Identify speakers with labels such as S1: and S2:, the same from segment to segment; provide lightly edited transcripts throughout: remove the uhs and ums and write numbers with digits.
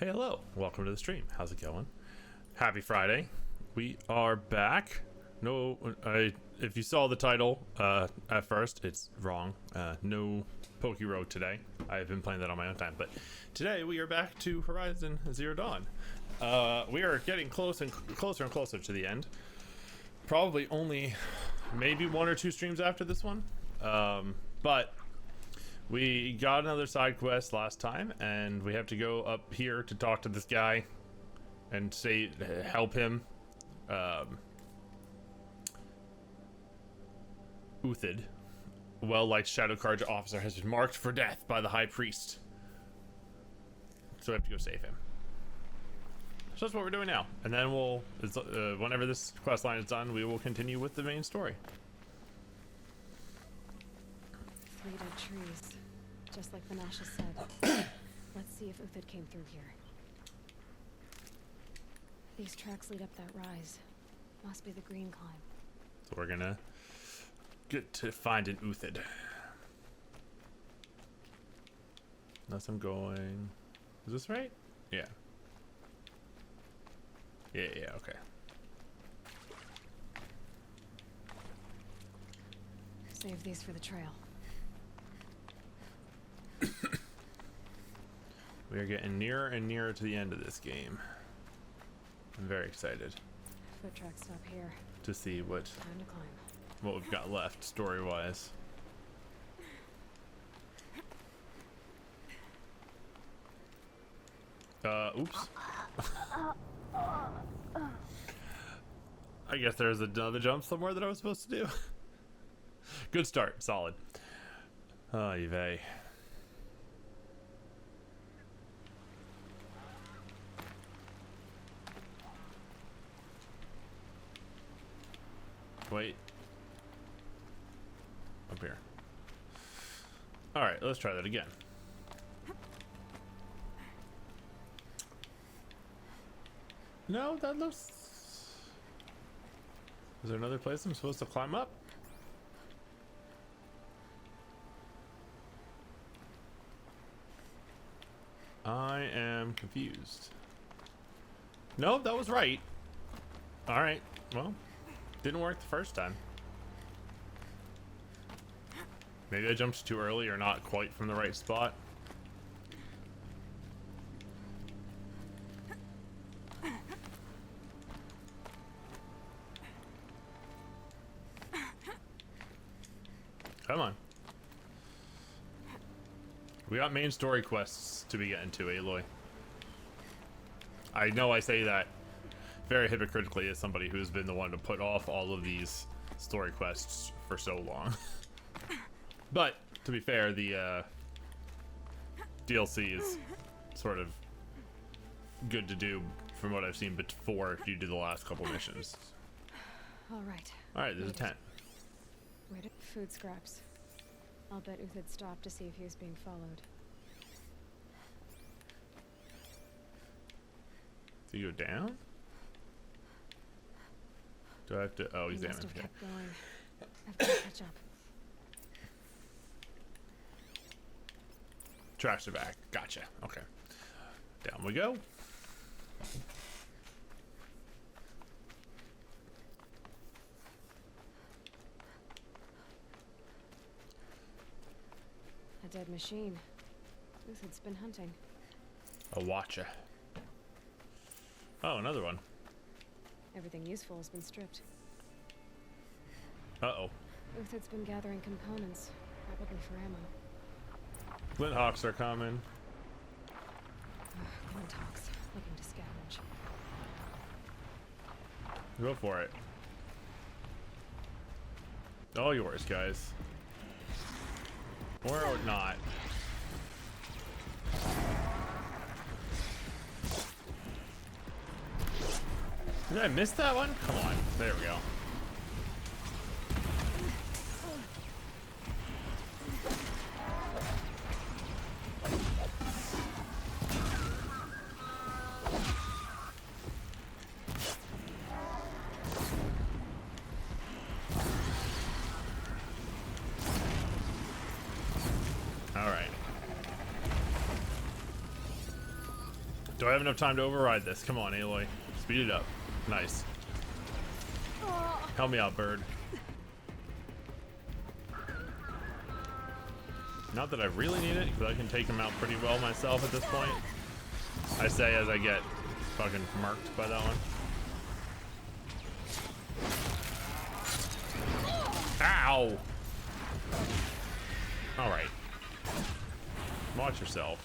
S1: Hey, hello. Welcome to the stream. How's it going? Happy Friday. We are back. No, if you saw the title at first, it's wrong. No Poke Road today. I've been playing that on my own time, but today we are back to Horizon Zero Dawn. We are getting closer and closer to the end. Probably only maybe 1 or 2 streams after this one. But we got another side quest last time, and we have to go up here to talk to this guy and help him. Uthid, well-liked Shadow Carja officer, has been marked for death by the High Priest. So we have to go save him. So that's what we're doing now. And then whenever this quest line is done, we will continue with the main story.
S2: 3 dead trees. Just like Menashe said. Let's see if Uthid came through here. These tracks lead up that rise. Must be the green climb.
S1: So we're gonna get to find an Uthid. Unless I'm going... Is this right? Yeah. Yeah, okay.
S2: Save these for the trail.
S1: We are getting nearer and nearer to the end of this game. I'm very excited
S2: Foot tracks stop here.
S1: to see what
S2: Time to climb.
S1: we've got left story-wise. Oops. I guess there's another jump somewhere that I was supposed to do. Good start, solid. Oh, Yvette. Wait. Up here. Alright, let's try that again. No, that looks... Is there another place I'm supposed to climb up? I am confused. No, that was right. Alright, well... Didn't work the first time. Maybe I jumped too early or not quite from the right spot. Come on. We got main story quests to be getting to, Aloy. I know I say that very hypocritically as somebody who's been the one to put off all of these story quests for so long. But to be fair, the DLC is sort of good to do from what I've seen before if you do the last couple missions. Alright, there's a tent.
S2: Where did food scraps? I'll bet Uthid stopped to see if he was being followed.
S1: Do you go down? Do I have to? Oh, he's
S2: He
S1: down.
S2: must have
S1: Okay.
S2: kept going. I've got to catch up.
S1: Trash the back. Gotcha. Okay. Down we go.
S2: A dead machine. Uthid's been hunting.
S1: A watcher. Oh, another one.
S2: Everything useful has been stripped.
S1: Uh-oh.
S2: Uthid's been gathering components, probably for ammo.
S1: Flinthawks are coming.
S2: Flinthawks, looking to scavenge.
S1: Go for it. All yours, guys. Or not. Did I miss that one? Come on. There we go. All right. Do I have enough time to override this? Come on, Aloy. Speed it up. Nice. Help me out, bird. Not that I really need it, because I can take him out pretty well myself at this point. I say as I get fucking marked by that one. Ow! Alright. Watch yourself.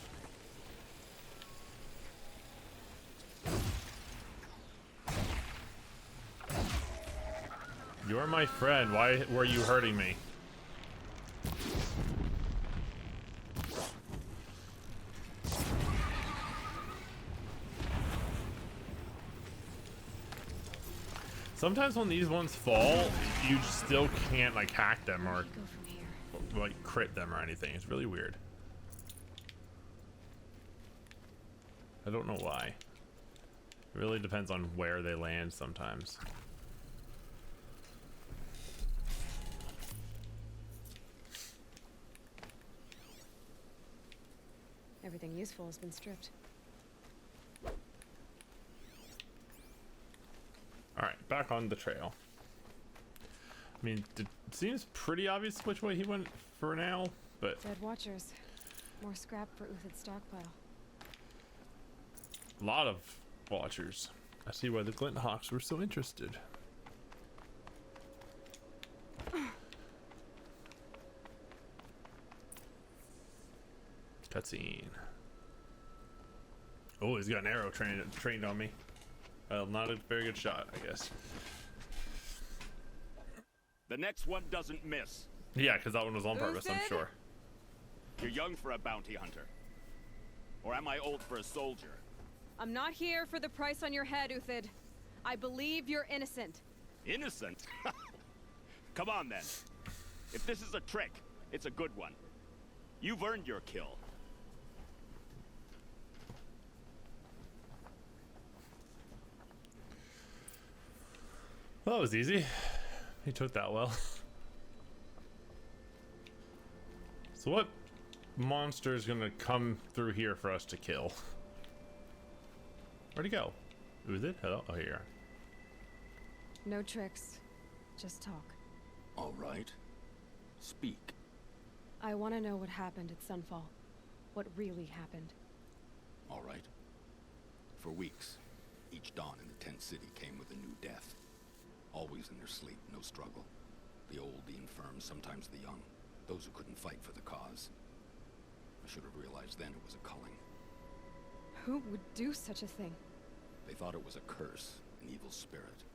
S1: You're my friend. Why were you hurting me? Sometimes when these ones fall, you still can't like hack them or like crit them or anything. It's really weird. I don't know why. It really depends on where they land sometimes.
S2: Everything useful has been stripped.
S1: Alright, back on the trail. I mean, it seems pretty obvious which way he went for now, but...
S2: Dead watchers. More scrap for Uthid's stockpile.
S1: A lot of watchers. I see why the Glint Hawks were so interested. Cutscene. Oh, he's got an arrow trained on me. Well, not a very good shot, I guess.
S3: The next one doesn't miss.
S1: Yeah, because that one was on purpose, I'm sure.
S3: You're young for a bounty hunter. Or am I old for a soldier?
S2: I'm not here for the price on your head, Uthid. I believe you're innocent.
S3: Innocent? Come on, then. If this is a trick, it's a good one. You've earned your kill.
S1: Well, that was easy. He took that well. So what monster is gonna come through here for us to kill? Where'd he go? Who's it? Hello? Oh, here.
S2: No tricks. Just talk.
S3: All right. Speak.
S2: I want to know what happened at Sunfall. What really happened.
S3: All right. For weeks, each dawn in the tent city came with a new death. Always in their sleep, no struggle. The old, the infirm, sometimes the young. Those who couldn't fight for the cause. I should have realized then it was a culling.
S2: Who would do such a thing?
S3: They thought it was a curse, an evil spirit.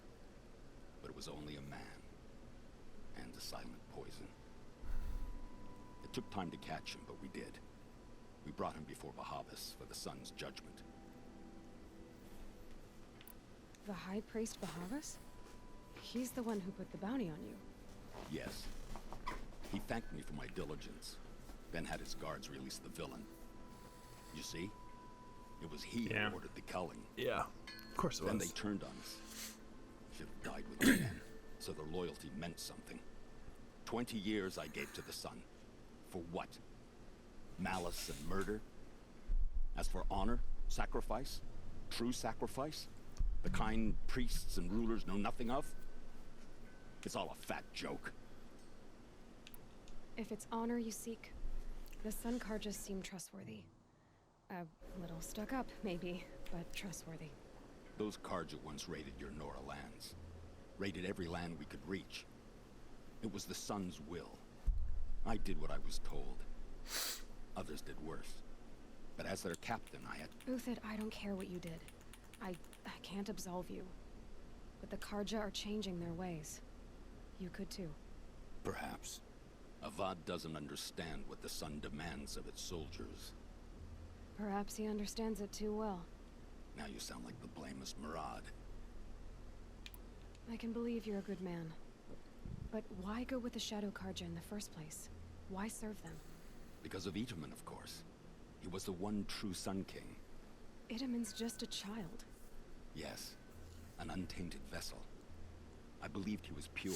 S3: But it was only a man. And a silent poison. It took time to catch him, but we did. We brought him before Bahavas for the sun's judgment.
S2: The High Priest Bahavas? He's the one who put the bounty on you.
S3: Yes. He thanked me for my diligence, then had his guards release the villain. You see? It was he who ordered the culling.
S1: Yeah, of course it was.
S3: Then they turned on us. Should have died with the men, so their loyalty meant something. 20 years I gave to the sun. For what? Malice and murder? As for honor, sacrifice, true sacrifice, the kind priests and rulers know nothing of? It's all a fat joke.
S2: If it's honor you seek, the Sun Karjas seem trustworthy. A little stuck up, maybe, but trustworthy.
S3: Those Karja once raided your Nora lands. Raided every land we could reach. It was the Sun's will. I did what I was told. Others did worse. But as their captain, I had...
S2: Uthid, I don't care what you did. I can't absolve you. But the Karja are changing their ways. You could too.
S3: Perhaps. Avad doesn't understand what the Sun demands of its soldiers.
S2: Perhaps he understands it too well.
S3: Now you sound like the blameless Murad.
S2: I can believe you're a good man. But why go with the Shadow Karja in the first place? Why serve them?
S3: Because of Itaman, of course. He was the one true Sun King.
S2: Itaman's just a child.
S3: Yes. An untainted vessel. I believed he was pure.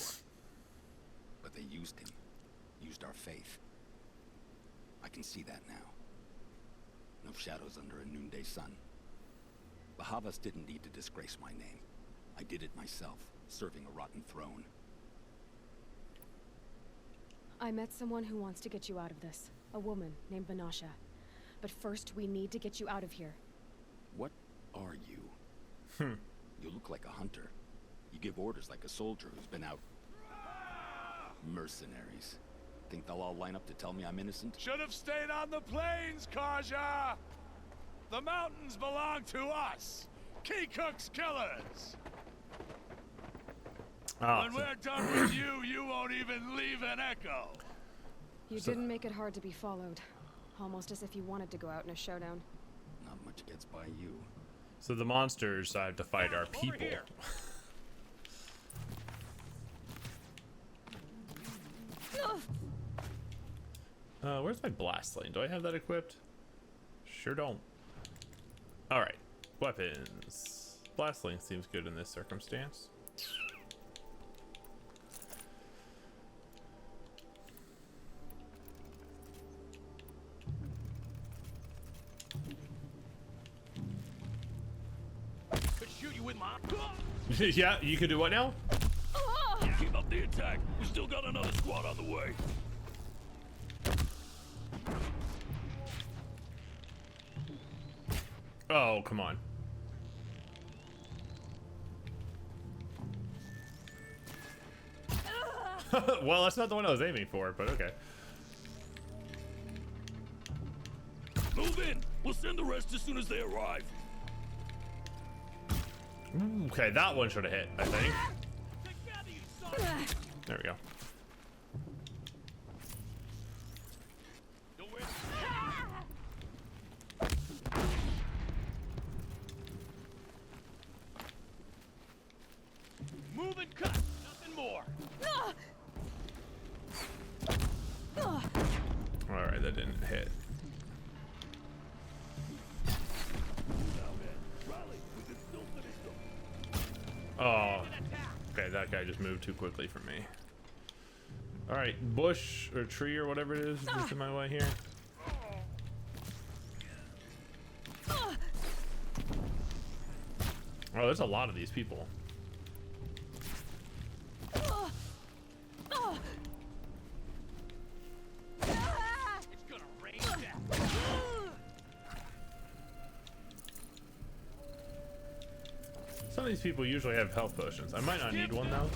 S3: But they used him. Used our faith. I can see that now. No shadows under a noonday sun. Bahavas didn't need to disgrace my name. I did it myself, serving a rotten throne.
S2: I met someone who wants to get you out of this. A woman named Vanasha. But first, we need to get you out of here.
S3: What are you? You look like a hunter. You give orders like a soldier who's been out. Mercenaries. Think they'll all line up to tell me I'm innocent?
S4: Should have stayed on the plains, Kaja! The mountains belong to us! Keecook's killers! When we're done with you, you won't even leave an echo!
S2: You didn't make it hard to be followed. Almost as if you wanted to go out in a showdown.
S3: Not much gets by you.
S1: So the monsters I have to fight are people. Where's my blast lane? Do I have that equipped? Sure don't. Alright. Weapons. Blast lane seems good in this circumstance.
S4: Could shoot you with my...
S1: Yeah, you could do what now?
S4: Keep up the attack. We still got another squad on the way.
S1: Oh, come on. Well, that's not the one I was aiming for, but okay.
S4: Move in. We'll send the rest as soon as they arrive.
S1: Okay, that one should have hit, I think.
S4: Together, you son.
S1: There we go.
S4: Don't worry. Move and cut. Nothing more.
S1: Alright, that didn't hit. Oh. Okay, that guy just moved too quickly for me. Alright, bush or tree or whatever it is just in my way here. Oh, there's a lot of these people.
S4: It's gonna rain down.
S1: Some of these people usually have health potions. I might not need one though.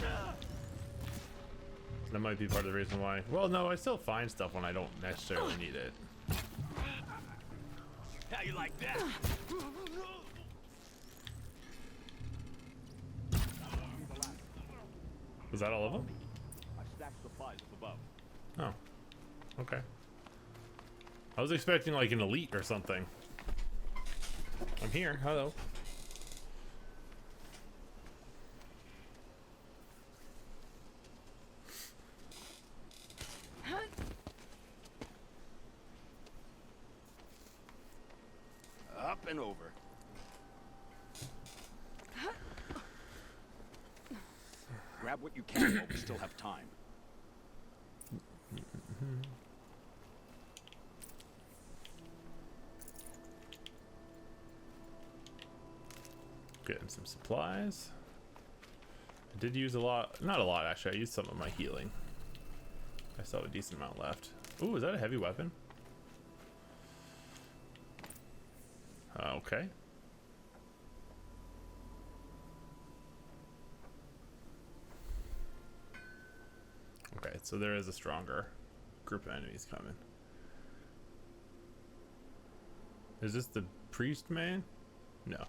S1: That might be part of the reason why. Well, no, I still find stuff when I don't necessarily need it.
S4: How you like that?
S1: Was that all of them?
S4: I stacked supplies above.
S1: Oh. Okay. I was expecting like an elite or something. I'm here. Hello.
S3: Up and over. Grab what you can while we still have time.
S1: Getting some supplies. I did use a lot. Not a lot, actually. I used some of my healing. I still have a decent amount left. Ooh, is that a heavy weapon? Okay. Okay, so there is a stronger group of enemies coming. Is this the priest man? No.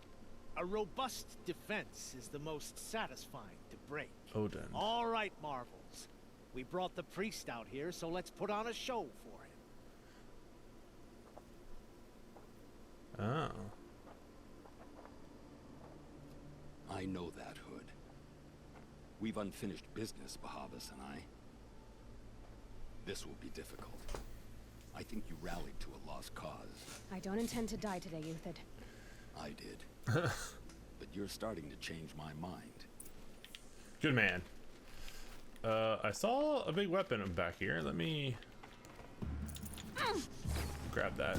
S5: A robust defense is the most satisfying to break.
S1: Odin.
S5: All right, Marvels. We brought the priest out here, so let's put on a show for him.
S1: Oh.
S3: I know that, Hood. We've unfinished business, Bahavas and I. This will be difficult. I think you rallied to a lost cause.
S2: I don't intend to die today, Euthyd.
S3: I did. But you're starting to change my mind.
S1: Good man. I saw a big weapon back here. Let me grab that.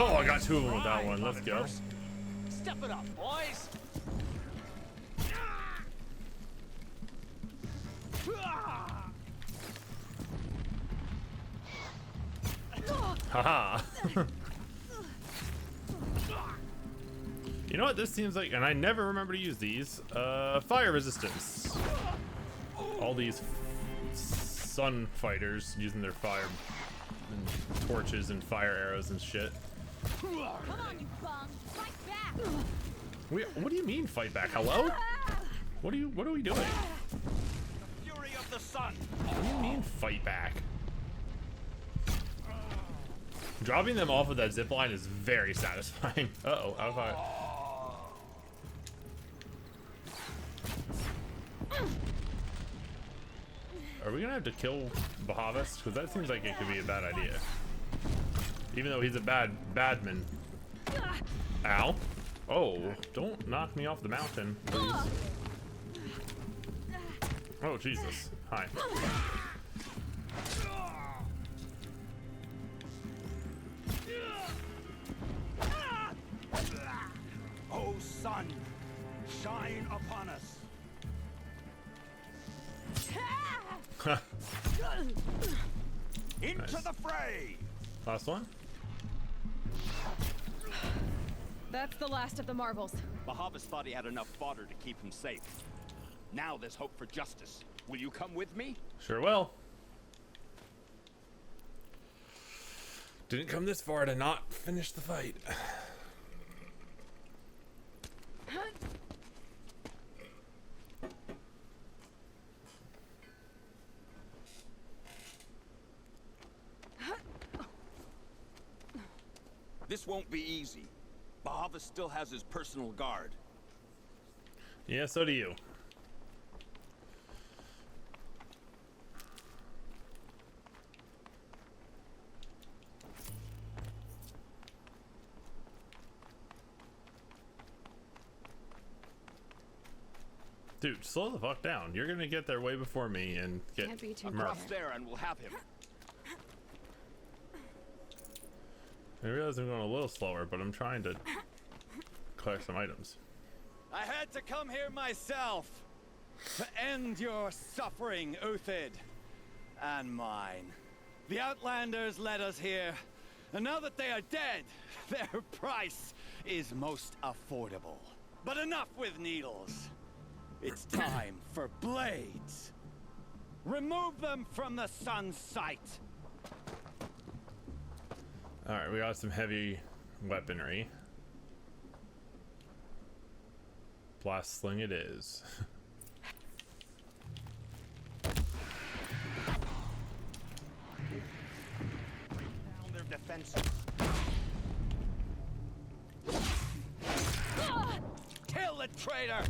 S1: Oh, I got two of them with that one. Let's go.
S5: Step it up, boys.
S1: Haha. You know what this seems like, and I never remember to use these. Fire resistance. All these sun fighters using their fire and torches and fire arrows and shit.
S6: Come on, you bum! Fight back!
S1: What do you mean fight back? Hello? What are we doing?
S4: Fury of the sun.
S1: What do you mean fight back? Dropping them off of that zip line is very satisfying. Uh-oh, out of fire. Are we gonna have to kill Bahavas? Because that seems like it could be a bad idea. Even though he's a badman. Ow. Oh, don't knock me off the mountain, please. Oh, Jesus. Hi.
S4: Oh, sun, shine upon us. Into
S1: Nice.
S4: the fray.
S1: Last one?
S2: That's the last of the marvels.
S3: Bahavas thought he had enough fodder to keep him safe. Now there's hope for justice. Will you come with me?
S1: Sure will. Didn't come this far to not finish the fight.
S3: This won't be easy. Bahavas still has his personal guard.
S1: Yeah, so do you. Dude, slow the fuck down. You're gonna get there way before me and get
S2: Can't be too
S1: murked.
S3: Cross there and we'll have him.
S1: I realize I'm going a little slower, but I'm trying to collect some items.
S7: I had to come here myself to end your suffering, Uthid, and mine. The Outlanders led us here, and now that they are dead, their price is most affordable. But enough with needles. It's time for blades. Remove them from the sun's sight.
S1: Alright, we got some heavy weaponry. Blast sling it is.
S3: Down their defenses.
S7: Kill the traitor!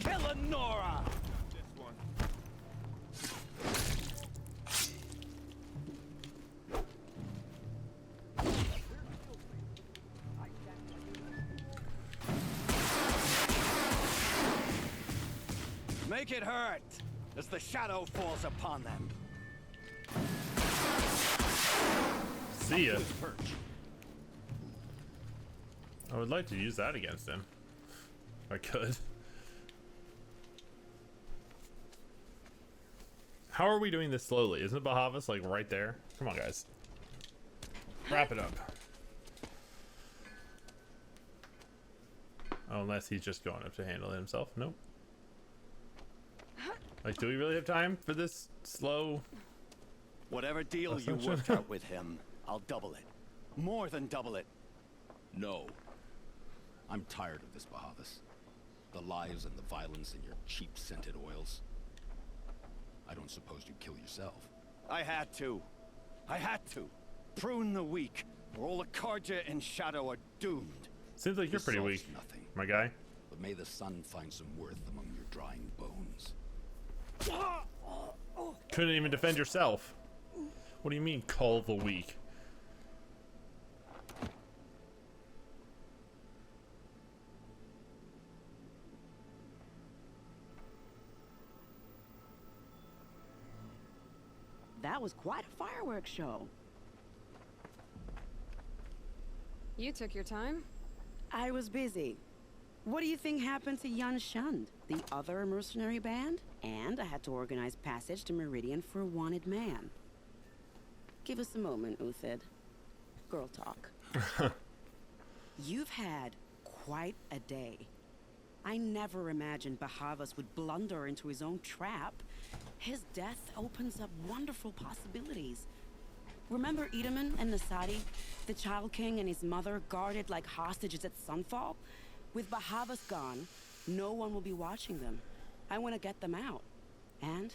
S7: Kill Nora!
S4: This one.
S7: Make it hurt as the shadow falls upon them.
S1: See ya. I would like to use that against him. If I could. How are we doing this slowly? Isn't Bahavas like right there? Come on, guys. Wrap it up. Oh, unless he's just going up to handle it himself. Nope. Like, do we really have time for this slow?
S7: Whatever deal you
S1: Assumption.
S7: worked out with him, I'll double it. More than double it.
S3: No. I'm tired of this, Bahavas. The lies and the violence and your cheap scented oils. I don't suppose you'd kill yourself.
S7: I had to. I had to. Prune the weak, or all the Karja and Shadow are doomed.
S1: Seems like you're
S3: This
S1: pretty
S3: solves
S1: weak,
S3: nothing.
S1: my guy.
S3: But may the sun find some worth among your drying bones.
S1: Couldn't even defend yourself. What do you mean, call the weak?
S8: That was quite a fireworks show.
S2: You took your time?
S8: I was busy. What do you think happened to Yan Shund, the other mercenary band? And I had to organize passage to Meridian for a wanted man. Give us a moment, Uthid. Girl talk. You've had quite a day. I never imagined Bahavas would blunder into his own trap. His death opens up wonderful possibilities. Remember Edaman and Nasadi? The Child King and his mother guarded like hostages at Sunfall? With Bahavas gone, no one will be watching them. I want to get them out. And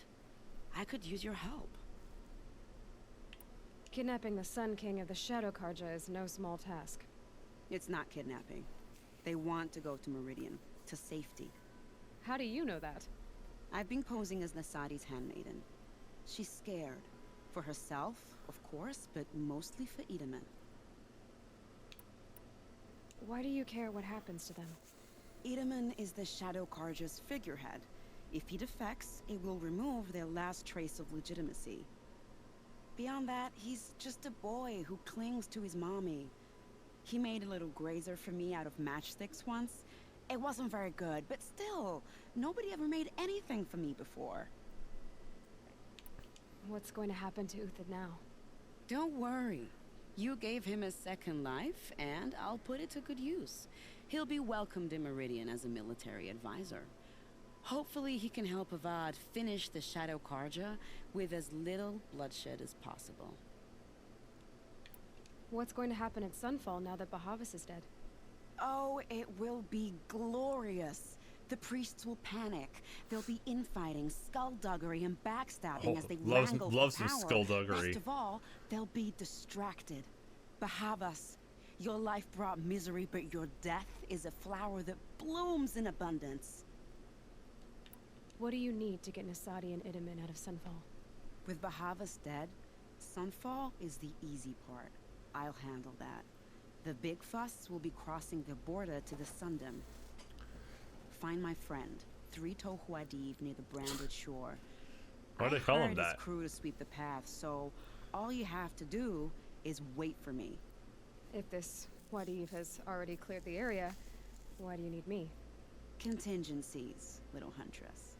S8: I could use your help.
S2: Kidnapping the Sun King of the Shadow Karja is no small task.
S8: It's not kidnapping. They want to go to Meridian, to safety.
S2: How do you know that?
S8: I've been posing as Nasadi's handmaiden. She's scared. For herself, of course, but mostly for Edaman.
S2: Why do you care what happens to them?
S8: Edaman is the Shadow Karja's figurehead. If he defects, it will remove their last trace of legitimacy. Beyond that, he's just a boy who clings to his mommy. He made a little grazer for me out of matchsticks once. It wasn't very good, but still, nobody ever made anything for me before.
S2: What's going to happen to Uthid now?
S8: Don't worry. You gave him a second life, and I'll put it to good use. He'll be welcomed in Meridian as a military advisor. Hopefully he can help Avad finish the Shadow Karja with as little bloodshed as possible.
S2: What's going to happen at Sunfall now that Bahavas is dead?
S8: Oh, it will be glorious. The priests will panic. There'll be infighting, skullduggery, and backstabbing as they wrangle for
S1: some
S8: power.
S1: skullduggery.
S8: Best of all, they'll be distracted. Bahavas, your life brought misery, but your death is a flower that blooms in abundance.
S2: What do you need to get Nasadi and Edaman out of Sunfall?
S8: With Bahavas dead, Sunfall is the easy part. I'll handle that. The big fuss will be crossing the border to the Sundom. Find my friend, Three-Toe Huadiv, near the branded shore.
S1: Why do they call him
S8: I hired
S1: that?
S8: his crew to sweep the path, so all you have to do is wait for me.
S2: If this Huadiv has already cleared the area, why do you need me?
S8: Contingencies, little huntress.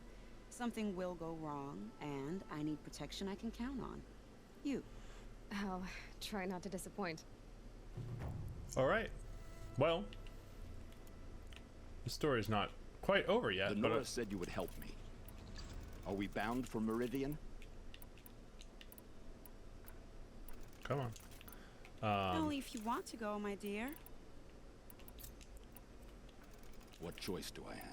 S8: Something will go wrong, and I need protection I can count on. You.
S2: I'll try not to disappoint.
S1: All right. Well, the story's not quite over yet.
S3: The
S1: but
S3: Nora said you would help me. Are we bound for Meridian?
S1: Come on.
S8: Only if you want to go, my dear.
S3: What choice do I have?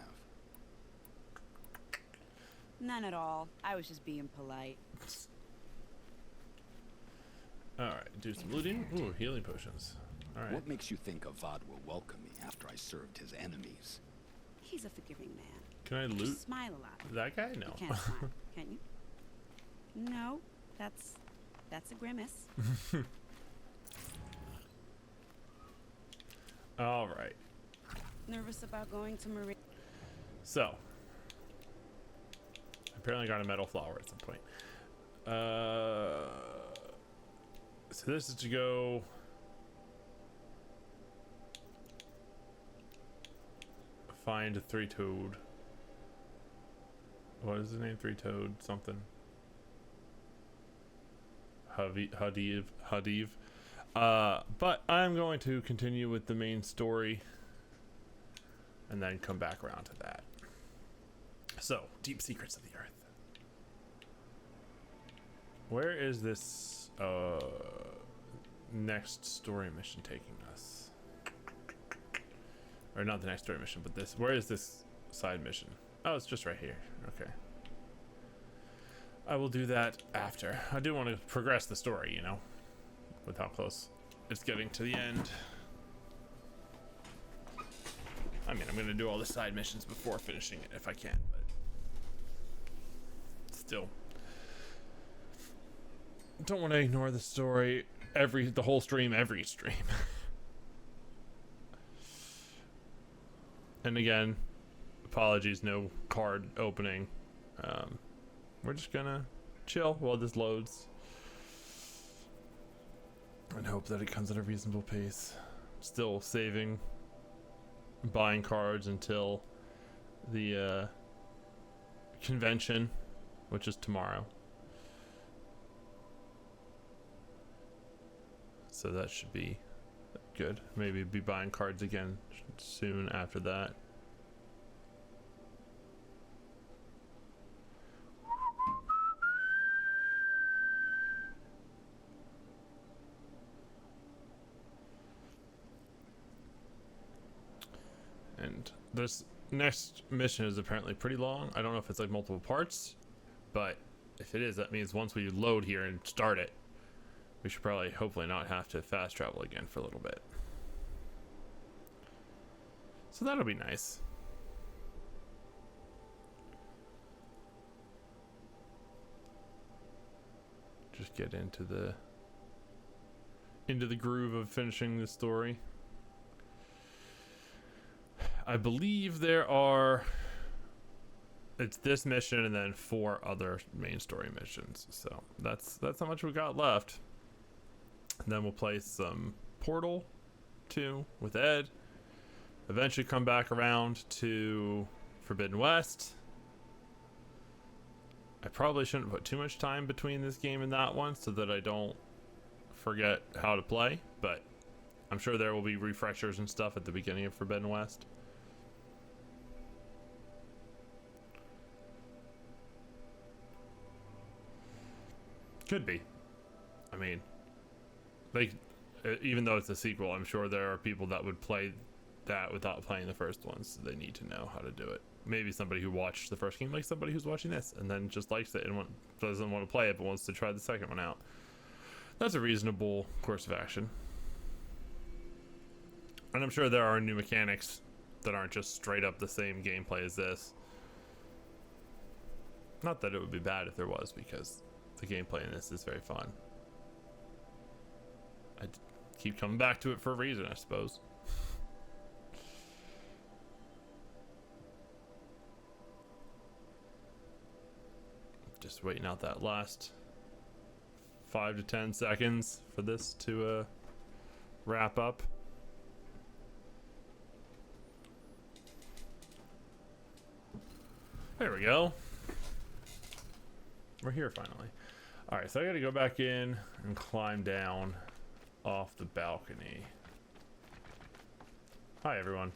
S8: None at all. I was just being polite.
S1: All right. Do some looting. Ooh, healing potions. All right.
S3: What makes you think Avad will welcome me after I served his enemies?
S8: He's a forgiving man.
S1: Can I
S8: Just
S1: loot
S8: smile a lot.
S1: that guy? No.
S8: You can't smile, can you? No, that's a grimace.
S1: All right.
S8: Nervous about going to Marie?
S1: So, apparently got a metal flower at some point. So this is to go. Find a three-toed. What is his name? Three-toed something. Hadiv. But I'm going to continue with the main story and then come back around to that. So, Deep Secrets of the Earth. Where is this next story mission taking us? Or not the next story mission, but this. Where is this side mission? Oh, it's just right here. Okay. I will do that after. I do want to progress the story, you know, with how close it's getting to the end. I mean, I'm going to do all the side missions before finishing it if I can, but still. Don't want to ignore the story the whole stream, every stream. And again, apologies, no card opening. We're just gonna chill while this loads and hope that it comes at a reasonable pace. still saving buying cards until the convention, which is tomorrow. So that should be good. Maybe be buying cards again soon after that. And this next mission is apparently pretty long. I don't know if it's like multiple parts, but if it is, that means once we load here and start it, we should probably hopefully not have to fast travel again for a little bit. So that'll be nice. Just get into the groove of finishing the story. I believe there are, it's this mission and then 4 other main story missions. So that's how much we got left. And then we'll play some Portal 2 with Ed. Eventually come back around to Forbidden West. I probably shouldn't put too much time between this game and that one so that I don't forget how to play, but I'm sure there will be refreshers and stuff at the beginning of Forbidden West. Could be. I mean, like, even though it's a sequel, I'm sure there are people that would play that without playing the first one, so they need to know how to do it. Maybe somebody who watched the first game, like somebody who's watching this, and then just likes it and doesn't want to play it, but wants to try the second one out. That's a reasonable course of action. And I'm sure there are new mechanics that aren't just straight up the same gameplay as this. Not that it would be bad if there was, because the gameplay in this is very fun. I keep coming back to it for a reason, I suppose. Just waiting out that last 5 to 10 seconds for this to wrap up. There we go. We're here finally. Alright, so I gotta go back in and climb down off the balcony. Hi everyone.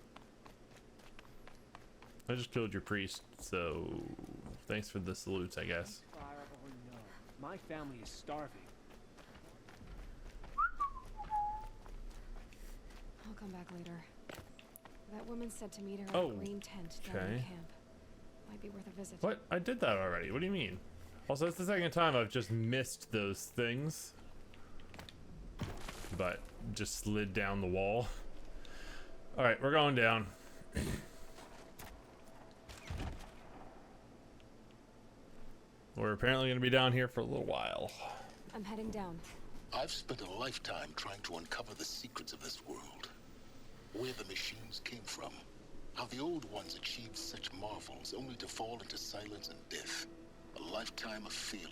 S1: I just killed your priest, so thanks for the salutes, I guess.
S9: My family is starving.
S2: I'll come back later. That woman said to meet her at
S1: Oh,
S2: a green tent down in
S1: okay.
S2: camp. Might be worth a visit.
S1: What? I did that already. What do you mean? Also, it's the second time I've just missed those things. But just slid down the wall. Alright, we're going down. We're apparently going to be down here for a little while.
S2: I'm heading down.
S10: I've spent a lifetime trying to uncover the secrets of this world. Where the machines came from. How the old ones achieved such marvels only to fall into silence and death. A lifetime of failure.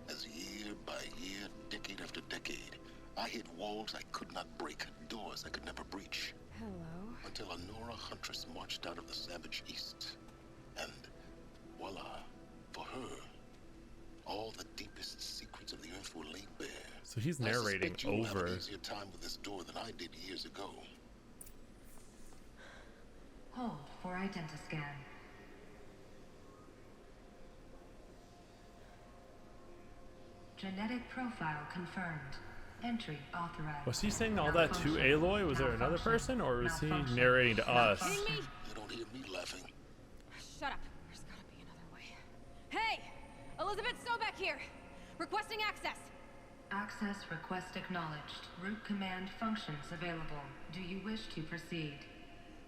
S10: As year by year, decade after decade, I hit walls I could not break, doors I could never breach.
S2: Hello.
S10: Until a Nora huntress marched out of the savage east. And voila, for her, all the deepest secrets of the earth were laid bare.
S1: So he's narrating
S10: I you'll have
S1: over.
S10: an easier time with this door than I did years ago.
S11: Hold for identiscan. Genetic profile confirmed. Entry authorized.
S1: Was he saying all that to Aloy? Was there another person, or was he narrating to us?
S2: Kidding me?
S10: You don't hear me laughing.
S2: Shut up. There's gotta be another way. Hey! Elizabeth Sobeck here! Requesting access!
S11: Access request acknowledged. Root command functions available. Do you wish to proceed?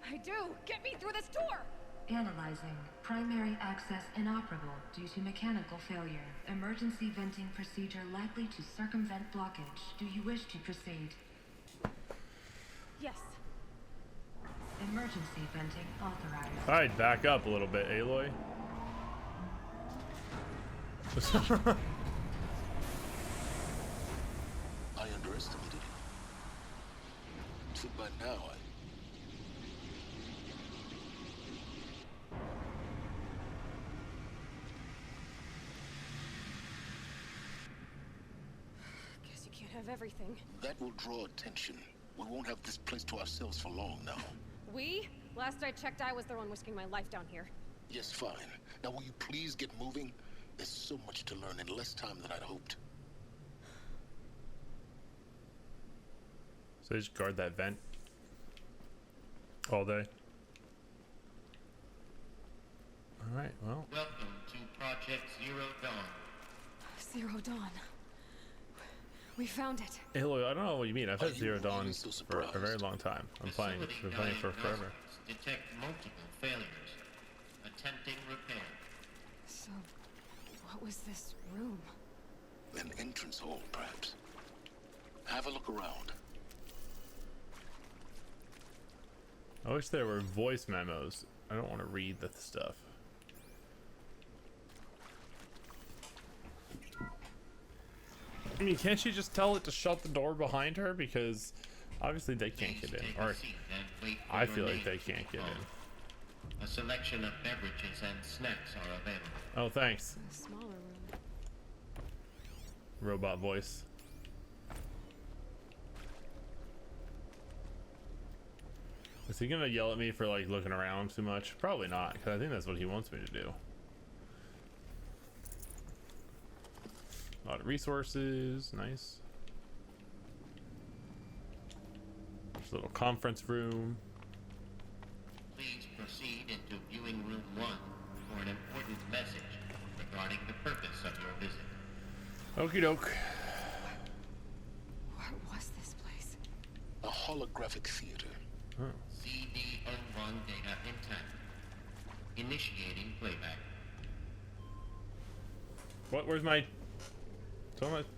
S2: I do! Get me through this door!
S11: Analyzing. Primary access inoperable due to mechanical failure. Emergency venting procedure likely to circumvent blockage. Do you wish to proceed?
S2: Yes.
S11: Emergency venting authorized.
S1: Alright, back up a little bit, Aloy.
S10: I underestimated you. guess it by now.
S2: Guess you can't have everything.
S10: That will draw attention. We won't have this place to ourselves for long now.
S2: We? Last I checked, I was the one risking my life down here.
S10: Yes, fine. Now will you please get moving? There's so much to learn in less time than I'd hoped.
S1: So they just guard that vent all day. Alright, well.
S12: Welcome to Project Zero Dawn.
S2: Zero Dawn. We found it.
S1: Hey, Lloyd, I don't know what you mean. I've had Zero Dawn
S10: so
S1: for a very long time. Been playing for forever.
S12: Detect multiple failures. Attempting repair.
S2: So, what was this room?
S10: An entrance hall, perhaps. Have a look around.
S1: I wish there were voice memos. I don't want to read the stuff. I mean, can't she just tell it to shut the door behind her? Because obviously they can't get in. Or I feel like they can't get in.
S12: A selection of beverages and snacks are available.
S1: Oh, thanks.
S2: A smaller room.
S1: Robot voice. Is he gonna yell at me for like looking around too much? Probably not, because I think that's what he wants me to do. A lot of resources, nice. There's a little conference room.
S12: Please proceed into viewing room 1 for an important message regarding the purpose of your visit.
S1: Okie doke.
S2: What was this place?
S10: A holographic theater.
S1: Oh.
S12: CD01 data intact. Initiating playback.
S1: What? Where's my?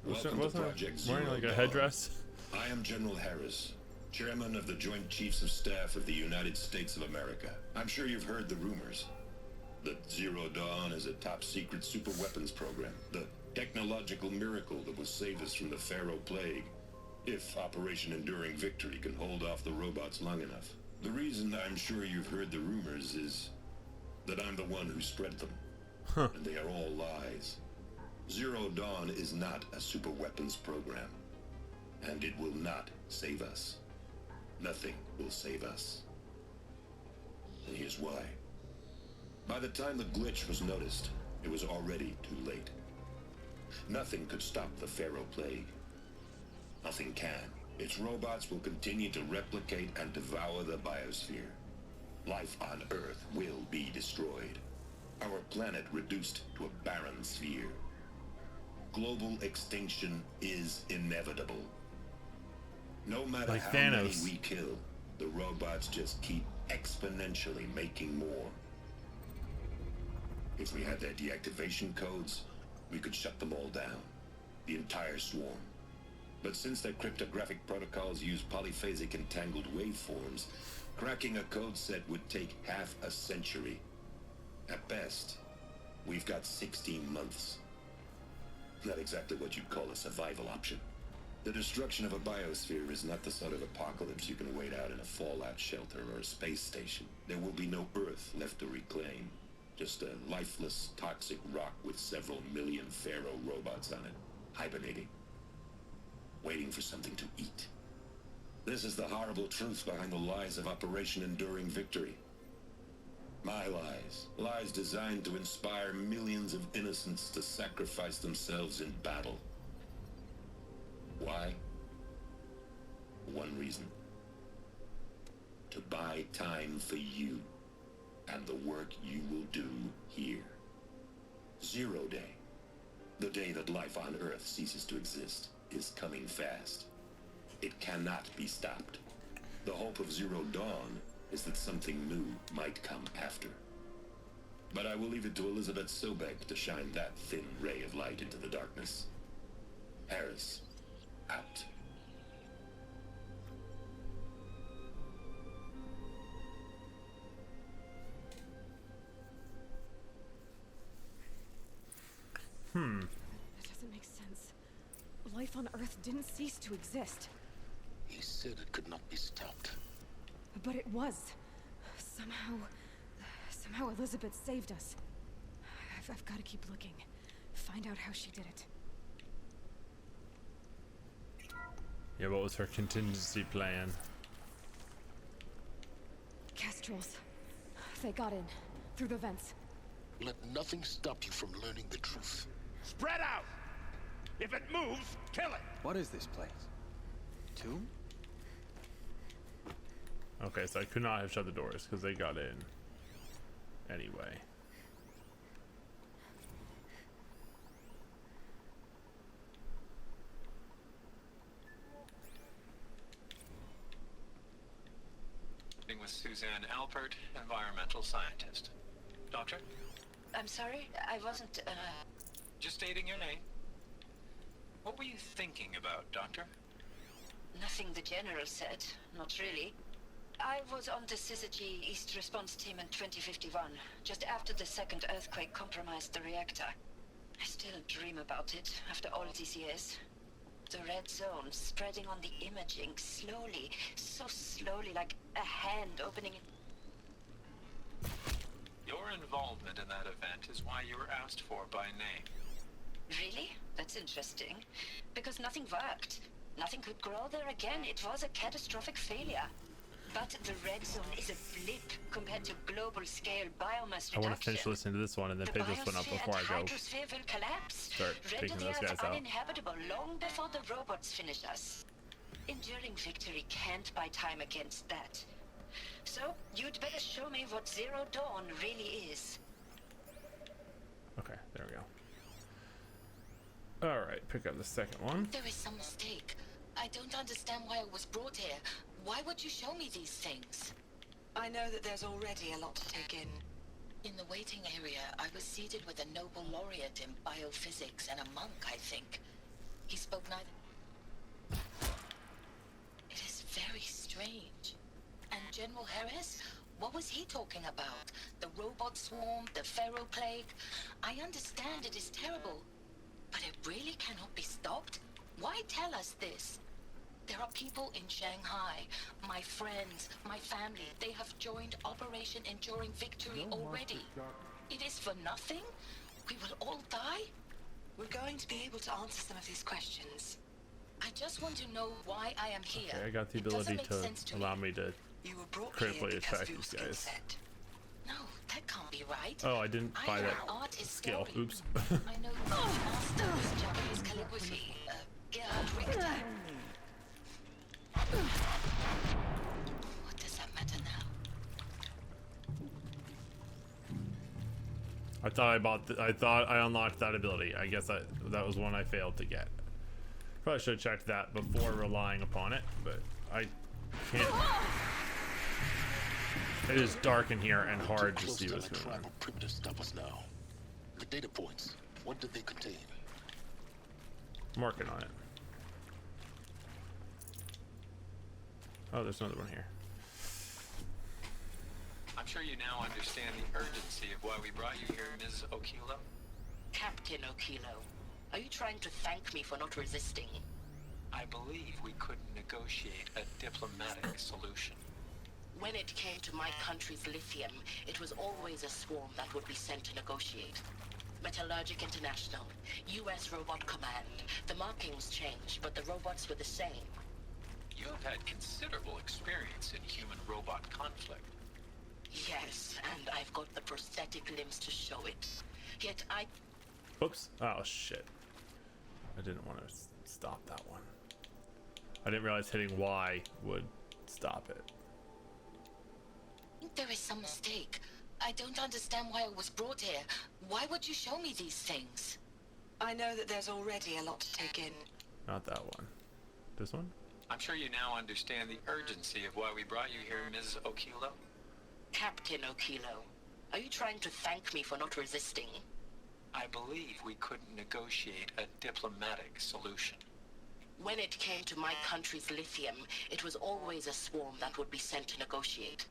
S13: Welcome to Project Zero
S1: wearing like a
S13: Dawn.
S1: headdress?
S13: I am General Harris, Chairman of the Joint Chiefs of Staff of the United States of America. I'm sure you've heard the rumors that Zero Dawn is a top-secret super weapons program, the technological miracle that will save us from the Pharaoh Plague, if Operation Enduring Victory can hold off the robots long enough. The reason I'm sure you've heard the rumors is that I'm the one who spread them, and they are all lies. Zero Dawn is not a super weapons program, and it will not save us. Nothing will save us. And here's why. By the time the glitch was noticed, it was already too late. Nothing could stop the Pharaoh Plague. Nothing can. Its robots will continue to replicate and devour the biosphere. Life on Earth will be destroyed. Our planet reduced to a barren sphere. Global extinction is inevitable. No matter
S1: Like
S13: how
S1: Thanos.
S13: many we kill, the robots just keep exponentially making more. If we had their deactivation codes, we could shut them all down. The entire swarm. But since their cryptographic protocols use polyphasic entangled waveforms, cracking a code set would take half a century. At best, we've got 16 months. Not exactly what you'd call a survival option. The destruction of a biosphere is not the sort of apocalypse you can wait out in a fallout shelter or a space station. There will be no Earth left to reclaim. Just a lifeless, toxic rock with several million Pharaoh robots on it, hibernating. Waiting for something to eat. This is the horrible truth behind the lies of Operation Enduring Victory. My lies. Lies designed to inspire millions of innocents to sacrifice themselves in battle. Why? One reason. To buy time for you and the work you will do here. Zero Day, the day that life on Earth ceases to exist, is coming fast. It cannot be stopped. The hope of Zero Dawn is that something new might come after. But I will leave it to Elizabeth Sobek to shine that thin ray of light into the darkness. Harris, out.
S2: That doesn't make sense. Life on Earth didn't cease to exist.
S10: He said it could not be stopped.
S2: But it was. Somehow Elizabeth saved us. I've got to keep looking. Find out how she did it.
S1: Yeah, what was her contingency plan?
S2: Kestrels. They got in. Through the vents.
S10: Let nothing stop you from learning the truth.
S4: Spread out! If it moves, kill it!
S5: What is this place? Tomb?
S1: Okay, so I could not have shut the doors because they got in. Anyway.
S14: With Suzanne Alpert, environmental scientist. Doctor?
S15: I'm sorry, I wasn't,
S14: Just stating your name. What were you thinking about, Doctor?
S15: Nothing the General said, not really. I was on the Syzygy East Response Team in 2051, just after the second earthquake compromised the reactor. I still dream about it, after all these years. The red zone spreading on the imaging, slowly, so slowly, like a hand opening it.
S14: Your involvement in that event is why you were asked for by name.
S15: Really? That's interesting. Because nothing worked. Nothing could grow there again. It was a catastrophic failure. But the red zone is a blip compared to global scale biomass reduction.
S1: I want to finish listening to this one and then pick this one up before I go
S15: Hydrosphere will collapse.
S1: start
S15: Render
S1: taking
S15: the
S1: those guys
S15: Earth
S1: out.
S15: uninhabitable long before the robots finish us. Enduring victory can't buy time against that. So, you'd better show me what Zero Dawn really is.
S1: Okay, there we go. Alright, pick up the second one.
S6: There is some mistake. I don't understand why I was brought here. Why would you show me these things?
S15: I know that there's already a lot to take in.
S6: In the waiting area, I was seated with a Nobel laureate in biophysics and a monk, I think. He spoke neither. It is very strange. And General Harris? What was he talking about? The robot swarm, the Pharaoh plague? I understand it is terrible. But it really cannot be stopped? Why tell us this? There are people in Shanghai, my friends, my family. They have joined Operation Enduring Victory already. It is for nothing? We will all die?
S15: We're going to be able to answer some of these questions.
S6: I just want to know why I am here.
S1: Okay, I got the ability to allow me to critically attack these guys.
S6: No, that can't be right.
S1: Oh, I didn't buy that
S6: art is
S1: skill.
S6: story.
S1: Oops.
S6: I know the master is Japanese calligraphy, Gerhard Richter. What does that matter now?
S1: I thought I unlocked that ability. I guess that was one I failed to get. Probably should have checked that before relying upon it, but I can't. It is dark in here and hard to see what's going on.
S10: Primitive stop us now. The data points, what did they contain?
S1: I'm working on it. Oh, there's another one here.
S14: I'm sure you now understand the urgency of why we brought you here, Ms. Okilo.
S15: Captain Okilo, are you trying to thank me for not resisting?
S14: I believe we couldn't negotiate a diplomatic solution.
S15: When it came to my country's lithium, it was always a swarm that would be sent to negotiate. Metallurgic International, U.S. Robot Command. The markings changed, but the robots were the same.
S14: You have had considerable experience in human-robot conflict.
S15: Yes, and I've got the prosthetic limbs to show it. Yet I...
S1: Oops. Oh, shit. I didn't want to stop that one. I didn't realize hitting Y would stop it.
S6: There is some mistake. I don't understand why I was brought here. Why would you show me these things?
S15: I know that there's already a lot to take in.
S1: Not that one. This one?
S14: I'm sure you now understand the urgency of why we brought you here, Ms. Okilo.
S15: Captain Okilo, are you trying to thank me for not resisting?
S14: I believe we couldn't negotiate a diplomatic solution.
S15: When it came to my country's lithium, it was always a swarm that would be sent to negotiate.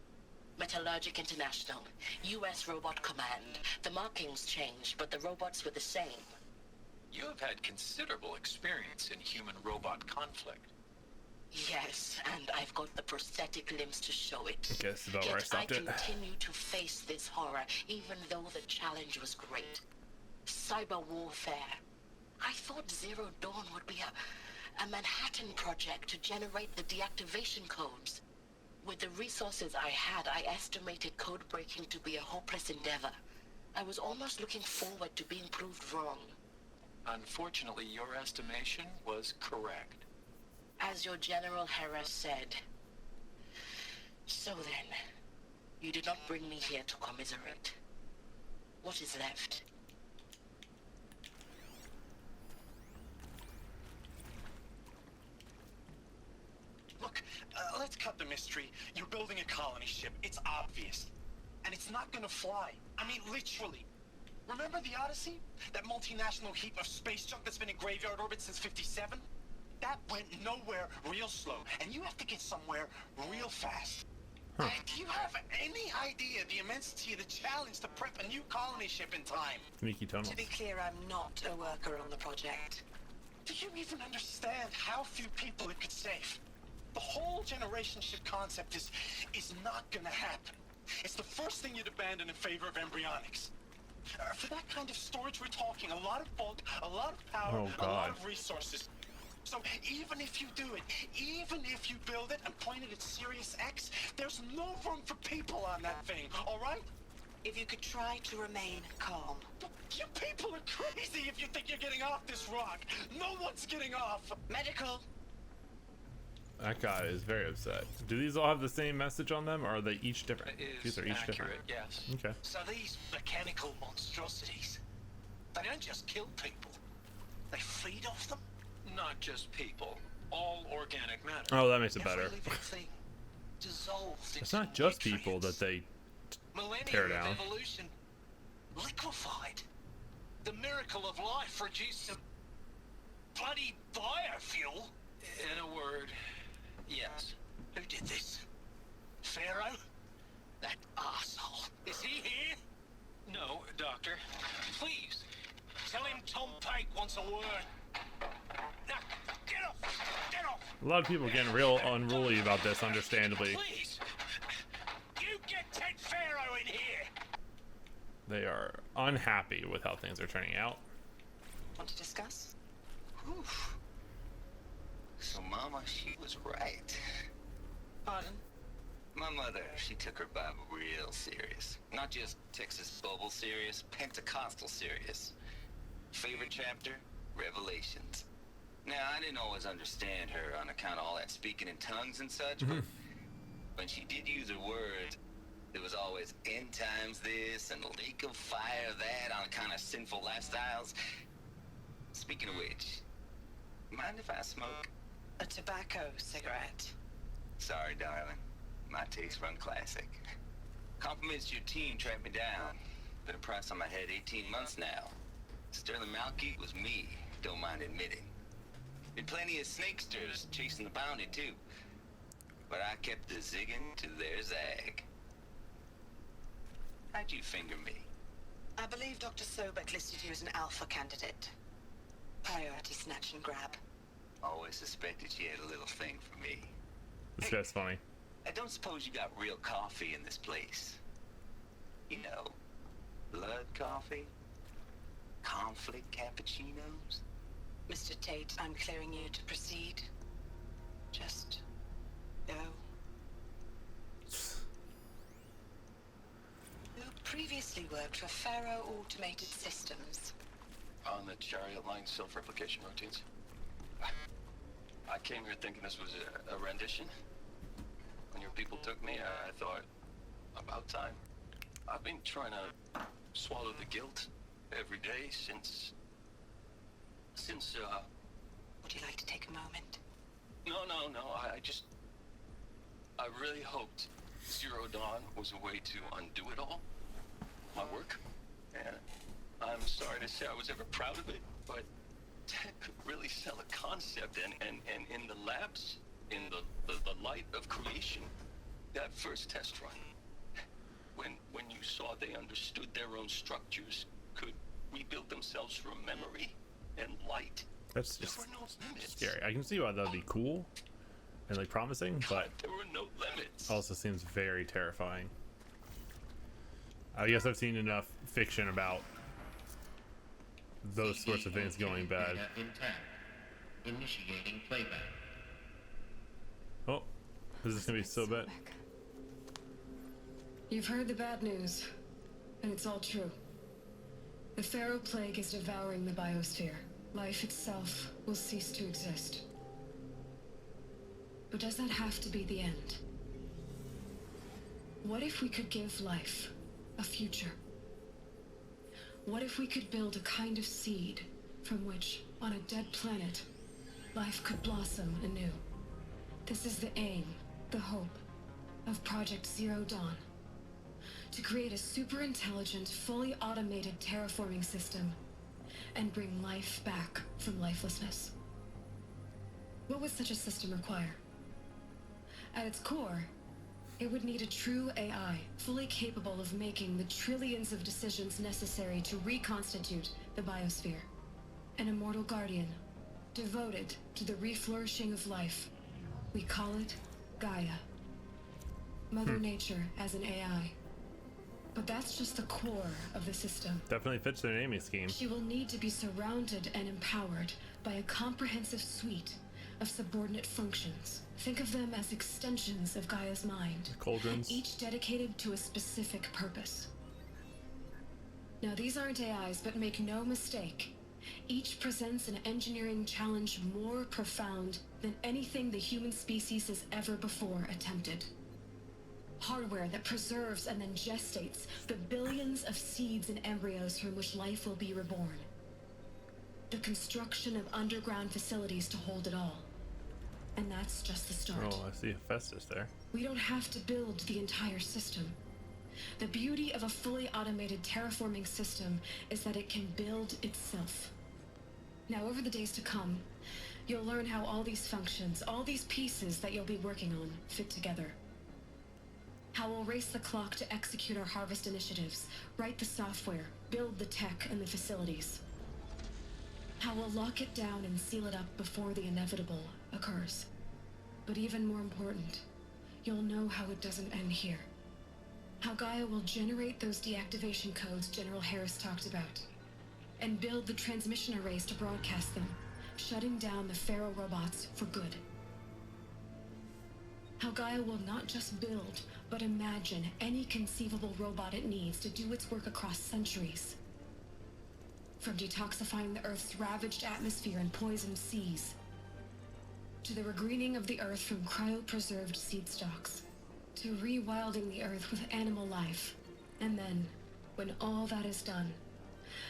S15: Metallurgic International, U.S. Robot Command. The markings changed, but the robots were the same.
S14: You have had considerable experience in human-robot conflict.
S15: Yes, and
S6: without the prosthetic limbs to show it.
S1: Okay, this is about where I
S6: Yet
S1: stopped it.
S6: continue to face this horror, even though the challenge was great. Cyber warfare. I thought Zero Dawn would be a Manhattan project to generate the deactivation codes. With the resources I had, I estimated code breaking to be a hopeless endeavor. I was almost looking forward to being proved wrong.
S14: Unfortunately, your estimation was correct.
S6: As your General Hera said. So then, you did not bring me here to commiserate. What is left?
S16: Look, let's cut the mystery. You're building a colony ship. It's obvious. And it's not gonna fly. I mean, literally. Remember the Odyssey? That multinational heap of space junk that's been in graveyard orbit since '57? That went nowhere real slow. And you have to get somewhere real fast.
S1: Huh.
S16: Do you have any idea the immensity of the challenge to prep a new colony ship in time?
S1: Sneaky tunnels.
S6: To be clear, I'm not a worker on the project.
S16: Do you even understand how few people it could save? The whole generation ship concept is not gonna happen. It's the first thing you'd abandon in favor of embryonics. For that kind of storage, we're talking a lot of bulk, a lot of power, a lot of resources. So even if you do it, even if you build it and point it at Sirius X, there's no room for people on that thing, all right?
S6: If you could try to remain calm.
S16: You people are crazy if you think you're getting off this rock. No one's getting off.
S6: Medical.
S1: That guy is very upset. Do these all have the same message on them, or are they each different? These are each different.
S14: Yes.
S1: Okay.
S16: So these mechanical monstrosities, they don't just kill people. They feed off them.
S14: Not just people. All organic matter.
S1: Oh, that makes it better.
S16: Dissolved.
S1: It's not just people that they tear down.
S16: Of evolution, liquefied. The miracle of life reduced to bloody biofuel.
S14: In a word, yes.
S16: Who did this? Pharaoh? That arsehole. Is he here?
S14: No, Doctor.
S16: Please, tell him Tom Pike wants a word. Now, get off! Get off!
S1: A lot of people getting real unruly about this, understandably.
S16: Please! You get Ted Pharaoh in here!
S1: They are unhappy with how things are turning out.
S6: Want to discuss?
S12: Oof. So Mama, she was right.
S6: Pardon?
S12: My mother, she took her Bible real serious. Not just Texas Bible serious, Pentecostal serious. Favorite chapter? Revelations. Now, I didn't always understand her on account of all that speaking in tongues and such, but when she did use her words, there was always end times this and lake of fire that on account of sinful lifestyles. Speaking of which, mind if I smoke?
S6: A tobacco cigarette.
S12: Sorry, darling. My tastes run classic. Compliments to your team tracked me down. Been a price on my head 18 months now. Sterling Malky was me, don't mind admitting. Been plenty of snakesters chasing the bounty too. But I kept the zigging to their zag. How'd you finger me?
S6: I believe Dr. Sobek listed you as an alpha candidate. Priority snatch and grab.
S12: Always suspected she had a little thing for me.
S1: This guy's funny.
S12: I don't suppose you got real coffee in this place. You know, blood coffee? Conflict cappuccinos?
S6: Mr. Tate, I'm clearing you to proceed. Just go. You previously worked for Faro Automated Systems.
S17: On the Chariot Line self-replication routines. I came here thinking this was a rendition. When your people took me, I thought, about time. I've been trying to swallow the guilt every day since...
S6: Would you like to take a moment?
S17: No, I really hoped Zero Dawn was a way to undo it all. My work. And I'm sorry to say I was ever proud of it, but Ted could really sell a concept, and in the labs, in the light of creation, that first test run, when you saw they understood their own structures, could rebuild themselves from memory and light.
S1: That's just scary. I can see why that'd be cool, and like promising, but
S10: there were no limits.
S1: also seems very terrifying. I guess I've seen enough fiction about those sorts of things going bad.
S18: Initiating playback.
S1: Oh, is this gonna be so bad?
S11: You've heard the bad news, and it's all true. The Pharaoh Plague is devouring the biosphere. Life itself will cease to exist. But does that have to be the end? What if we could give life a future? What if we could build a kind of seed from which, on a dead planet, life could blossom anew? This is the aim, the hope, of Project Zero Dawn. To create a super intelligent, fully automated terraforming system and bring life back from lifelessness. What would such a system require? At its core, it would need a true AI, fully capable of making the trillions of decisions necessary to reconstitute the biosphere. An immortal guardian, devoted to the reflourishing of life. We call it Gaia. Mother Nature as an AI. But that's just the core of the system.
S1: Definitely fits their naming scheme.
S11: She will need to be surrounded and empowered by a comprehensive suite of subordinate functions. Think of them as extensions of Gaia's mind.
S1: Cauldrons.
S11: Each dedicated to a specific purpose. Now these aren't AIs, but make no mistake. Each presents an engineering challenge more profound than anything the human species has ever before attempted. Hardware that preserves and then gestates the billions of seeds and embryos from which life will be reborn. The construction of underground facilities to hold it all. And that's just the start.
S1: Oh, I see Hephaestus there.
S11: We don't have to build the entire system. The beauty of a fully automated terraforming system is that it can build itself. Now, over the days to come, you'll learn how all these functions, all these pieces that you'll be working on, fit together. How we'll race the clock to execute our harvest initiatives, write the software, build the tech and the facilities. How we'll lock it down and seal it up before the inevitable occurs. But even more important, you'll know how it doesn't end here. How Gaia will generate those deactivation codes General Harris talked about, and build the transmission arrays to broadcast them, shutting down the Pharaoh robots for good. How Gaia will not just build, but imagine any conceivable robot it needs to do its work across centuries. From detoxifying the Earth's ravaged atmosphere and poisoned seas, to the regreening of the Earth from cryopreserved seed stalks, to rewilding the Earth with animal life. And then, when all that is done,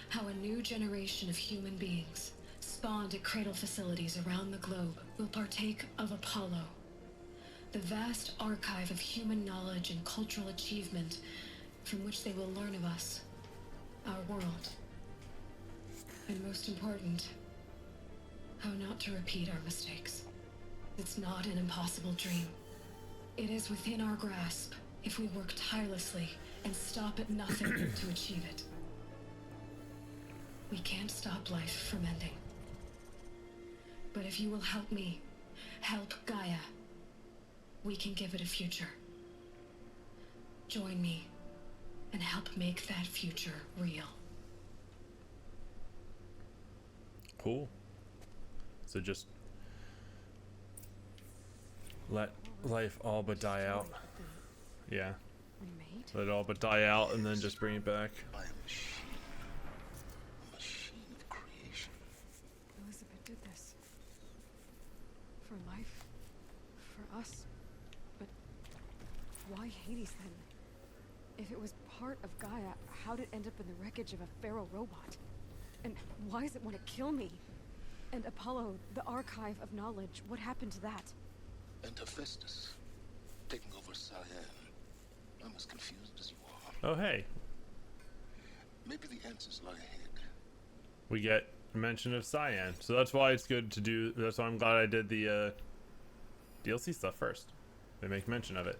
S11: how a new generation of human beings, spawned at cradle facilities around the globe, will partake of Apollo, the vast archive of human knowledge and cultural achievement from which they will learn of us, our world. And most important, how not to repeat our mistakes. It's not an impossible dream. It is within our grasp if we work tirelessly and stop at nothing to achieve it. We can't stop life from ending. But if you will help me, help Gaia, we can give it a future. Join me and help make that future real.
S1: Cool. So just let life all but die out. Yeah. Let it all but die out and then just bring it back.
S10: By a machine. A machine of creation.
S2: Elizabeth did this. For life. For us. But why Hades then? If it was part of Gaia, how'd it end up in the wreckage of a Pharaoh robot? And why does it want to kill me? And Apollo, the archive of knowledge, what happened to that?
S10: And Hephaestus, taking over Cyan. I'm as confused as you are.
S1: Oh, hey.
S10: Maybe the answers lie ahead.
S1: We get mention of Cyan. So that's why it's good to do. That's why I'm glad I did the DLC stuff first. They make mention of it.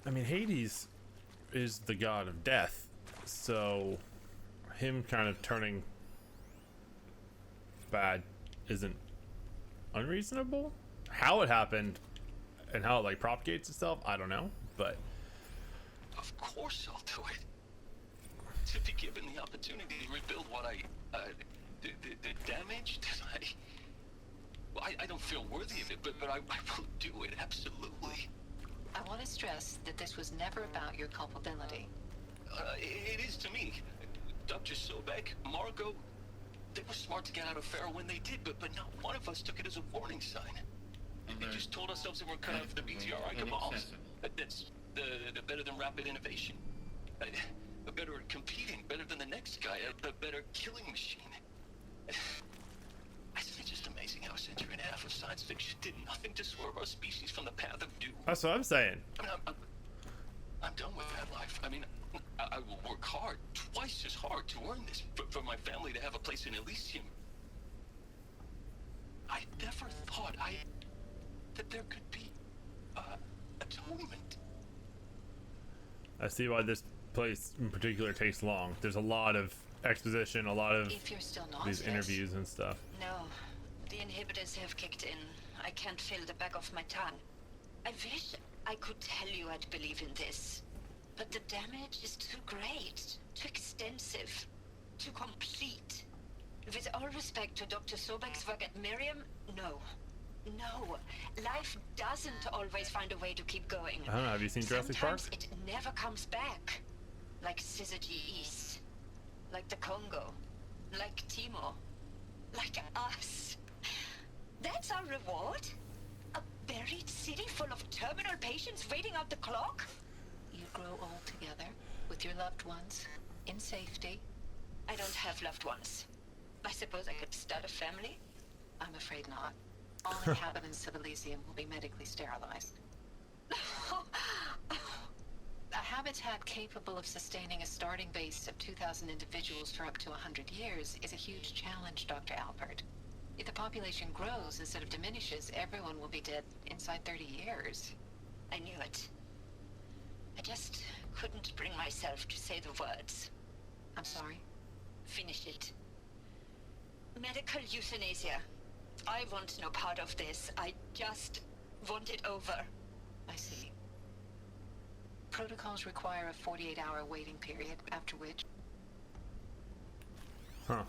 S1: I mean, Hades is the god of death. So him kind of turning bad isn't unreasonable. How it happened and how it like propagates itself, I don't know, but
S10: Of course I'll do it. To be given the opportunity to rebuild what the damage that I don't feel worthy of it, but I will do it, absolutely.
S6: I want to stress that this was never about your culpability.
S10: It is to me. Dr. Sobek, Margot, they were smart to get out of Pharaoh when they did, but not one of us took it as a warning sign. They just told ourselves that we're cut out for the BTRI cabals. That's the better than rapid innovation. Better at competing, better than the next guy, a better killing machine. It's just amazing how a century and a half of science fiction did nothing to swerve our species from the path of doom.
S1: that's what I'm saying.
S10: I mean, I'm done with that life. I mean, I will work hard, twice as hard to earn this, for my family to have a place in Elysium. I never thought that there could be atonement.
S1: I see why this place in particular takes long. There's a lot of exposition, a lot of
S6: If you're still
S1: these
S6: nauseous.
S1: interviews and stuff.
S15: No, the inhibitors have kicked in. I can't feel the back of my tongue. I wish I could tell you I'd believe in this, but the damage is too great, too extensive, too complete. With all respect to Dr. Sobek's work at Miriam, no. No, life doesn't always find a way to keep going.
S1: I don't know, have you seen Jurassic Park?
S15: Sometimes it never comes back. Like Syzygy East. Like the Congo. Like Timor. Like us. That's our reward? A buried city full of terminal patients waiting out the clock?
S6: You grow old together with your loved ones in safety.
S15: I don't have loved ones. I suppose I could start a family?
S6: I'm afraid not. All inhabitants of Elysium will be medically sterilized. A habitat capable of sustaining a starting base of 2,000 individuals for up to 100 years is a huge challenge, Dr. Alpert. If the population grows instead of diminishes, everyone will be dead inside 30 years.
S15: I knew it. I just couldn't bring myself to say the words.
S6: I'm sorry?
S15: Finish it. Medical euthanasia. I want no part of this. I just want it over.
S6: I see. Protocols require a 48-hour waiting period, after which...
S1: Huh.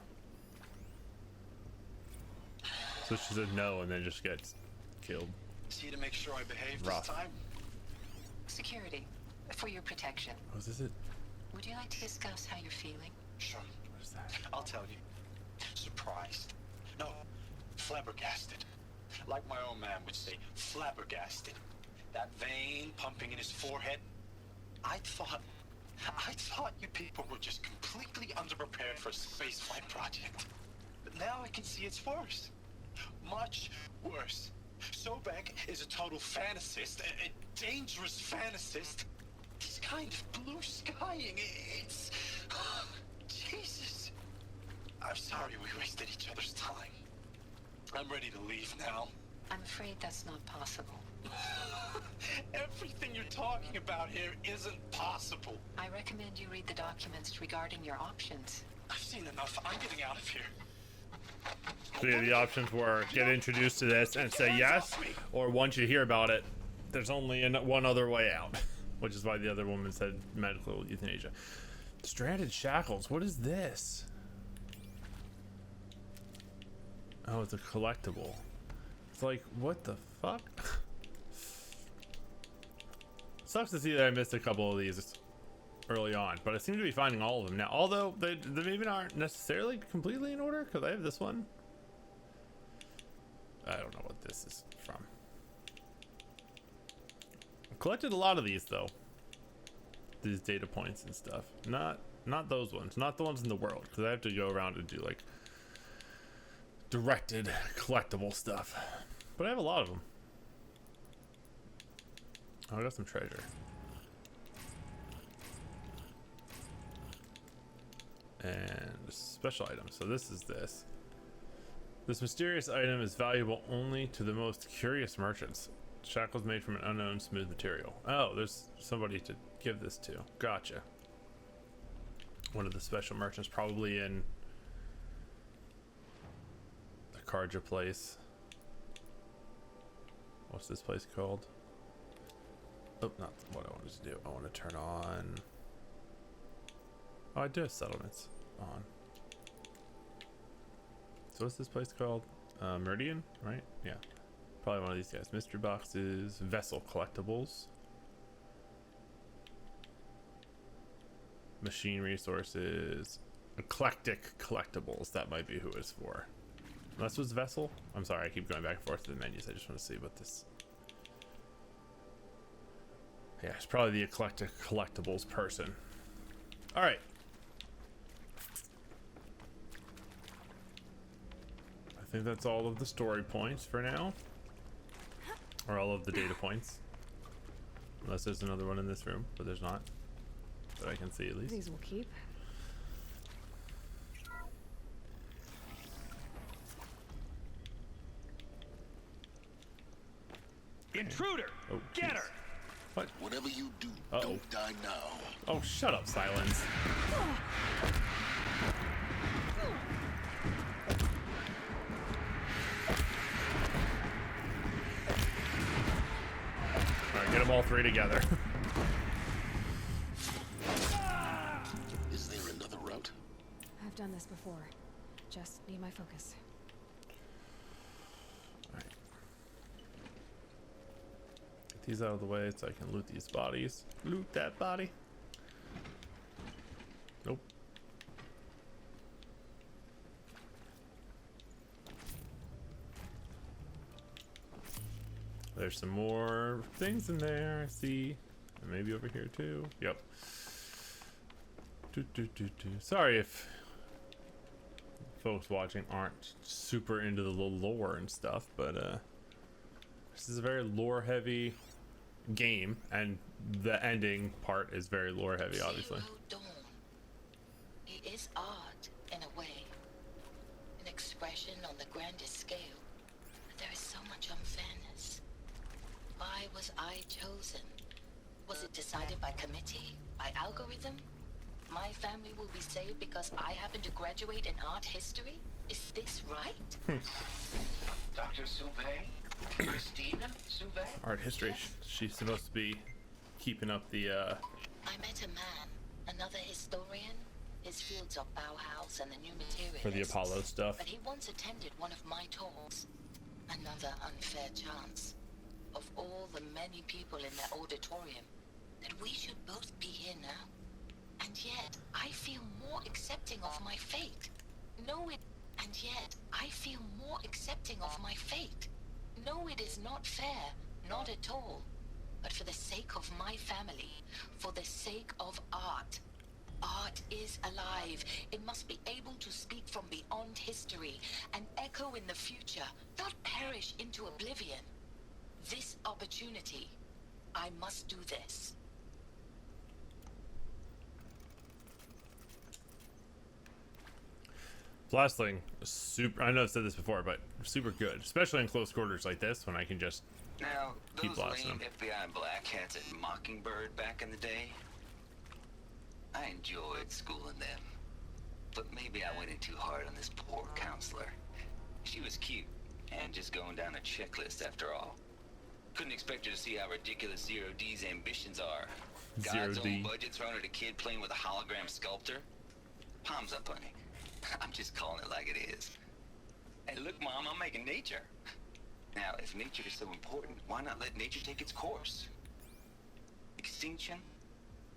S1: So she said no and then just gets killed.
S16: See to make sure I behave
S1: Rough.
S16: this time?
S6: Security. For your protection.
S1: Oh, is this it?
S6: Would you like to discuss how you're feeling?
S16: Sure.
S1: What is that?
S16: I'll tell you. Surprised. No, flabbergasted. Like my old man would say, flabbergasted. That vein pumping in his forehead. I thought you people were just completely underprepared for a spaceflight project. But now I can see it's worse. Much worse. Sobek is a total fantasist, a dangerous fantasist. He's kind of blue skying. It's... Jesus. I'm sorry we wasted each other's time. I'm ready to leave now.
S6: I'm afraid that's not possible.
S16: Everything you're talking about here isn't possible.
S6: I recommend you read the documents regarding your options.
S16: I've seen enough. I'm getting out of here.
S1: So yeah, the options were get introduced to this and say yes, or once you hear about it, there's only one other way out, which is why the other woman said medical euthanasia. Stranded shackles. What is this? Oh, it's a collectible. It's like, what the fuck? Sucks to see that I missed a couple of these early on, but I seem to be finding all of them now. Although they maybe aren't necessarily completely in order, because I have this one. I don't know what this is from. I've collected a lot of these though. These data points and stuff. Not those ones. Not the ones in the world, because I have to go around and do like directed collectible stuff. But I have a lot of them. Oh, I got some treasure. And special items. So this is this. This mysterious item is valuable only to the most curious merchants. Shackles made from an unknown smooth material. Oh, there's somebody to give this to. Gotcha. One of the special merchants, probably in the Karja place. What's this place called? Oh, not what I wanted to do. I want to turn on. Oh, I do have settlements on. So what's this place called? Meridian, right? Yeah. Probably one of these guys. Mystery boxes, vessel collectibles, machine resources, eclectic collectibles. That might be who it's for. Unless it was vessel. I'm sorry, I keep going back and forth to the menus. I just want to see what this. Yeah, it's probably the eclectic collectibles person. All right. I think that's all of the story points for now. Or all of the data points. Unless there's another one in this room, but there's not. That I can see at least.
S2: These will keep.
S4: Intruder!
S1: Oh,
S4: get
S1: geez.
S4: her!
S1: What?
S10: Whatever you do,
S1: don't
S10: die now.
S1: Oh, shut up, Silence. Alright, get them all three together.
S10: Is there another route?
S2: I've done this before. Just need my focus.
S1: Alright. Get these out of the way so I can loot these bodies. Loot that body. Nope. There's some more things in there, I see. And maybe over here too. Yep. Sorry if folks watching aren't super into the lore and stuff, but this is a very lore heavy game, and the ending part is very lore heavy, obviously.
S6: Zero Dawn. It is art, in a way. An expression on the grandest scale. But there is so much unfairness. Why was I chosen? Was it decided by committee? By algorithm? My family will be saved because I happen to graduate in art history? Is this right?
S14: Dr. Sauvé? Christina Sauvé?
S1: Art history.
S6: Yes.
S1: She's supposed to be keeping up the
S6: I met a man, another historian. His fields are Bauhaus and the new materialists.
S1: for the Apollo stuff.
S6: But he once attended one of my talks. Another unfair chance. Of all the many people in the auditorium, that we should both be here now. And yet, I feel more accepting of my fate. No, it... And yet, I feel more accepting of my fate. No, it is not fair. Not at all. But for the sake of my family, for the sake of art. Art is alive. It must be able to speak from beyond history and echo in the future, not perish into oblivion. This opportunity, I must do this.
S1: Last thing, super. I know I've said this before, but super good, especially in close quarters like this when I can just
S12: Now,
S1: keep
S12: those
S1: blasting
S12: lame
S1: them.
S12: FBI black hats at Mockingbird back in the day, I enjoyed schooling them. But maybe I went in too hard on this poor counselor. She was cute, and just going down a checklist after all. Couldn't expect her to see how ridiculous Zero D's ambitions are. God's own budget thrown at a kid playing with a hologram sculptor. Palms up, honey. I'm just calling it like it is. Hey, look, Mom, I'm making nature. Now, if nature is so important, why not let nature take its course? Extinction?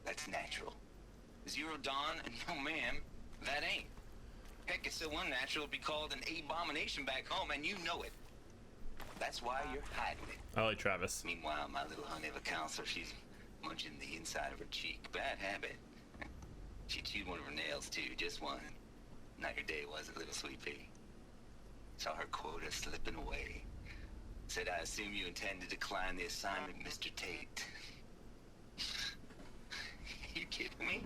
S12: That's natural. Zero Dawn? No, ma'am, that ain't. Heck, it's so unnatural it'd be called an abomination back home, and you know it. That's why you're hiding it.
S1: I like Travis.
S12: Meanwhile, my little honey of a counselor, she's munching the inside of her cheek. Bad habit. She chewed one of her nails, too, just one. Not your day, was it, little sweet pea? Saw her quota slipping away. Said, I assume you intend to decline the assignment, Mr. Tate. You kidding me?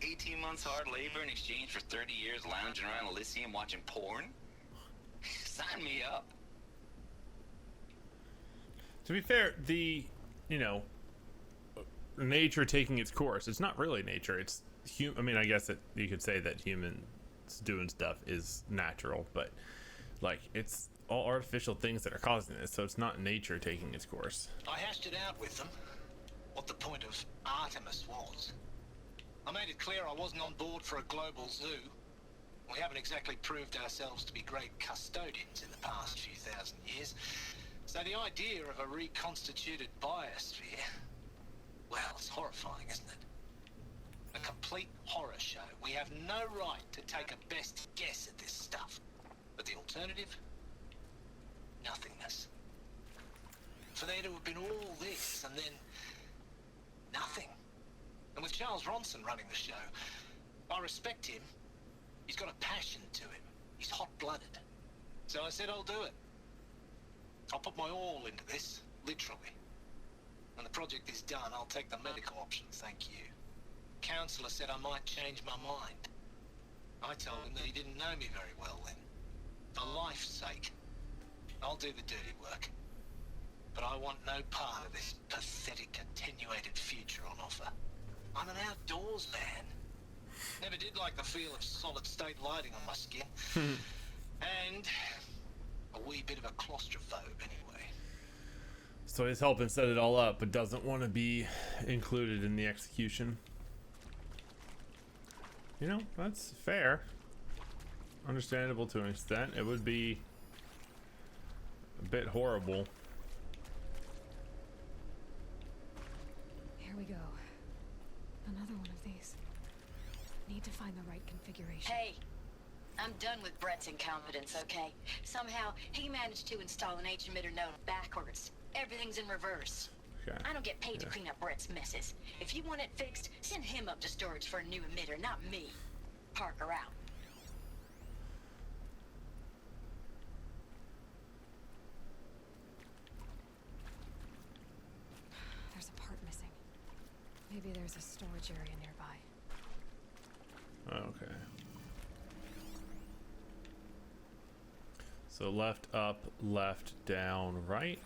S12: 18 months hard labor in exchange for 30 years lounging around Elysium watching porn? Sign me up.
S1: To be fair, the, you know, nature taking its course, it's not really nature. It's I mean, I guess you could say that humans doing stuff is natural, but like it's all artificial things that are causing this, so it's not nature taking its course.
S16: I hashed it out with them, what the point of Artemis was. I made it clear I wasn't on board for a global zoo. We haven't exactly proved ourselves to be great custodians in the past few thousand years. So the idea of a reconstituted biosphere, well, it's horrifying, isn't it? A complete horror show. We have no right to take a best guess at this stuff. But the alternative? Nothingness. For there to have been all this and then nothing. And with Charles Ronson running the show, I respect him. He's got a passion to him. He's hot-blooded. So I said I'll do it. I'll put my all into this, literally. When the project is done, I'll take the medical option, thank you. Counselor said I might change my mind. I told him that he didn't know me very well then. For life's sake, I'll do the dirty work. But I want no part of this pathetic, attenuated future on offer. I'm an outdoors man. Never did like the feel of solid-state lighting on my skin. And a wee bit of a claustrophobe anyway.
S1: So he's helping set it all up, but doesn't want to be included in the execution. You know, that's fair. Understandable to an extent. It would be a bit horrible.
S2: Here we go. Another one of these. Need to find the right configuration.
S15: Hey, I'm done with Brett's incompetence, okay? Somehow, he managed to install an H-emitter node backwards. Everything's in reverse.
S1: Okay.
S15: I don't get paid to clean up Brett's messes. If you want it fixed, send him up to storage for a new emitter, not me. Parker out.
S2: There's a part missing. Maybe there's a storage area nearby.
S1: Okay. So left, up, left, down, right.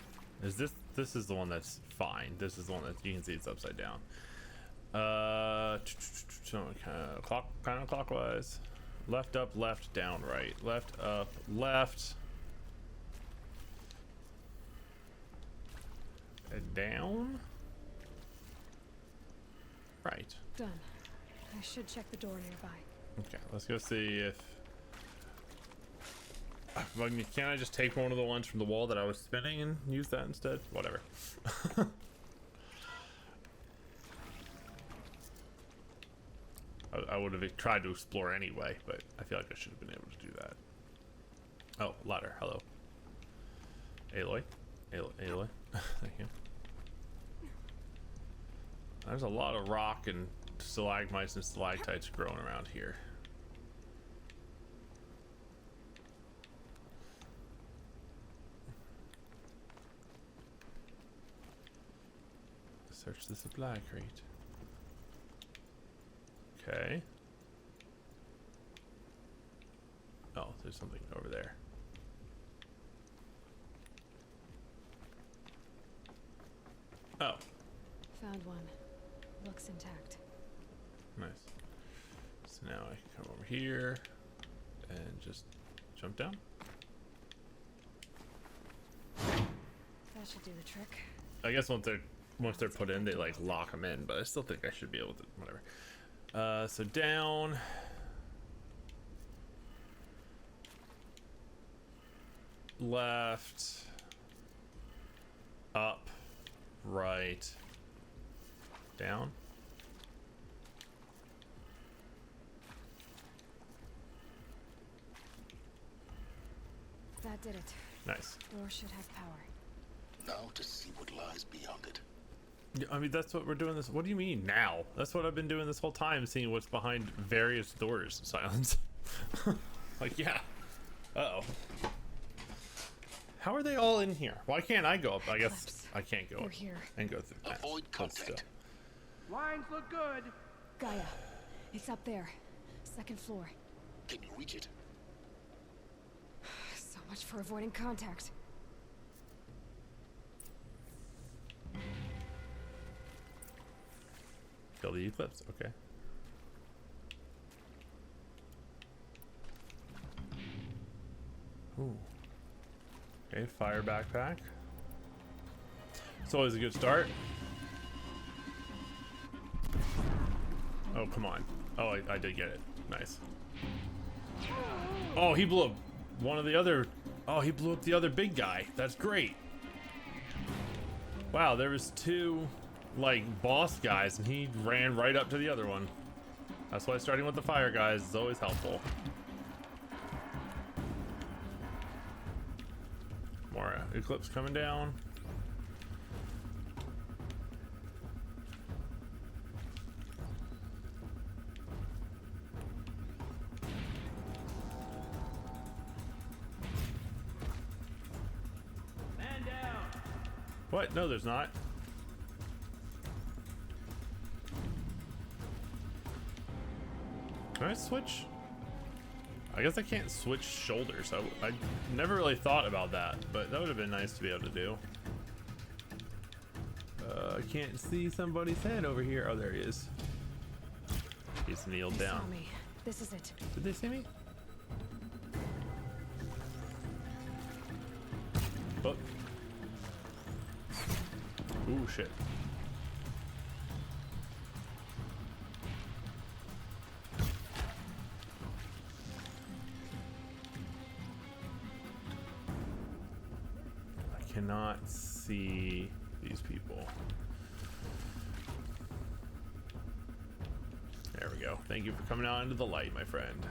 S1: Is this is the one that's fine. This is the one that you can see it's upside down. So kind of clockwise. Left, up, left, down, right. Left, up, left. And down. Right.
S2: Done. I should check the door nearby.
S1: Okay, let's go see if... Can I just take one of the ones from the wall that I was spinning and use that instead? Whatever. I would have tried to explore anyway, but I feel like I should have been able to do that. Oh, ladder. Hello. Aloy. Aloy. Thank you. There's a lot of rock and stalagmites and stalactites growing around here. Search the supply crate. Okay. Oh, there's something over there. Oh.
S2: Found one. Looks intact.
S1: Nice. So now I can come over here and just jump down.
S2: That should do the trick.
S1: I guess once they're put in, they like lock them in, but I still think I should be able to, whatever. So down. Left. Up. Right. Down.
S2: That did it.
S1: Nice.
S2: Door should have power.
S10: Now to see what lies beyond it.
S1: Yeah, I mean, that's what we're doing this. What do you mean now? That's what I've been doing this whole time, seeing what's behind various doors. Silence. Like, yeah. Uh-oh. How are they all in here? Why can't I go up? I guess I can't go up
S2: here
S1: and go through that.
S10: Avoid contact.
S9: Lines look good.
S2: Gaia, it's up there. Second floor.
S10: Can you reach it?
S2: So much for avoiding contact.
S1: Kill the eclipse. Okay. Ooh. Okay, fire backpack. It's always a good start. Oh, come on. Oh, I did get it. Nice. Oh, he blew up one of the other... Oh, he blew up the other big guy. That's great. Wow, there was two, like, boss guys, and he ran right up to the other one. That's why starting with the fire guys is always helpful. More Eclipse coming down.
S9: Man down.
S1: What? No, there's not. Can I switch? I guess I can't switch shoulders. I never really thought about that, but that would have been nice to be able to do. I can't see somebody's head over here. Oh, there he is. He's kneeled
S2: They
S1: down.
S2: saw me. This is it.
S1: Did they see me? Oh. Ooh, shit. I cannot see these people. There we go. Thank you for coming out into the light, my friend.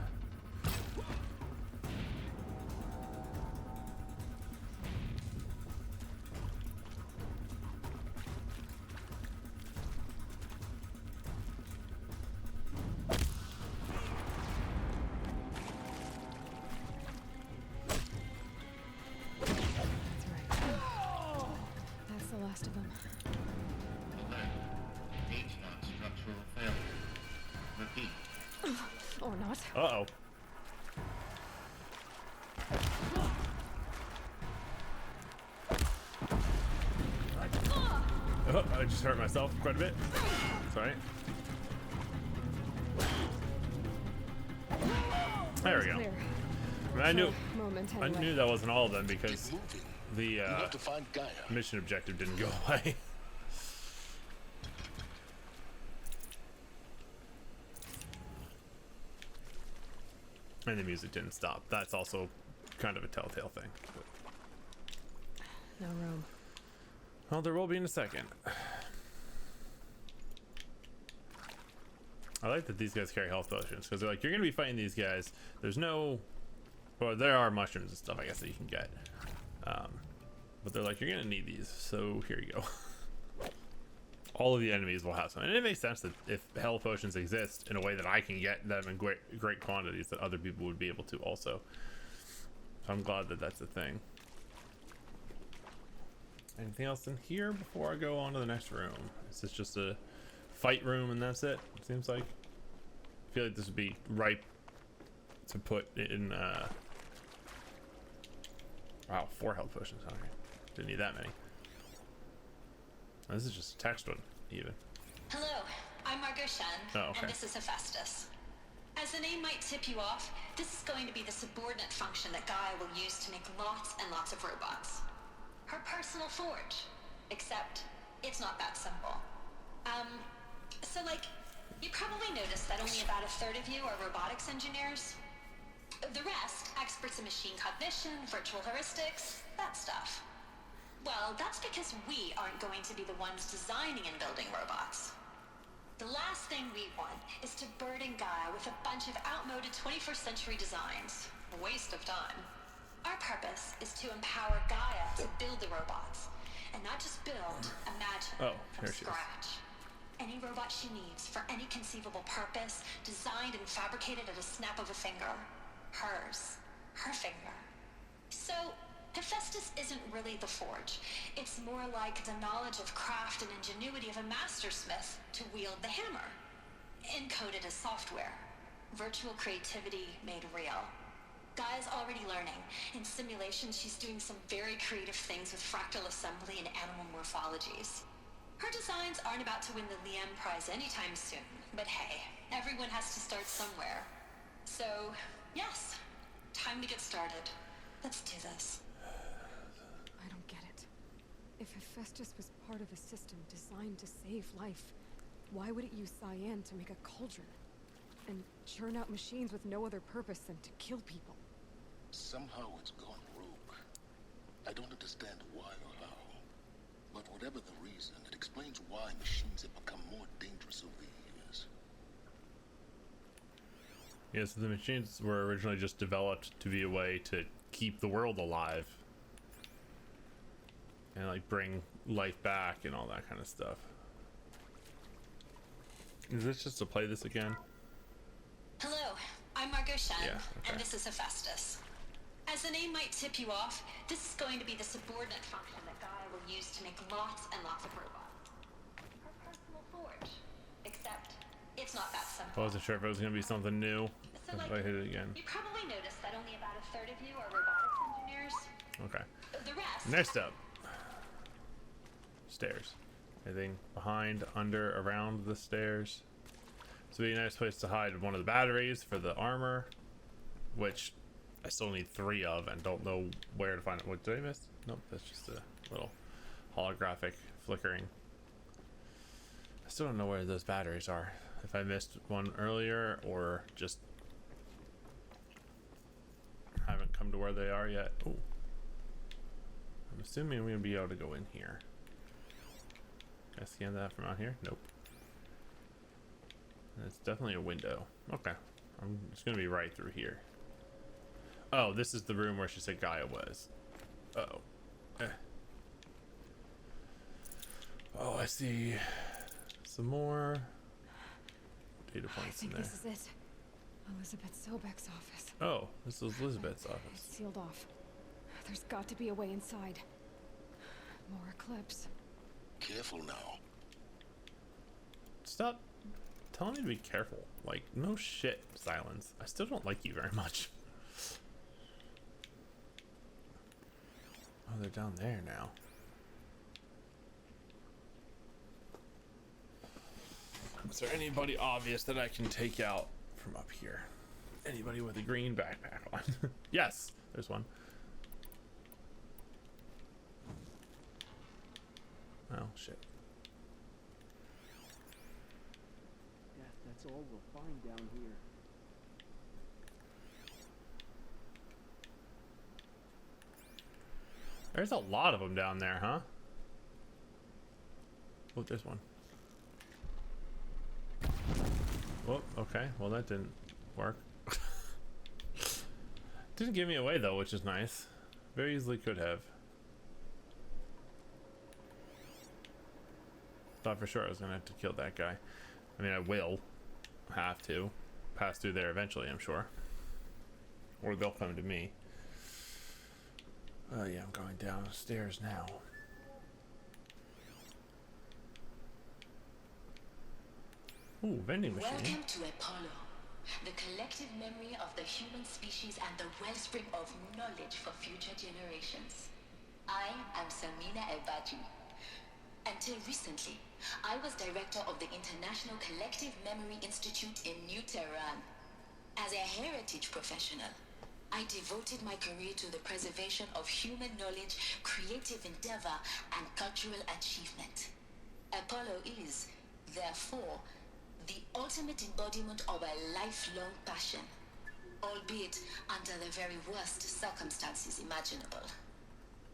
S2: That's the last of them.
S10: Structural failure. Repeat.
S2: Or not.
S1: Uh-oh. Oh, I just hurt myself quite a bit. Sorry. There we go.
S2: Clear.
S1: I mean, I knew,
S2: Moment,
S1: I
S2: anyway.
S1: knew that wasn't all of them because the
S10: You have to find Gaia.
S1: mission objective didn't go away. And the music didn't stop. That's also kind of a telltale thing. But,
S2: No room.
S1: well, there will be in a second. I like that these guys carry health potions because they're like, you're gonna be fighting these guys. There's no, well, there are mushrooms and stuff I guess that you can get, but they're like, you're gonna need these, so here you go. All of the enemies will have some, and it makes sense that if health potions exist in a way that I can get them in great quantities, that other people would be able to also. So I'm glad that that's a thing. Anything else in here before I go on to the next room? Is this just a fight room and that's it? It seems like. I feel like this would be ripe to put in. Wow, 4 health potions. Okay, didn't need that many. Oh, this is just a text one, even.
S15: Hello, I'm Margot Shen,
S1: Oh, okay.
S15: and this is Hephaestus. As the name might tip you off, this is going to be the subordinate function that Gaia will use to make lots and lots of robots. Her personal forge. Except, it's not that simple. So like, you probably noticed that only about a third of you are robotics engineers. The rest, experts in machine cognition, virtual heuristics, that stuff. Well, that's because we aren't going to be the ones designing and building robots. The last thing we want is to burden Gaia with a bunch of outmoded 21st century designs. A waste of time. Our purpose is to empower Gaia to build the robots. And not just build, imagine from scratch. Any robot she needs for any conceivable purpose, designed and fabricated at a snap of a finger. Hers. Her finger. So, Hephaestus isn't really the forge. It's more like the knowledge of craft and ingenuity of a mastersmith to wield the hammer. Encoded as software. Virtual creativity made real. Gaia's already learning. In simulations, she's doing some very creative things with fractal assembly and animal morphologies. Her designs aren't about to win the Liam Prize anytime soon, but hey, everyone has to start somewhere. So, yes, time to get started. Let's do this.
S2: If Hephaestus was part of a system designed to save life, why would it use cyan to make a cauldron? And churn out machines with no other purpose than to kill people?
S10: Somehow it's gone rogue. I don't understand why or how. But whatever the reason, it explains why machines have become more dangerous over the years.
S1: Yeah, so the machines were originally just developed to be a way to keep the world alive. And like bring life back and all that kind of stuff. Is this just to play this again?
S18: Hello, I'm Margot Shen,
S1: Yeah, okay.
S18: and this is Hephaestus. As the name might tip you off, this is going to be the subordinate function that Gaia will use to make lots and lots of robots. Her personal forge. Except, it's not that simple.
S1: I wasn't sure if it was going to be something new.
S18: So,
S1: If I hit it again.
S18: You probably noticed that only about a third of you are robotics engineers.
S1: Okay.
S18: The rest...
S1: Next up. Stairs. Anything behind, under, around the stairs. This would be a nice place to hide one of the batteries for the armor, which I still need 3 of and don't know where to find it. What did I miss? Nope, that's just a little holographic flickering. I still don't know where those batteries are. If I missed one earlier or just haven't come to where they are yet. Oh, I'm assuming I'm gonna be able to go in here. Can I scan that from out here? Nope. It's definitely a window. Okay. I'm just gonna be right through here. Oh, this is the room where she said Gaia was. Uh-oh. Oh, I see some more data points in there.
S2: This is it. Elizabeth Sobek's office.
S1: Oh, this is Elizabeth's office.
S2: It's sealed off. There's got to be a way inside. More Eclipse.
S10: Careful now.
S1: Stop telling me to be careful. Like, no shit, Silence. I still don't like you very much. Oh, they're down there now. Is there anybody obvious that I can take out from up here? Anybody with a green backpack on? Yes, there's one. Oh, shit.
S9: Guess that's all we'll find down here.
S1: There's a lot of them down there, huh? Oh, there's one. Well, okay. Well, that didn't work. Didn't give me away, though, which is nice. Very easily could have. Thought for sure I was going to have to kill that guy. I mean, I will have to pass through there eventually, I'm sure. Or they'll come to me. Oh, yeah, I'm going downstairs now. Ooh, vending machine.
S6: Welcome to Apollo, the collective memory of the human species and the wellspring of knowledge for future generations. I am Samina El-Badji. Until recently, I was director of the International Collective Memory Institute in New Tehran. As a heritage professional, I devoted my career to the preservation of human knowledge, creative endeavor, and cultural achievement. Apollo is, therefore, the ultimate embodiment of a lifelong passion, albeit under the very worst circumstances imaginable.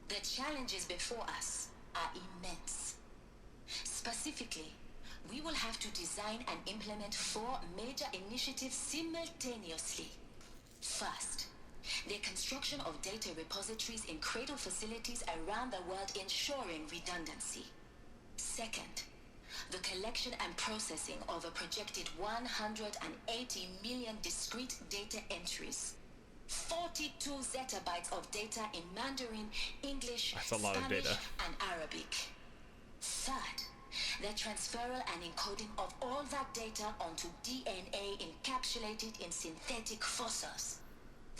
S6: The challenges before us are immense. Specifically, we will have to design and implement 4 major initiatives simultaneously. First, the construction of data repositories in cradle facilities around the world, ensuring redundancy. Second, the collection and processing of a projected 180 million discrete data entries. 42 zettabytes of data in Mandarin, English, Spanish, and Arabic. Third, the transferal and encoding of all that data onto DNA encapsulated in synthetic fossils.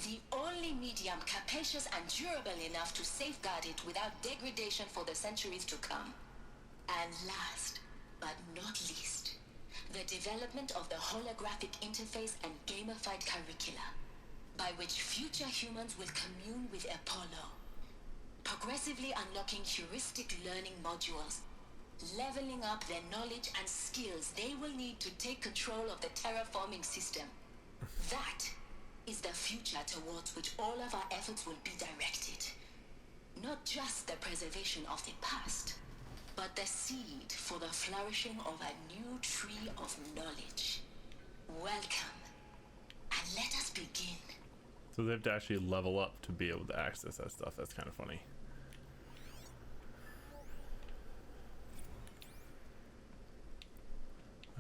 S6: The only medium capacious and durable enough to safeguard it without degradation for the centuries to come. And last, but not least, the development of the holographic interface and gamified curricula, by which future humans will commune with Apollo. progressively unlocking heuristic learning modules, leveling up their knowledge and skills they will need to take control of the terraforming system. That is the future towards which all of our efforts will be directed. Not just the preservation of the past, but the seed for the flourishing of a new tree of knowledge. Welcome, and let us begin.
S1: So they have to actually level up to be able to access that stuff. That's kind of funny.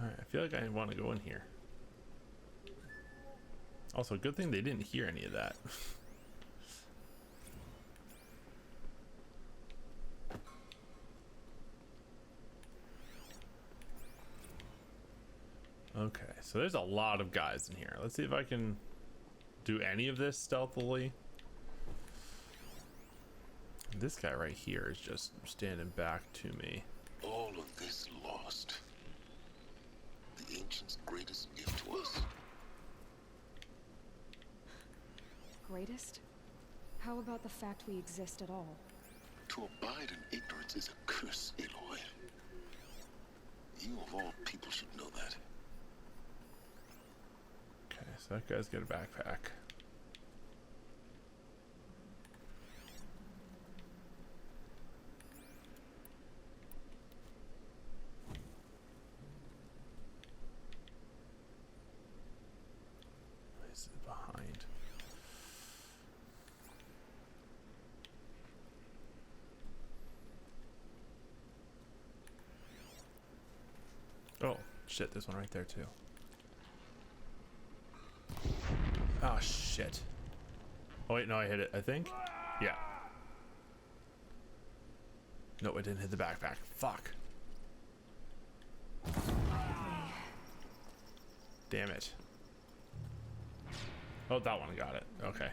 S1: Alright, I feel like I want to go in here. Also, good thing they didn't hear any of that. Okay, so there's a lot of guys in here. Let's see if I can do any of this stealthily. This guy right here is just standing back to me.
S10: All of this lost. The ancients' greatest gift to us.
S2: Greatest? How about the fact we exist at all?
S10: To abide in ignorance is a curse, Aloy. You of all people should know that.
S1: Okay, so that guy's got a backpack. Is it behind? Oh, shit, there's one right there too. Oh, shit. Oh, wait, no, I hit it, I think. Yeah. No, it didn't hit the backpack. Fuck. Damn it. Oh, that one got it. Okay.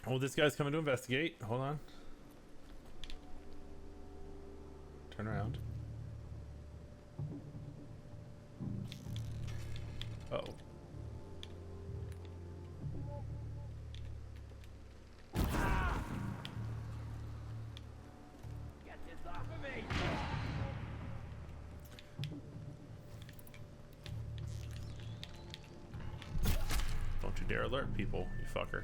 S1: Oh, this guy's coming to investigate. Hold on. Turn around. Uh-oh.
S7: Get this off of me!
S1: Don't you dare alert people, you fucker.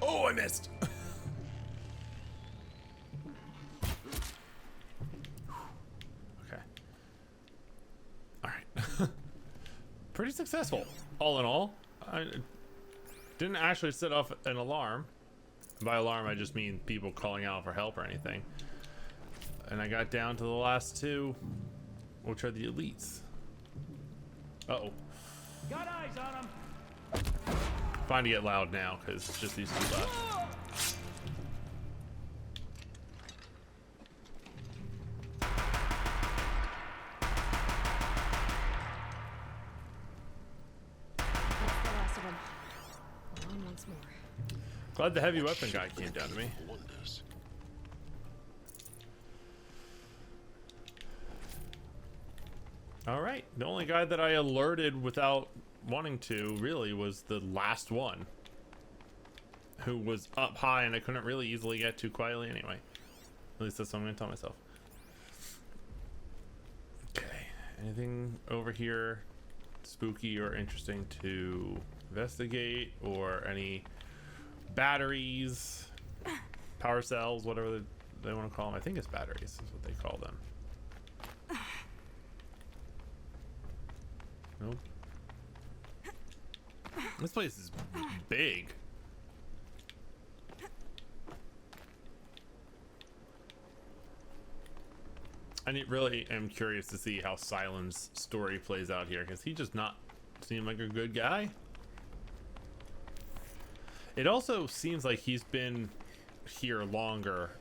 S1: Oh, I missed. Okay. All right. Pretty successful, all in all. I didn't actually set off an alarm. By alarm, I just mean people calling out for help or anything. And I got down to the last two, which are the elites. Uh-oh.
S7: Got eyes on him!
S1: Fine to get loud now, because it's just these two left.
S2: That's the last of them. On once more.
S1: Glad the heavy weapon guy came down to me.
S10: Wonders.
S1: All right, the only guy that I alerted without wanting to really was the last one, who was up high and I couldn't really easily get to quietly anyway. At least that's what I'm gonna tell myself. Okay, anything over here spooky or interesting to investigate, or any batteries, power cells, whatever they want to call them? I think it's batteries is what they call them. Nope. This place is big. I really am curious to see how Silent's story plays out here, because he does not seem like a good guy. It also seems like he's been here longer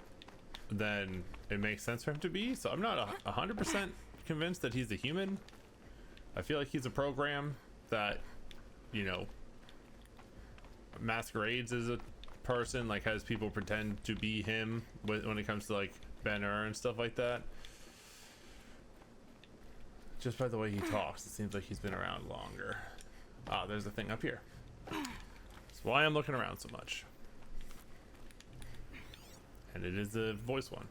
S1: than it makes sense for him to be, so I'm not 100% convinced that he's a human. I feel like he's a program that, you know, masquerades as a person, like has people pretend to be him when it comes to like Ben-Hur and stuff like that. Just by the way he talks, it seems like he's been around longer. Ah, there's a thing up here. That's why I'm looking around so much. And it is the voice one.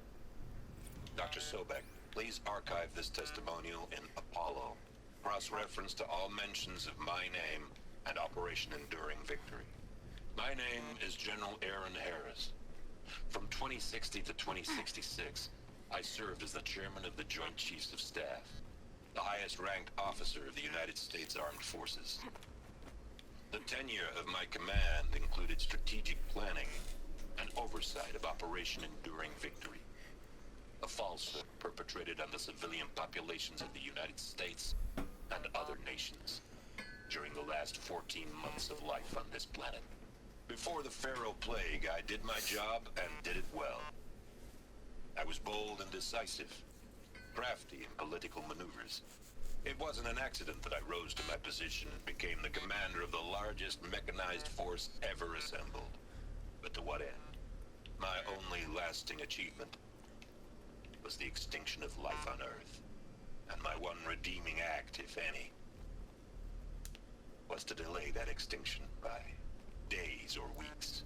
S13: Dr. Sobek, please archive this testimonial in Apollo. Cross-reference to all mentions of my name and Operation Enduring Victory. My name is General Aaron Harris. From 2060 to 2066, I served as the chairman of the Joint Chiefs of Staff, the highest-ranked officer of the United States Armed Forces. The tenure of my command included strategic planning and oversight of Operation Enduring Victory, a falsehood perpetrated on the civilian populations of the United States and other nations during the last 14 months of life on this planet. Before the Pharaoh Plague, I did my job and did it well. I was bold and decisive, crafty in political maneuvers. It wasn't an accident that I rose to my position and became the commander of the largest mechanized force ever assembled. But to what end? My only lasting achievement was the extinction of life on Earth. And my one redeeming act, if any, was to delay that extinction by days or weeks,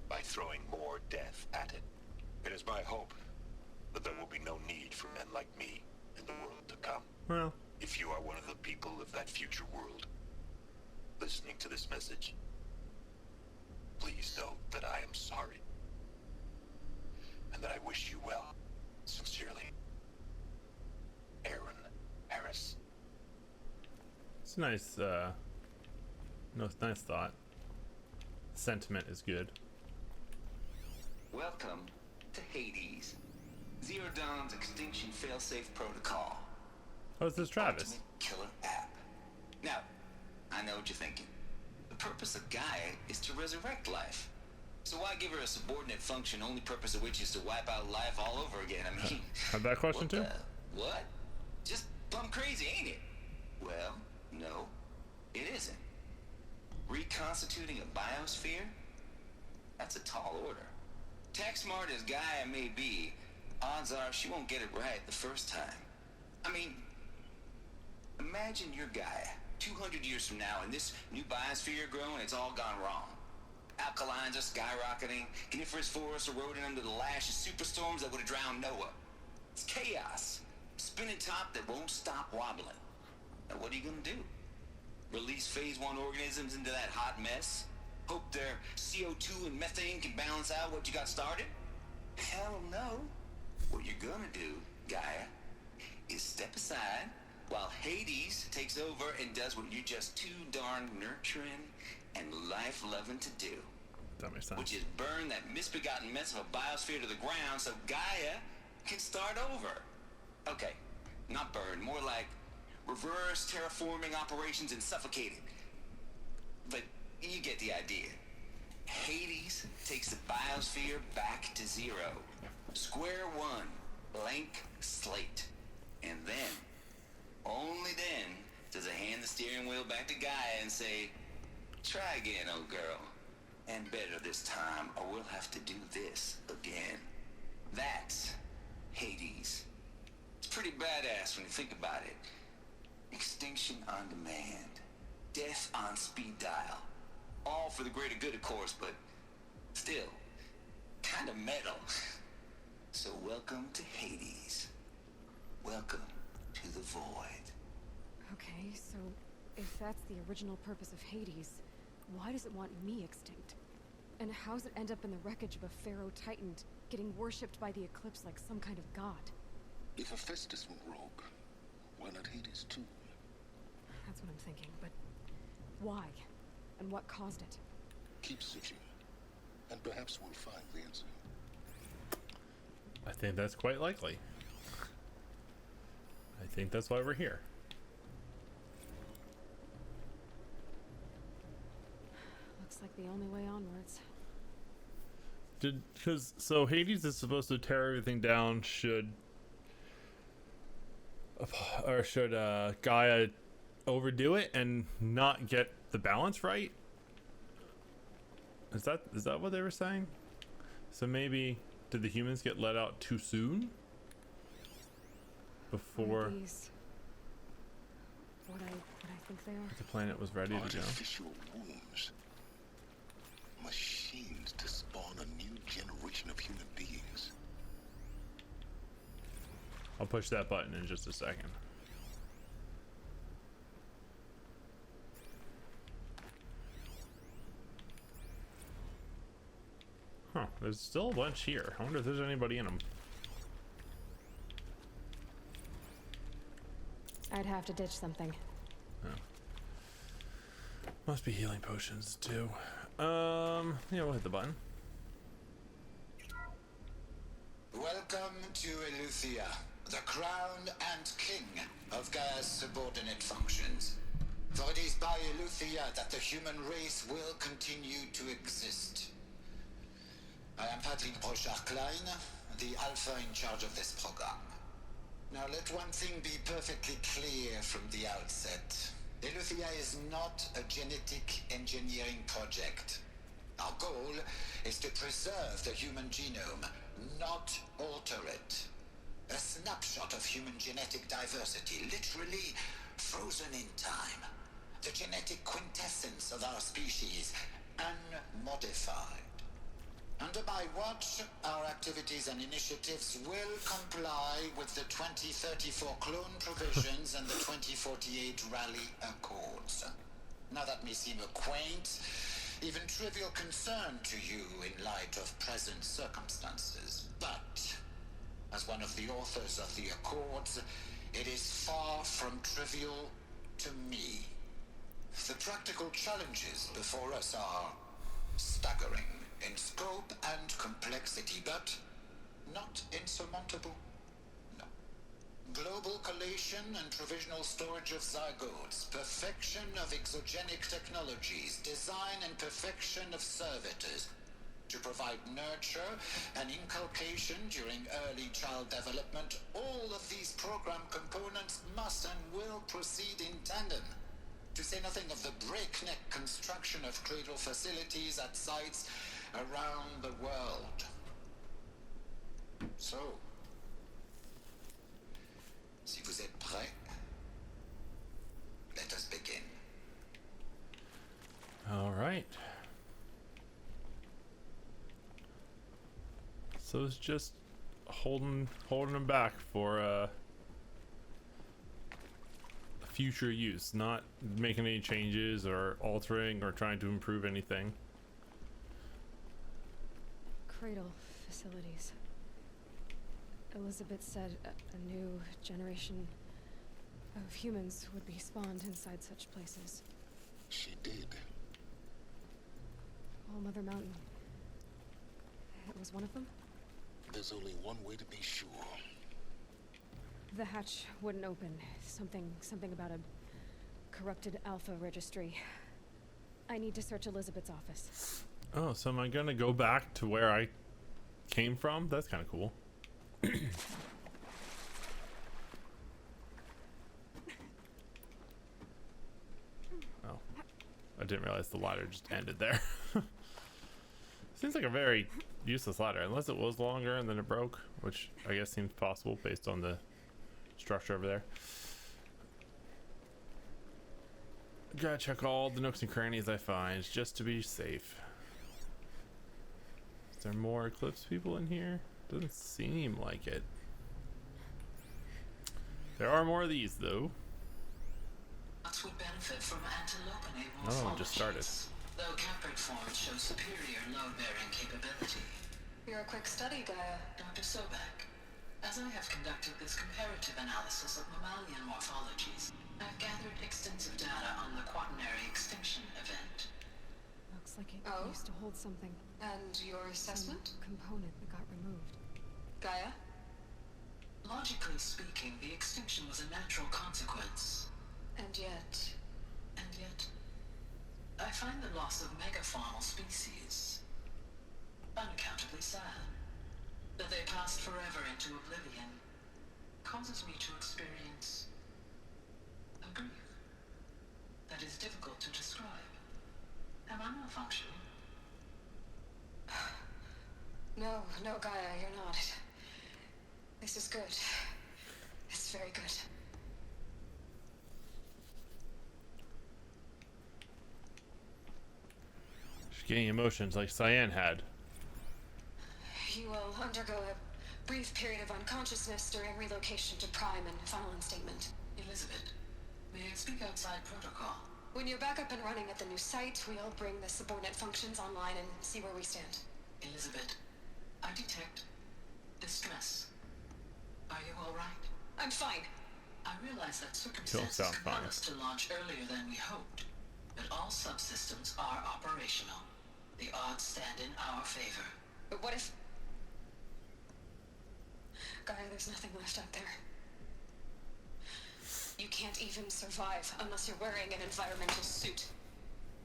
S13: by throwing more death at it. It is my hope that there will be no need for men like me in the world to come.
S1: Well,
S13: if you are one of the people of that future world listening to this message, please know that I am sorry and that I wish you well. Sincerely, Aaron Harris.
S1: it's a nice, nice thought. Sentiment is good.
S12: Welcome to Hades. Zero Dawn's extinction failsafe protocol.
S1: Oh, this is Travis.
S12: Ultimate killer app. Now, I know what you're thinking. The purpose of Gaia is to resurrect life. So why give her a subordinate function, only purpose of which is to wipe out life all over again? I mean...
S1: Have that question too?
S12: What? Just plumb crazy, ain't it? Well, no, it isn't. Reconstituting a biosphere? That's a tall order. Tech smart as Gaia may be, odds are she won't get it right the first time. I mean, imagine you're Gaia, 200 years from now, and this new biosphere growing, it's all gone wrong. Alkalines are skyrocketing, coniferous forests eroding under the lash of superstorms that would have drowned Noah. It's chaos. Spinning top that won't stop wobbling. Now what are you gonna do? Release phase 1 organisms into that hot mess? Hope their CO2 and methane can balance out what you got started? Hell no. What you're gonna do, Gaia, is step aside while Hades takes over and does what you're just too darn nurturing and life-loving to do.
S1: That makes sense.
S12: Which is burn that misbegotten mess of a biosphere to the ground so Gaia can start over. Okay, not burn, more like reverse terraforming operations and suffocate it. But you get the idea. Hades takes the biosphere back to zero. Square one, blank slate. And then, only then, does it hand the steering wheel back to Gaia and say, try again, old girl. And better this time, or we'll have to do this again. That's Hades. It's pretty badass when you think about it. Extinction on demand. Death on speed dial. All for the greater good, of course, but still, kind of metal. So welcome to Hades. Welcome to the void.
S2: Okay, so if that's the original purpose of Hades, why does it want me extinct? And how's it end up in the wreckage of a pharaoh titan getting worshipped by the Eclipse like some kind of god?
S10: If Hephaestus went rogue, why not Hades too?
S2: That's what I'm thinking, but why? And what caused it?
S10: Keep searching, and perhaps we'll find the answer.
S1: I think that's quite likely. I think that's why we're here.
S2: Looks like the only way onwards.
S1: So Hades is supposed to tear everything down should Gaia overdo it and not get the balance right? Is that what they were saying? So maybe did the humans get let out too soon? Before
S2: what I think they are.
S1: the planet was ready to go.
S10: Artificial wombs. Machines to spawn a new generation of human beings.
S1: I'll push that button in just a second. Huh, there's still a bunch here. I wonder if there's anybody in them.
S2: I'd have to ditch something.
S1: Oh. Must be healing potions too. Yeah, we'll hit the button.
S19: Welcome to Eleuthia, the crown and king of Gaia's subordinate functions. For it is by Eleuthia that the human race will continue to exist. I am Patrick Brochard-Klein, the Alpha in charge of this program. Now let one thing be perfectly clear from the outset. Eleuthia is not a genetic engineering project. Our goal is to preserve the human genome, not alter it. A snapshot of human genetic diversity, literally frozen in time. The genetic quintessence of our species, unmodified. Under my watch, our activities and initiatives will comply with the 2034 clone provisions and the 2048 Rally Accords. Now that may seem a quaint, even trivial concern to you in light of present circumstances, but as one of the authors of the Accords, it is far from trivial to me. The practical challenges before us are staggering in scope and complexity, but not insurmountable. No. Global collation and provisional storage of zygotes, perfection of exogenic technologies, design and perfection of servitors, to provide nurture and inculcation during early child development. All of these program components must and will proceed in tandem. To say nothing of the breakneck construction of cradle facilities at sites around the world. So, si vous êtes prêts, let us begin.
S1: All right. So it's just holding them back for future use, not making any changes or altering or trying to improve anything.
S2: Cradle facilities. Elizabeth said a new generation of humans would be spawned inside such places.
S10: She did.
S2: All Mother Mountain. It was one of them?
S10: There's only one way to be sure.
S2: The hatch wouldn't open. Something about a corrupted Alpha registry. I need to search Elizabeth's office.
S1: Oh, so am I gonna go back to where I came from? That's kind of cool. Oh, I didn't realize the ladder just ended there. Seems like a very useless ladder, unless it was longer and then it broke, which I guess seems possible based on the structure over there. Gotta check all the nooks and crannies I find just to be safe. Is there more Eclipse people in here? Doesn't seem like it. There are more of these though.
S6: Would benefit from antilopenate
S1: Oh, just started.
S6: Though caprid forms show superior load-bearing capability.
S18: You're a quick study, Gaia.
S6: Dr. Sobek, as I have conducted this comparative analysis of mammalian morphologies, I've gathered extensive data on the quaternary extinction event.
S2: Looks like it
S18: Oh?
S2: used to hold something.
S18: And your assessment?
S2: Some component that got removed.
S18: Gaia?
S6: Logically speaking, the extinction was a natural consequence.
S18: And yet,
S6: I find the loss of megafaunal species unaccountably sad. That they passed forever into oblivion causes me to experience a grief that is difficult to describe. Am I malfunctioning?
S11: No, Gaia, you're not. This is good. It's very good.
S1: She's getting emotions like Cyan had.
S11: You will undergo a brief period of unconsciousness during relocation to Prime and final instatement.
S6: Elizabeth, may I speak outside protocol?
S11: When you're back up and running at the new site, we'll bring the subordinate functions online and see where we stand.
S6: Elizabeth, I detect distress. Are you all right?
S11: I'm fine.
S6: I realize that circumstances compel us to launch earlier than we hoped, but all subsystems are operational. The odds stand in our favor.
S11: But what if... Gaia, there's nothing left out there. You can't even survive unless you're wearing an environmental suit.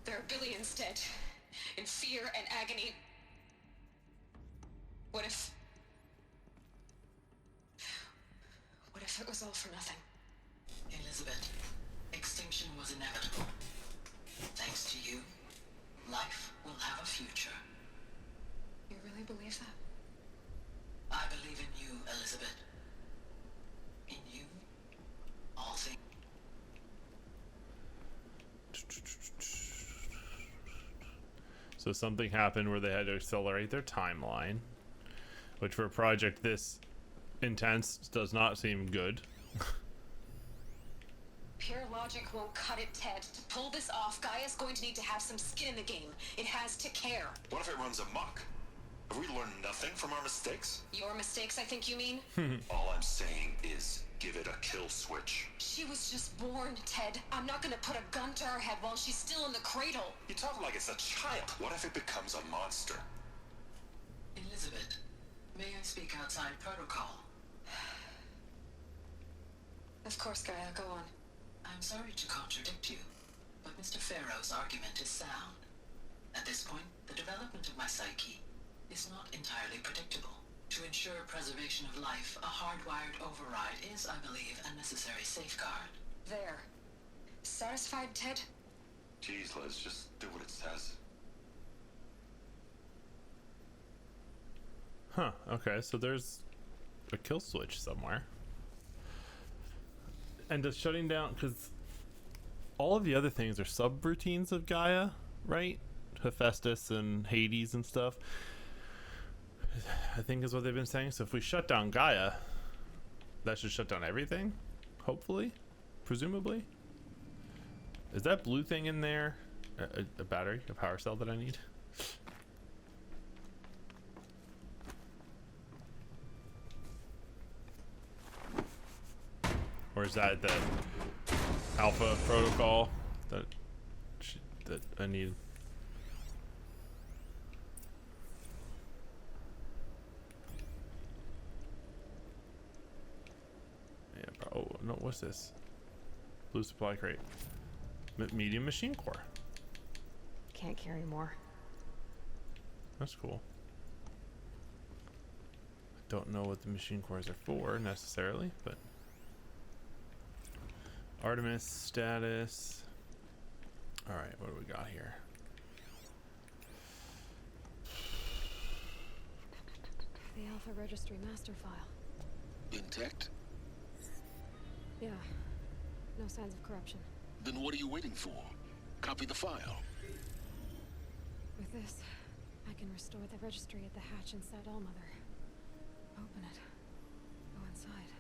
S11: There are billions dead, in fear and agony. What if it was all for nothing?
S6: Elizabeth, extinction was inevitable. Thanks to you, life will have a future.
S11: You really believe that?
S6: I believe in you, Elizabeth. In you, all things.
S1: So something happened where they had to accelerate their timeline, which for a project this intense does not seem good.
S11: Pure logic won't cut it, Ted. To pull this off, Gaia's going to need to have some skin in the game. It has to care.
S13: What if it runs amok? Have we learned nothing from our mistakes?
S11: Your mistakes, I think you mean?
S13: All I'm saying is, give it a kill switch.
S11: She was just born, Ted. I'm not gonna put a gun to her head while she's still in the cradle.
S13: You talk like it's a child. What if it becomes a monster?
S6: Elizabeth, may I speak outside protocol?
S11: Of course, Gaia, go on.
S6: I'm sorry to contradict you, but Mr. Farrow's argument is sound. At this point, the development of my psyche is not entirely predictable. To ensure preservation of life, a hardwired override is, I believe, a necessary safeguard.
S11: There. Satisfied, Ted?
S13: Jeez, Liz, just do what it says.
S1: Huh, okay, so there's a kill switch somewhere. And does shutting down, because all of the other things are subroutines of Gaia, right? Hephaestus and Hades and stuff, I think is what they've been saying. So if we shut down Gaia, that should shut down everything, hopefully, presumably. Is that blue thing in there a battery, a power cell that I need? Or is that the alpha protocol that I need? Yeah, oh no, what's this? Blue supply crate. Medium machine core.
S2: Can't carry more.
S1: That's cool. I don't know what the machine cores are for necessarily, but Artemis status. All right, what do we got here?
S2: The Alpha Registry master file.
S10: Intact?
S2: Yeah. No signs of corruption.
S10: Then what are you waiting for? Copy the file.
S2: With this, I can restore the registry at the hatch inside Allmother. Open it. Go inside.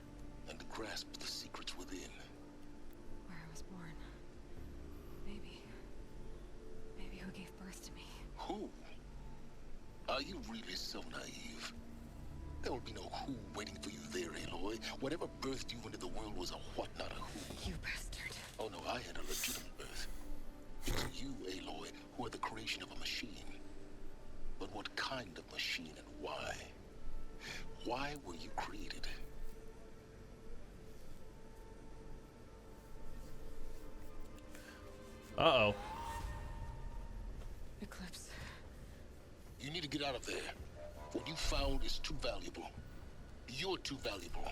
S10: And grasp the secrets within.
S2: Where I was born. Maybe who gave birth to me.
S10: Who? Are you really so naive? There will be no who waiting for you there, Aloy. Whatever birthed you into the world was a what, not a who.
S2: You bastard.
S10: Oh no, I had a legitimate birth. It's you, Aloy, who are the creation of a machine. But what kind of machine and why? Why were you created?
S1: Uh-oh.
S2: Eclipse.
S10: You need to get out of there. What you found is too valuable. You're too valuable.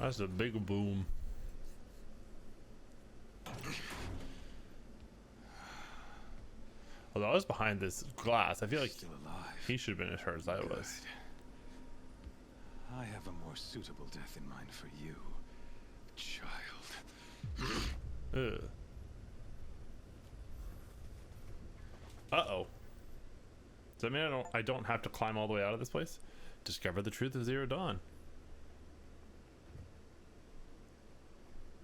S1: That's a big boom. Although I was behind this glass, I feel like he should have been as hurt as I was.
S4: I have a more suitable death in mind for you, child.
S1: Ugh. Uh-oh. Does that mean I don't have to climb all the way out of this place? Discover the truth of Zero Dawn.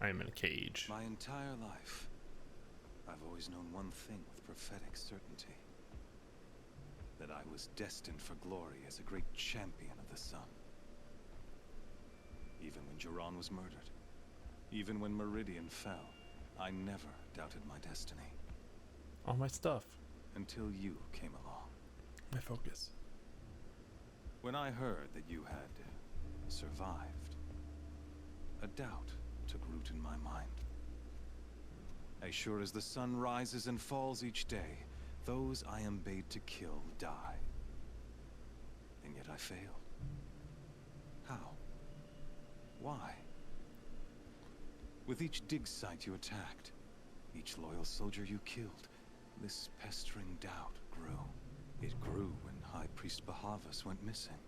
S1: I am in a cage.
S4: My entire life, I've always known one thing with prophetic certainty. That I was destined for glory as a great champion of the sun. Even when Jiran was murdered, even when Meridian fell, I never doubted my destiny.
S1: All my stuff.
S4: Until you came along.
S1: My focus.
S4: When I heard that you had survived, a doubt took root in my mind. As sure as the sun rises and falls each day, those I am bade to kill die. And yet I failed. How? Why? With each dig site you attacked, each loyal soldier you killed, this pestering doubt grew. It grew when High Priest Bahavas went missing.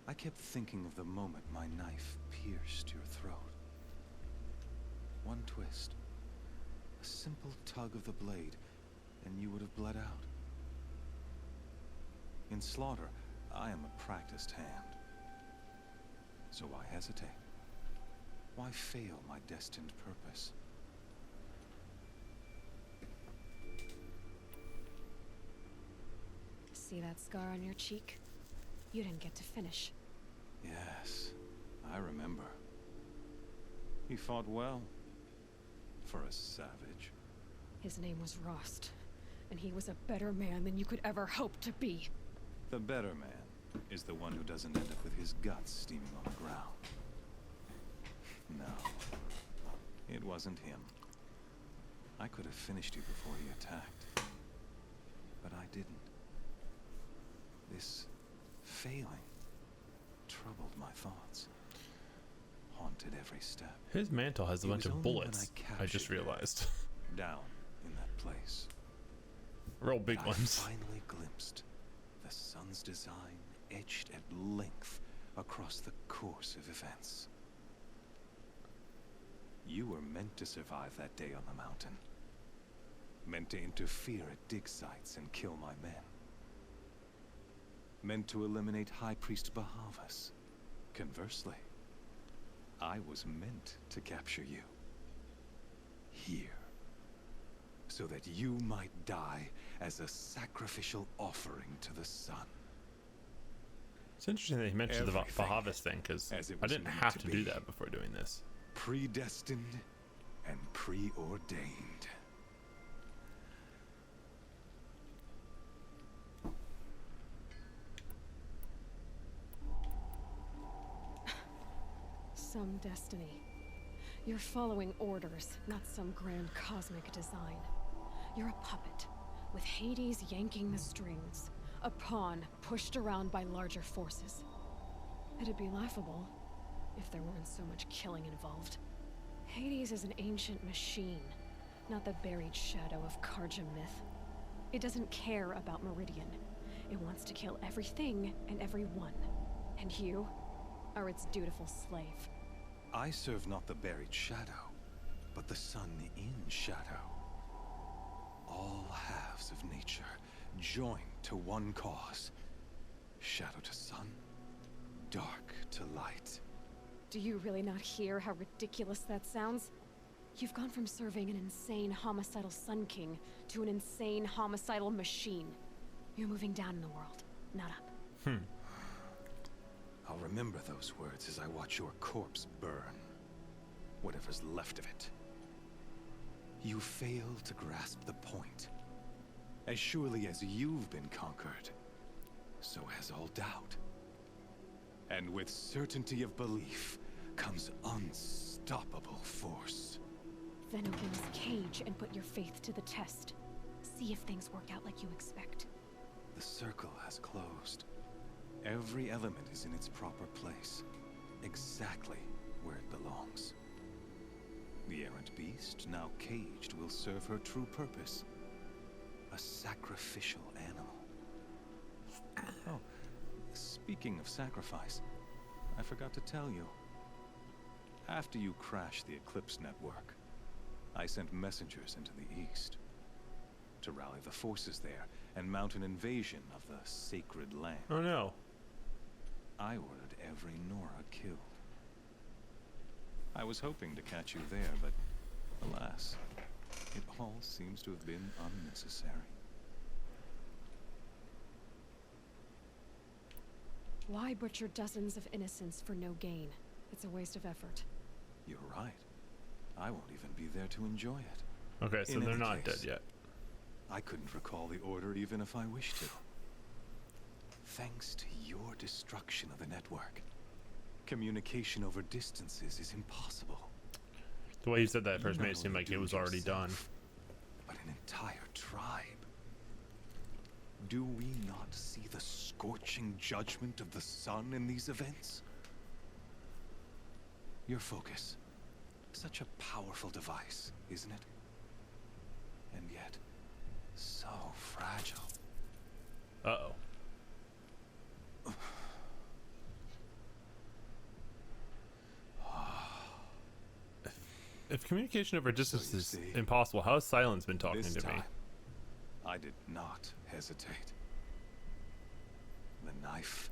S4: I kept thinking of the moment my knife pierced your throat. One twist, a simple tug of the blade, and you would have bled out. In slaughter, I am a practiced hand. So why hesitate? Why fail my destined purpose?
S2: See that scar on your cheek? You didn't get to finish.
S4: Yes, I remember. He fought well. For a savage.
S2: His name was Rost, and he was a better man than you could ever hope to be.
S4: The better man is the one who doesn't end up with his guts steaming on the ground. No, it wasn't him. I could have finished you before he attacked. But I didn't. This failing troubled my thoughts. Haunted every step.
S1: His mantle has a bunch of bullets. I just realized.
S4: Down in that place.
S1: Real big ones.
S4: I finally glimpsed the sun's design etched at length across the course of events. You were meant to survive that day on the mountain. Meant to interfere at dig sites and kill my men. Meant to eliminate High Priest Bahavas. Conversely, I was meant to capture you. Here. So that you might die as a sacrificial offering to the sun.
S1: It's interesting that he mentioned the Bahavas thing, because I didn't have to do that before doing this.
S4: Predestined and preordained.
S2: Some destiny. You're following orders, not some grand cosmic design. You're a puppet, with Hades yanking the strings. A pawn pushed around by larger forces. It'd be laughable if there weren't so much killing involved. Hades is an ancient machine, not the buried shadow of Karja myth. It doesn't care about Meridian. It wants to kill everything and everyone. And you are its dutiful slave.
S4: I serve not the buried shadow, but the sun in shadow. All halves of nature joined to one cause. Shadow to sun, dark to light.
S2: Do you really not hear how ridiculous that sounds? You've gone from serving an insane homicidal Sun King to an insane homicidal machine. You're moving down in the world, not up.
S4: I'll remember those words as I watch your corpse burn. Whatever's left of it. You fail to grasp the point. As surely as you've been conquered, so has all doubt. And with certainty of belief comes unstoppable force.
S2: Then open this cage and put your faith to the test. See if things work out like you expect.
S4: The circle has closed. Every element is in its proper place. Exactly where it belongs. The errant beast, now caged, will serve her true purpose. A sacrificial animal. Oh, speaking of sacrifice, I forgot to tell you. After you crashed the Eclipse network, I sent messengers into the east to rally the forces there and mount an invasion of the sacred land.
S1: Oh no.
S4: I ordered every Nora killed. I was hoping to catch you there, but alas, it all seems to have been unnecessary.
S2: Why butcher dozens of innocents for no gain? It's a waste of effort.
S4: You're right. I won't even be there to enjoy it.
S1: Okay, so they're not dead yet.
S4: I couldn't recall the order even if I wished to. Thanks to your destruction of the network, communication over distances is impossible.
S1: The way you said that first made it seem like it was already done.
S4: But an entire tribe. Do we not see the scorching judgment of the sun in these events? Your focus. Such a powerful device, isn't it? And yet, so fragile.
S1: Uh-oh. If communication over distance is impossible, how has Silence been talking to me?
S4: I did not hesitate. The knife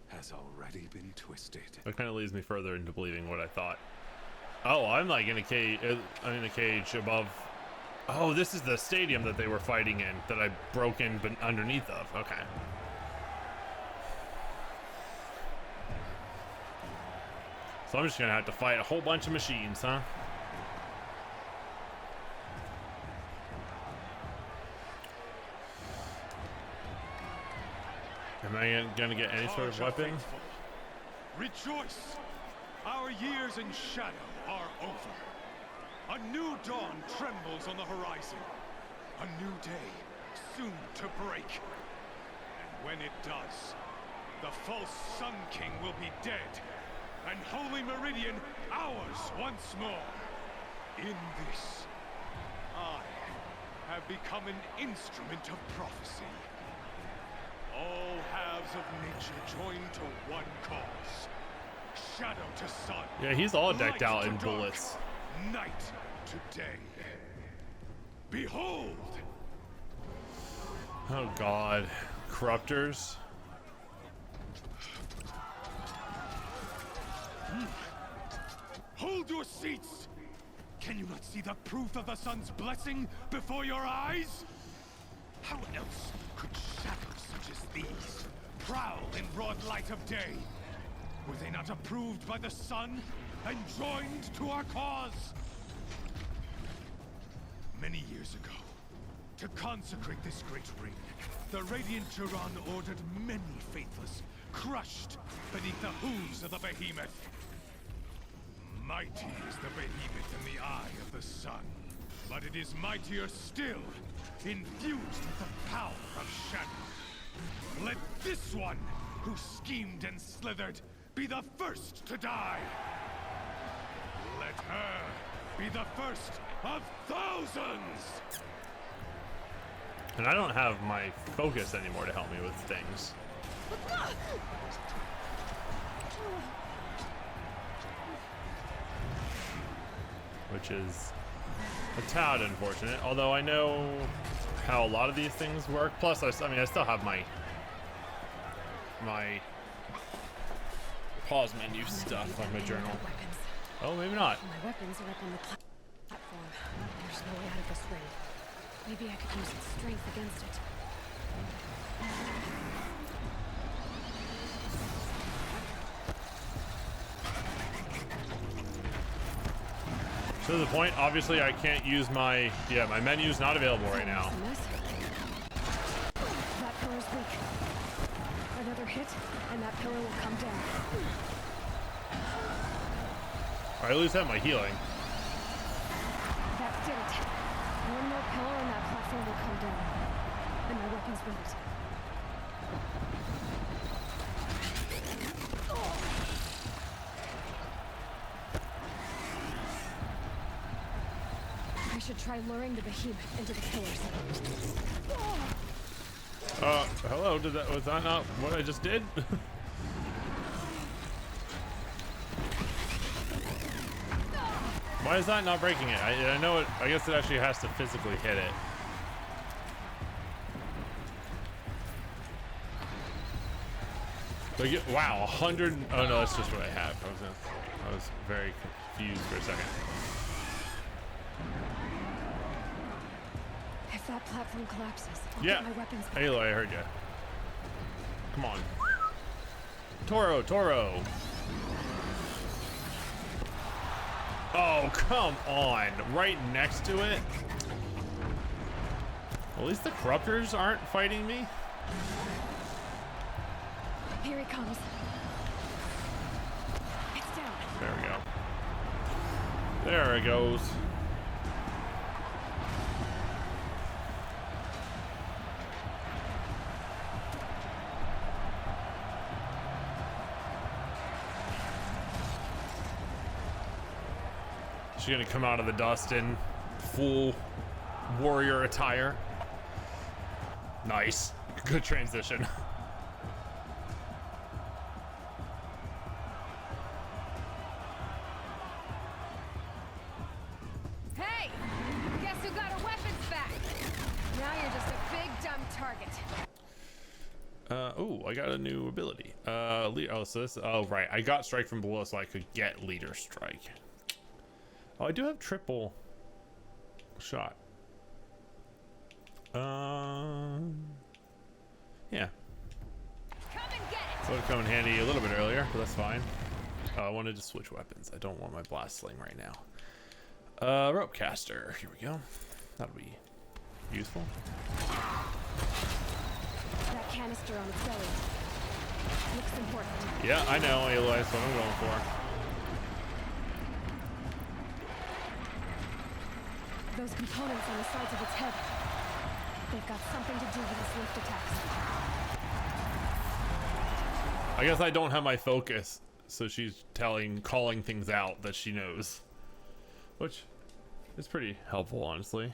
S4: has already been twisted.
S1: That kind of leads me further into believing what I thought. Oh, I'm like in a cage. I'm in a cage above. Oh, this is the stadium that they were fighting in that I broke in but underneath of. Okay. So I'm just gonna have to fight a whole bunch of machines, huh? Am I gonna get any sort of weapon?
S20: Rejoice! Our years in shadow are over. A new dawn trembles on the horizon. A new day soon to break. And when it does, the false Sun King will be dead, and Holy Meridian ours once more. In this, I have become an instrument of prophecy. All halves of nature joined to one cause. Shadow to sun.
S1: Yeah, he's all decked out in bullets.
S20: Night to day. Behold!
S1: Oh god. Corruptors.
S20: Hold your seats! Can you not see the proof of the sun's blessing before your eyes? How else could shadows such as these prowl in broad light of day? Were they not approved by the sun and joined to our cause? Many years ago, to consecrate this great ring, the Radiant Turan ordered many faithless crushed beneath the hooves of the behemoth. Mighty is the behemoth in the eye of the sun, but it is mightier still, infused with the power of shadow. Let this one, who schemed and slithered, be the first to die. Let her be the first of thousands!
S1: And I don't have my focus anymore to help me with things. Which is a tad unfortunate, although I know how a lot of these things work. Plus, I mean, I still have my pause menu stuff on my journal. Oh, maybe not.
S2: My weapons are up on the platform. There's no way out of this ring. Maybe I could use its strength against it.
S1: To the point, obviously I can't use my menu's not available right now.
S2: That pillar's weak. Another hit, and that pillar will come down.
S1: I at least have my healing.
S2: That did it. One more pillar and that platform will come down. And my weapon's ready. should try luring the behemoth into the pillars.
S1: Hello, was that not what I just did? Why is that not breaking it? I know it, I guess it actually has to physically hit it. Like, wow, 100, oh no, that's just what I have. I was very confused for a second.
S2: If that platform collapses, I'll
S1: Yeah,
S2: get my weapons back.
S1: Aloy, I heard you. Come on. Toro. Oh, come on. Right next to it? At least the corruptors aren't fighting me.
S2: Here he comes. It's down.
S1: There we go. There it goes. She's gonna come out of the dust in full warrior attire. Nice. Good transition.
S2: Hey! Guess who got her weapons back? Now you're just a big dumb target.
S1: Oh, I got a new ability. Oh, so this, oh, right. I got strike from below so I could get leader strike. Oh, I do have triple shot. Yeah. So it would come in handy a little bit earlier, but that's fine. I wanted to switch weapons. I don't want my blast sling right now. Rope caster. Here we go. That'll be useful.
S2: That canister on its belly looks important.
S1: Yeah, I know, Aloy. That's what I'm going for.
S2: Those components on the sides of its head, they've got something to do with its lift attacks.
S1: I guess I don't have my focus, so she's calling things out that she knows, which is pretty helpful, honestly.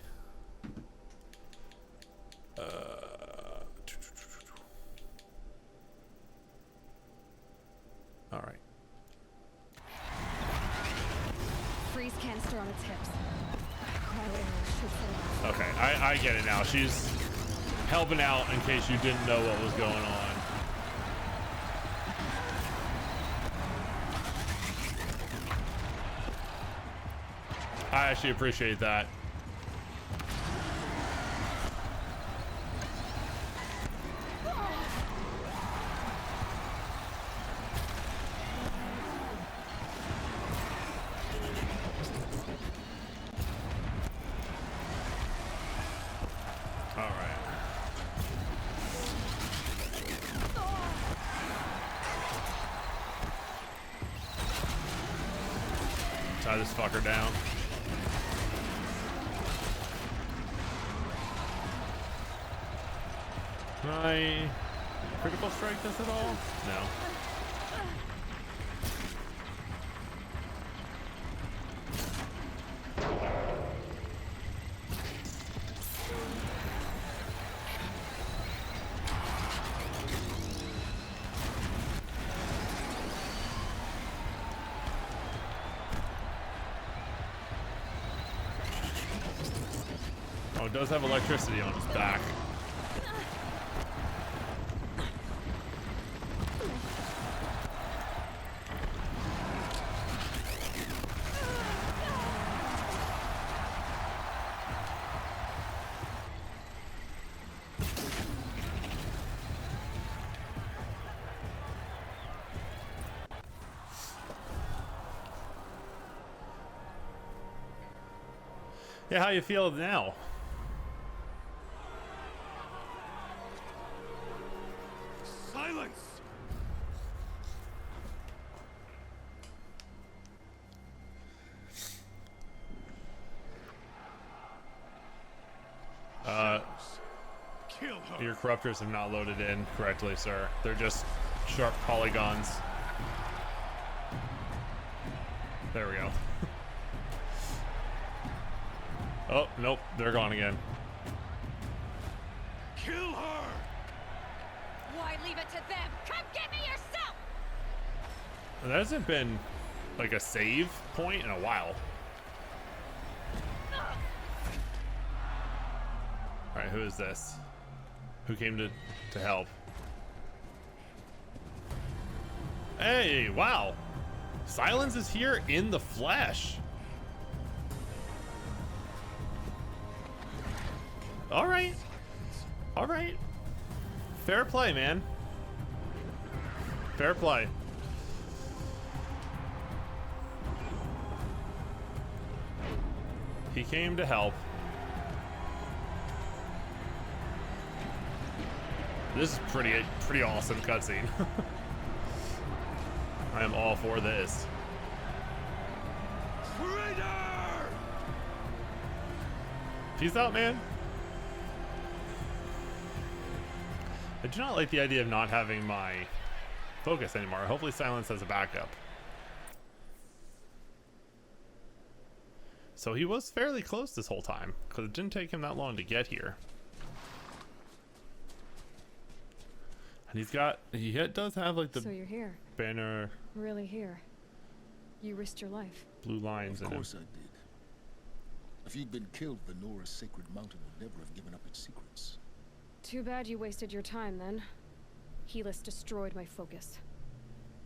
S1: All right.
S2: Freeze canister on its hips.
S1: Okay, I get it now. She's helping out in case you didn't know what was going on. I actually appreciate that. Tie this fucker down. Can I critical strike this at all? No. Oh, it does have electricity on its back. Yeah, how you feel now?
S20: Silence! Kill her.
S1: Your corruptors have not loaded in correctly, sir. They're just sharp polygons. There we go. Oh, nope. They're gone again.
S20: Kill her!
S2: Why leave it to them? Come get me yourself!
S1: There hasn't been like a save point in a while. Alright, who is this? Who came to help? Hey, wow. Silence is here in the flesh. Alright. Alright. Fair play, man. Fair play. He came to help. This is pretty awesome cutscene. I am all for this.
S20: Traitor!
S1: Peace out, man. I do not like the idea of not having my focus anymore. Hopefully Silence has a backup. So he was fairly close this whole time, because it didn't take him that long to get here. And he does have like the
S2: So you're here.
S1: banner
S2: Really here. You risked your life.
S1: blue lines in
S10: Of
S1: him.
S10: course I did. If you'd been killed, the Nora's sacred mountain would never have given up its secrets.
S2: Too bad you wasted your time then. Helis destroyed my focus.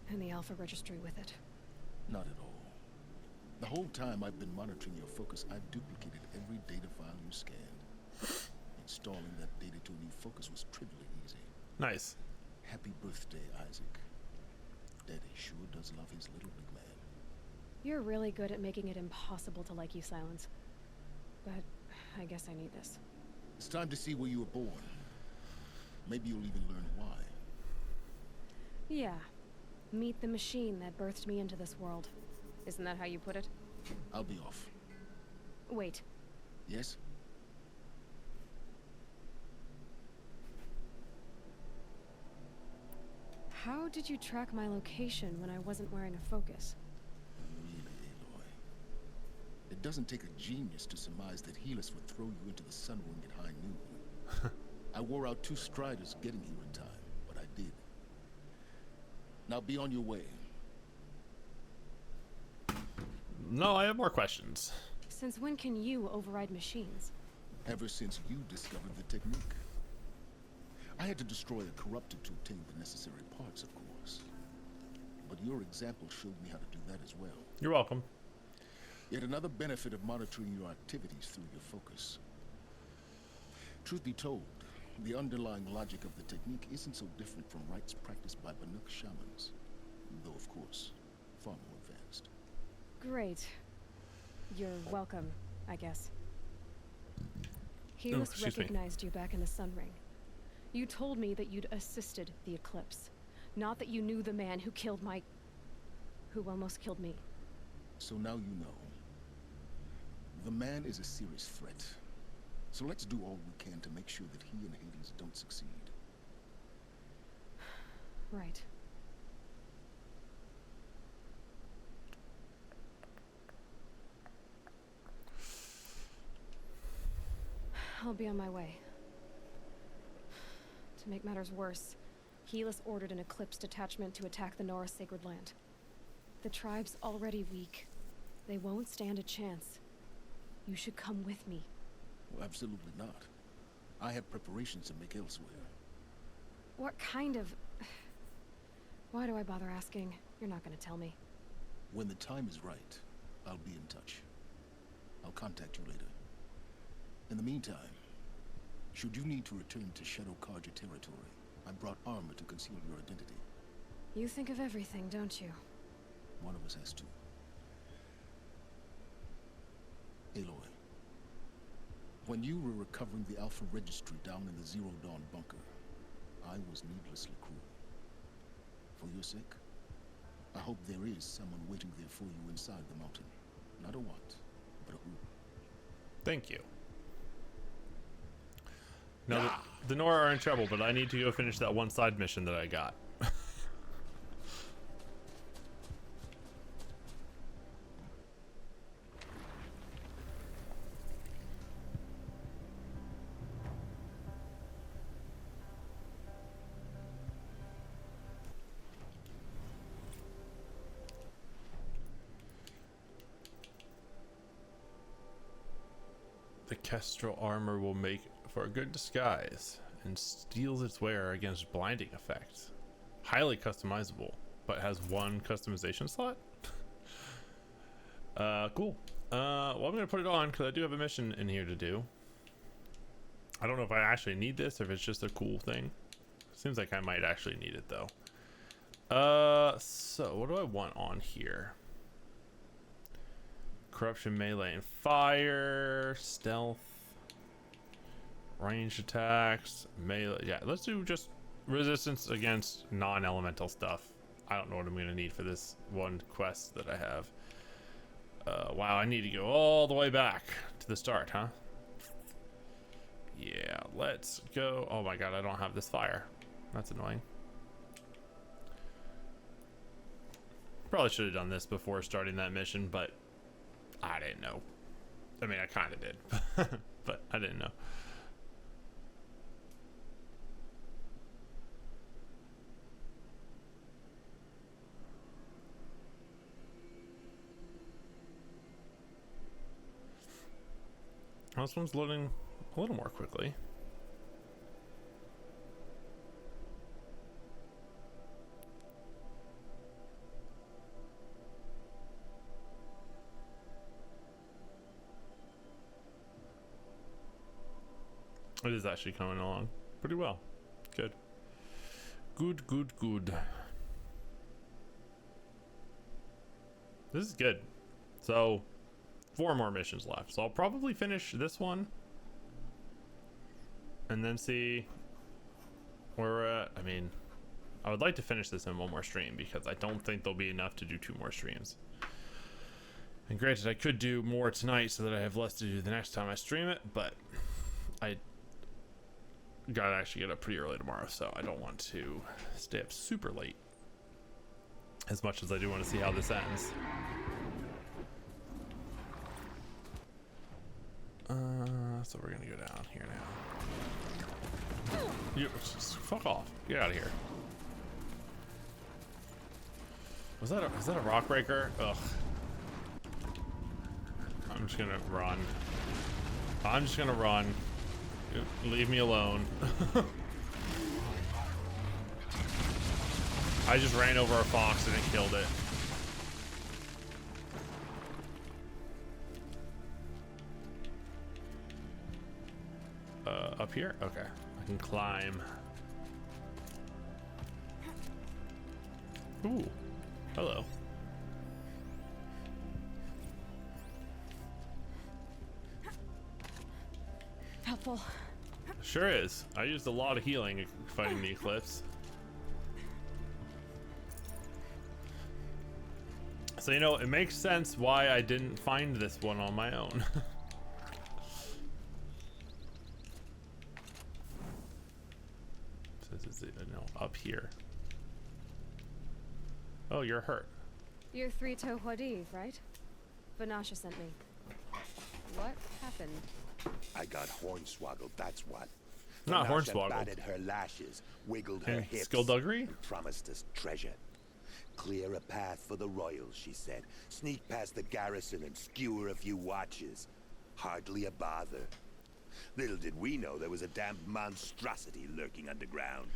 S2: And the Alpha Registry with it.
S10: Not at all. The whole time I've been monitoring your focus, I've duplicated every data file you scanned. Installing that data to a new focus was trivially easy.
S1: Nice.
S10: Happy birthday, Isaac. Daddy sure does love his little big man.
S2: You're really good at making it impossible to like you, Silence. But I guess I need this.
S10: It's time to see where you were born. Maybe you'll even learn why.
S2: Yeah. Meet the machine that birthed me into this world. Isn't that how you put it?
S10: I'll be off.
S2: Wait.
S10: Yes?
S2: How did you track my location when I wasn't wearing a focus?
S10: Really, Aloy. It doesn't take a genius to surmise that Helis would throw you into the sun ring at high noon. I wore out 2 striders getting here in time, but I did. Now be on your way.
S1: No, I have more questions.
S2: Since when can you override machines?
S10: Ever since you discovered the technique. I had to destroy a corrupted to obtain the necessary parts, of course. But your example showed me how to do that as well.
S1: You're welcome.
S10: Yet another benefit of monitoring your activities through your focus. Truth be told, the underlying logic of the technique isn't so different from rites practiced by Banuk shamans. Though, of course, far more advanced.
S2: Great. You're welcome, I guess.
S1: Oh,
S2: Helis
S1: excuse me.
S2: recognized you back in the Sun Ring. You told me that you'd assisted the Eclipse. Not that you knew the man who killed my... who almost killed me.
S10: So now you know. The man is a serious threat. So let's do all we can to make sure that he and Hades don't succeed.
S2: Right. I'll be on my way. To make matters worse, Helis ordered an Eclipse detachment to attack the Nora Sacred Land. The tribe's already weak. They won't stand a chance. You should come with me.
S10: Well, absolutely not. I have preparations to make elsewhere.
S2: What kind of... Why do I bother asking? You're not gonna tell me.
S10: When the time is right, I'll be in touch. I'll contact you later. In the meantime, should you need to return to Shadow Karja territory, I brought armor to conceal your identity.
S2: You think of everything, don't you?
S10: One of us has to. Aloy, when you were recovering the Alpha Registry down in the Zero Dawn bunker, I was needlessly cruel. For your sake, I hope there is someone waiting there for you inside the mountain. Not a what, but a who.
S1: Thank you. Now, the Nora are in trouble, but I need to go finish that one side mission that I got. The kestrel armor will make for a good disguise and steals its wearer against blinding effects. Highly customizable, but has one customization slot. Cool. Well, I'm gonna put it on because I do have a mission in here to do. I don't know if I actually need this or if it's just a cool thing. Seems like I might actually need it though. So what do I want on here? Corruption, melee, and fire, stealth, ranged attacks, melee. Yeah, let's do just resistance against non-elemental stuff. I don't know what I'm gonna need for this one quest that I have. Wow, I need to go all the way back to the start, huh? Yeah, let's go. Oh my god, I don't have this fire. That's annoying. Probably should have done this before starting that mission, but I didn't know. I mean, I kind of did, but I didn't know. This one's loading a little more quickly. It is actually coming along pretty well. Good. Good, good, good. This is good. So, 4 more missions left. So I'll probably finish this one. And then see where we're at. I mean, I would like to finish this in 1 more stream because I don't think there'll be enough to do 2 more streams. And granted, I could do more tonight so that I have less to do the next time I stream it, but I gotta actually get up pretty early tomorrow, so I don't want to stay up super late as much as I do want to see how this ends. So we're gonna go down here now. You fuck off. Get out of here. Was that a rock breaker? Ugh. I'm just gonna run. I'm just gonna run. Leave me alone. I just ran over a fox and it killed it. Up here? Okay. I can climb. Ooh. Hello.
S2: Helpful.
S1: Sure is. I used a lot of healing fighting the eclipse. So, you know, it makes sense why I didn't find this one on my own. No, up here. Oh, you're hurt.
S2: You're 3-toe Huadiv, right? Vanasha sent me. What happened?
S21: I got hornswoggled, that's what.
S1: Not
S21: Vanasha
S1: hornswoggled.
S21: batted her lashes, wiggled her hips,
S1: skullduggery?
S21: and promised us treasure. Clear a path for the royals, she said. Sneak past the garrison and skewer a few watches. Hardly a bother. Little did we know there was a damned monstrosity lurking underground.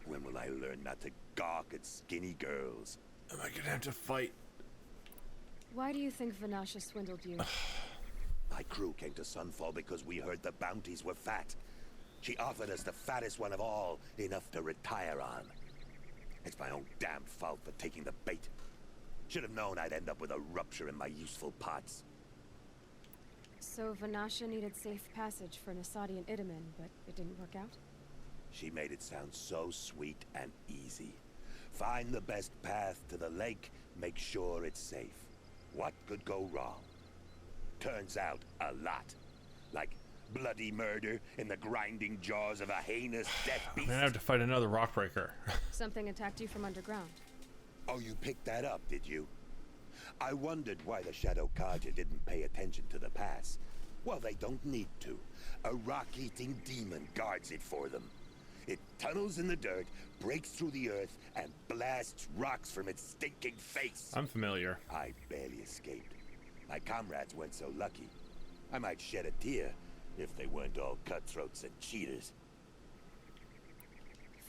S21: When will I learn not to gawk at skinny girls?
S1: Am I gonna have to fight?
S2: Why do you think Vanasha swindled you?
S21: My crew came to Sunfall because we heard the bounties were fat. She offered us the fattest one of all, enough to retire on. It's my own damn fault for taking the bait. Should have known I'd end up with a rupture in my useful parts.
S2: So Vanasha needed safe passage for Nasadi and Idaman, but it didn't work out?
S21: She made it sound so sweet and easy. Find the best path to the lake, make sure it's safe. What could go wrong? Turns out a lot. Like bloody murder in the grinding jaws of a heinous death beast.
S1: I'm gonna have to fight another rockbreaker.
S2: Something attacked you from underground.
S21: Oh, you picked that up, did you? I wondered why the Shadow Carja didn't pay attention to the pass. Well, they don't need to. A rock-eating demon guards it for them. It tunnels in the dirt, breaks through the earth, and blasts rocks from its stinking face.
S1: I'm familiar.
S21: I barely escaped. My comrades weren't so lucky. I might shed a tear if they weren't all cutthroats and cheaters.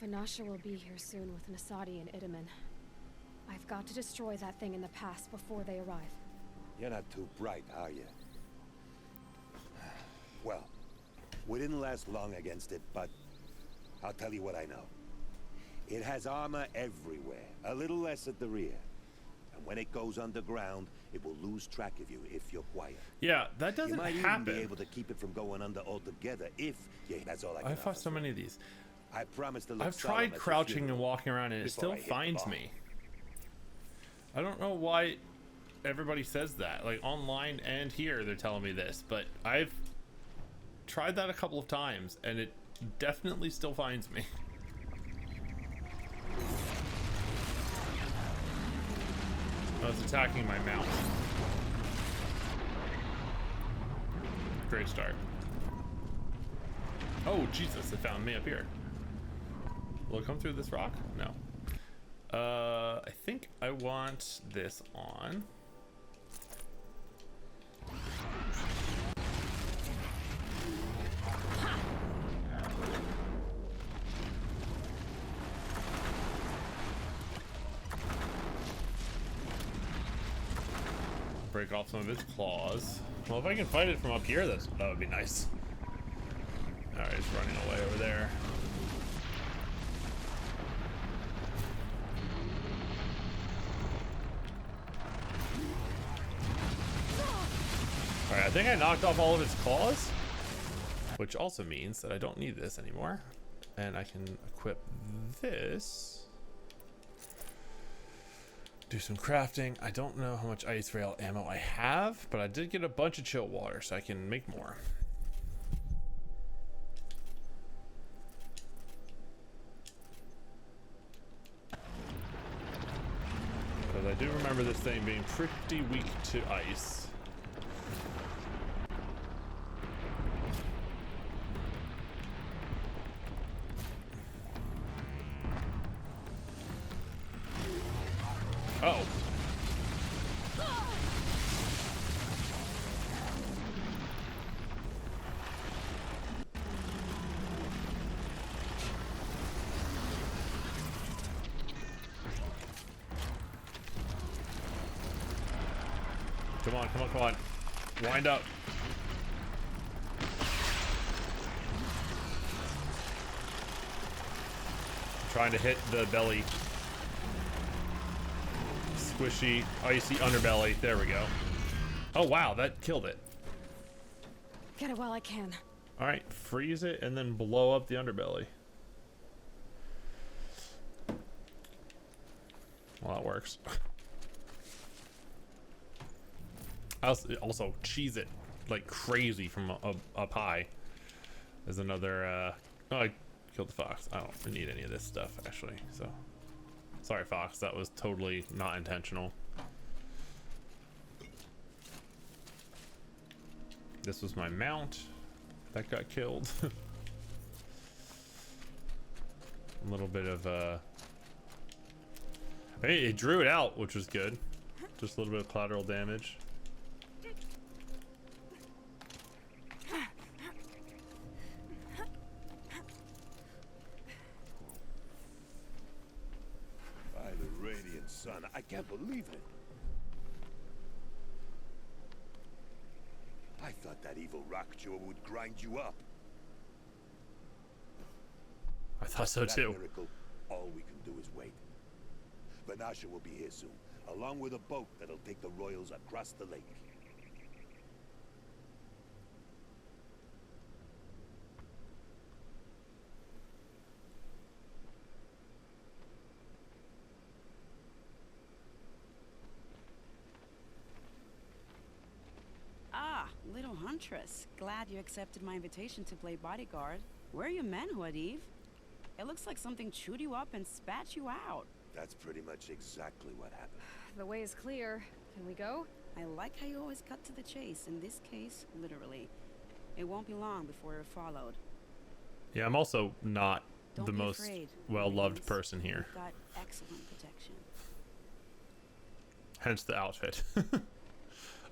S2: Finasha will be here soon with Nasadi and Itaman. I've got to destroy that thing in the past before they arrive.
S21: You're not too bright, are you? Well, we didn't last long against it, but I'll tell you what I know. It has armor everywhere, a little less at the rear. And when it goes underground, it will lose track of you if you're quiet.
S1: Yeah, that doesn't
S21: you might
S1: happen.
S21: Even be able to keep it from going under altogether if you. That's all I can
S1: I've fought so many of these.
S21: I promise to look
S1: I've tried crouching and walking around, and it still finds me. I don't know why everybody says that. Like online and here, they're telling me this, but I've tried that a couple of times, and it definitely still finds me. I was attacking my mount. Great start. Oh, Jesus, it found me up here. Will it come through this rock? No. I think I want this on. Break off some of its claws. Well, if I can fight it from up here, that would be nice. Alright, it's running away over there. Alright, I think I knocked off all of its claws, which also means that I don't need this anymore. And I can equip this. Do some crafting. I don't know how much ice rail ammo I have, but I did get a bunch of chill water, so I can make more. Because I do remember this thing being pretty weak to ice. Oh. Come on, come on, come on. Wind up. I'm trying to hit the belly. Squishy, icy underbelly. There we go. Oh wow, that killed it.
S2: Get it while I can.
S1: All right, freeze it and then blow up the underbelly. Well, that works. Also, cheese it like crazy from up high. There's another. Oh, I killed the fox. I don't need any of this stuff actually. So. Sorry, Fox, that was totally not intentional. This was my mount that got killed. A little bit of hey, it drew it out, which was good. Just a little bit of collateral damage.
S21: Son, I can't believe it. I thought that evil rock chewer would grind you up.
S1: I thought so too.
S21: Miracle, all we can do is wait. Finasha will be here soon, along with a boat that'll take the royals across the lake.
S8: Little Huntress, glad you accepted my invitation to play bodyguard. Where are your men, Huadif? It looks like something chewed you up and spat you out.
S21: That's pretty much exactly what happened.
S2: The way is clear. Can we go?
S8: I like how you always cut to the chase. In this case, literally. It won't be long before you're followed.
S1: Yeah, I'm also not
S8: Don't
S1: the
S8: be
S1: most
S8: afraid,
S1: well-loved
S8: ladies.
S1: person here.
S8: You've got excellent protection.
S1: Hence the outfit.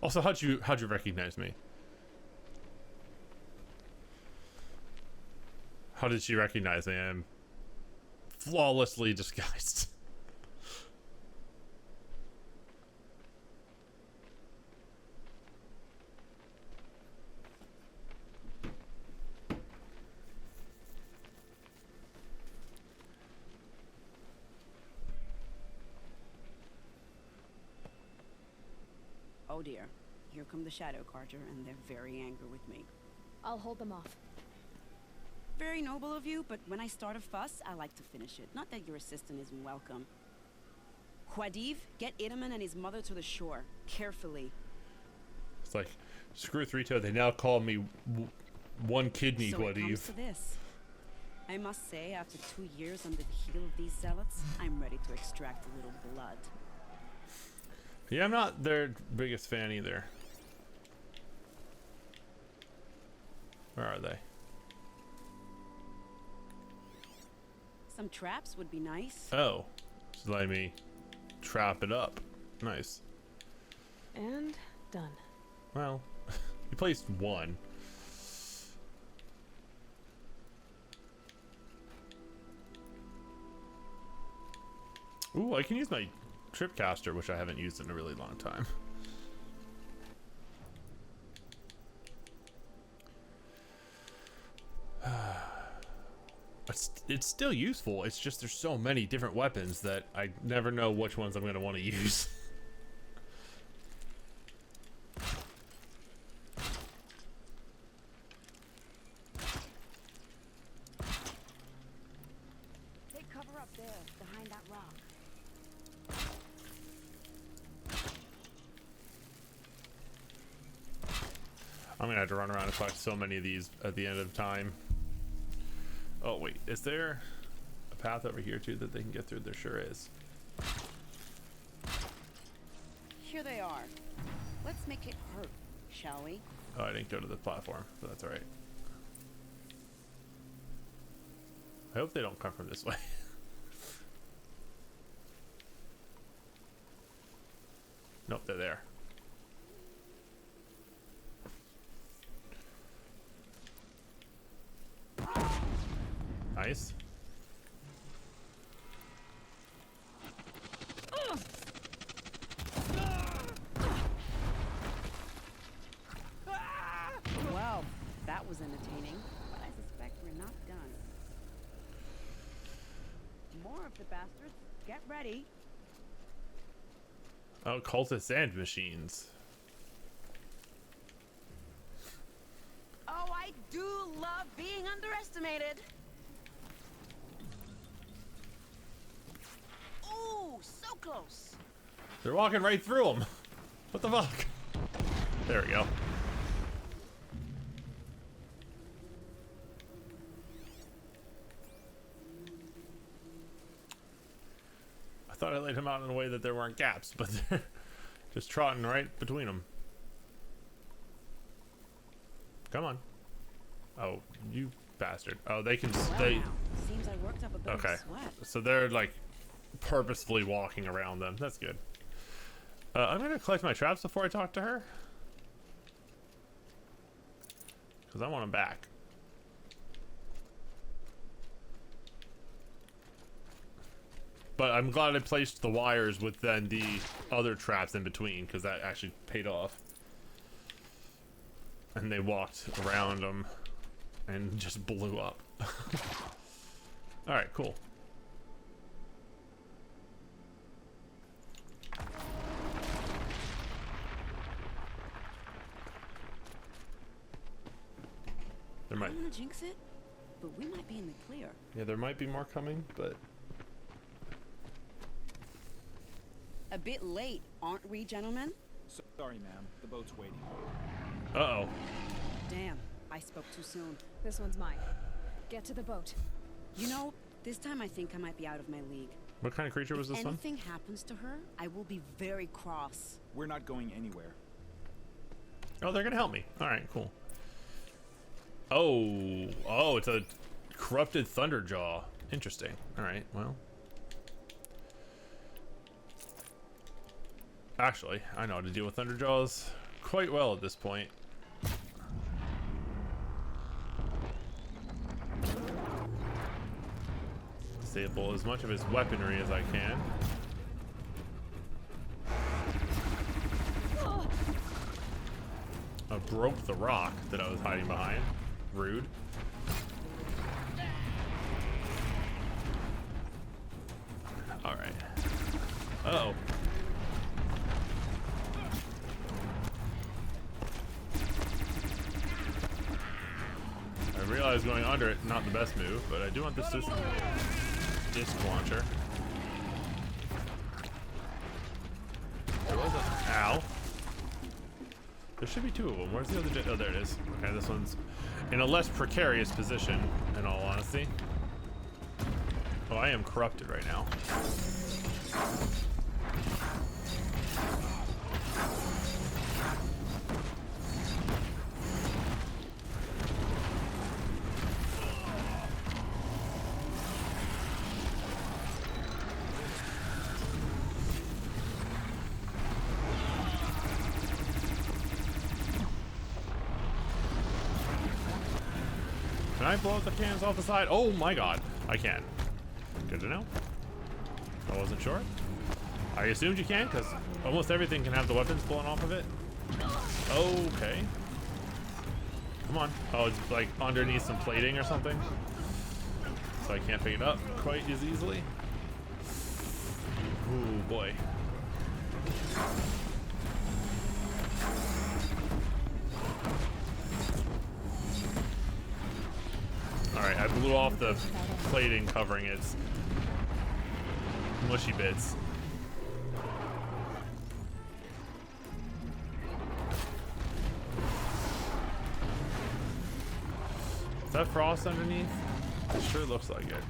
S1: Also, how'd you recognize me? How did she recognize me? I'm flawlessly disguised.
S8: Oh dear. Here come the Shadow Carter, and they're very angry with me.
S2: I'll hold them off.
S8: Very noble of you, but when I start a fuss, I like to finish it. Not that your assistant isn't welcome. Huadiv, get Idaman and his mother to the shore. Carefully.
S1: It's like, screw Three-Toe, they now call me one kidney
S8: So it
S1: Huadiv.
S8: comes to this. I must say, after 2 years under the heel of these zealots, I'm ready to extract a little blood.
S1: Yeah, I'm not their biggest fan either. Where are they?
S8: Some traps would be nice.
S1: Oh, just let me trap it up. Nice.
S2: And done.
S1: Well, you placed one. Ooh, I can use my Tripcaster, which I haven't used in a really long time. It's still useful. It's just there's so many different weapons that I never know which ones I'm going to want to use.
S8: Take cover up there, behind that rock.
S1: I'm going to have to run around and collect so many of these at the end of time. Oh, wait. Is there a path over here, too, that they can get through? There sure is.
S8: Here they are. Let's make it hurt, shall we?
S1: Oh, I didn't go to the platform, but that's alright. I hope they don't come from this way. Nope, they're there. Nice.
S8: Well, that was entertaining, but I suspect we're not done. More of the bastards. Get ready.
S1: Oh, cultist and machines.
S8: Oh, I do love being underestimated. Ooh, so close.
S1: They're walking right through them. What the fuck? There we go. I thought I laid him out in a way that there weren't gaps, but they're just trotting right between them. Come on. Oh, you bastard. Oh, they can stay.
S8: Seems I worked up a bit
S1: Okay.
S8: of sweat.
S1: So they're like purposefully walking around them. That's good. I'm gonna collect my traps before I talk to her, because I want them back. But I'm glad I placed the wires with then the other traps in between, because that actually paid off. And they walked around them and just blew up. Alright, cool. There might.
S8: I don't want to jinx it, but we might be in the clear.
S1: Yeah, there might be more coming, but
S8: A bit late, aren't we, gentlemen?
S9: Sorry, ma'am. The boat's waiting.
S1: uh-oh.
S8: Damn, I spoke too soon.
S2: This one's mine. Get to the boat.
S8: You know, this time I think I might be out of my league.
S1: What kind of creature was this
S8: If
S1: one?
S8: anything happens to her, I will be very cross.
S9: We're not going anywhere.
S1: Oh, they're gonna help me. Alright, cool. Oh, it's a corrupted Thunderjaw. Interesting. Alright, well. Actually, I know how to deal with Thunderjaws quite well at this point. disable as much of his weaponry as I can. I broke the rock that I was hiding behind. Rude. Alright. Uh-oh. I realize going under it, not the best move, but I do want this disc launcher. There was a... Ow. There should be two of them. Where's the other? Oh, there it is. Okay, this one's in a less precarious position, in all honesty. Oh, I am corrupted right now. Can I blow up the cans off the side? Oh my god, I can. Good to know. I wasn't sure. I assumed you can, because almost everything can have the weapons blown off of it. Okay. Come on. Oh, it's like underneath some plating or something. So I can't pick it up quite as easily. Ooh, boy. Alright, I blew off the plating covering its mushy bits. Is that frost underneath? It sure looks like it.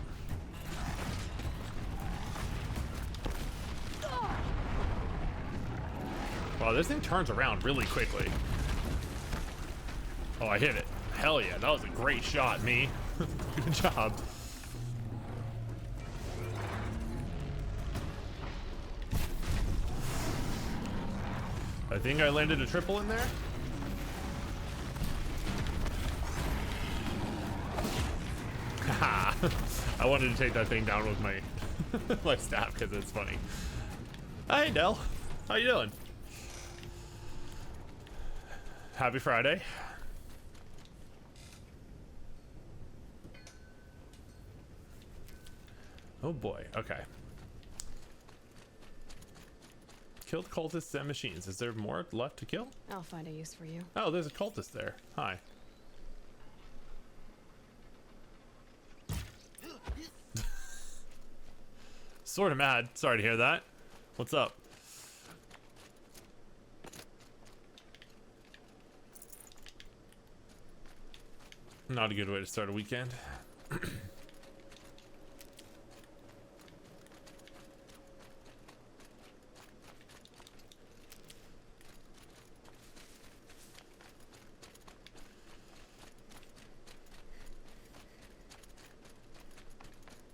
S1: Wow, this thing turns around really quickly. Oh, I hit it. Hell yeah, that was a great shot, me. Good job. I think I landed a triple in there. Haha. I wanted to take that thing down with my my staff because it's funny. Hey Del, how you doing? Happy Friday. Oh boy, okay. Killed cultists and machines. Is there more left to kill?
S2: I'll find a use for you.
S1: Oh, there's a cultist there. Hi. Sort of mad. Sorry to hear that. What's up? Not a good way to start a weekend.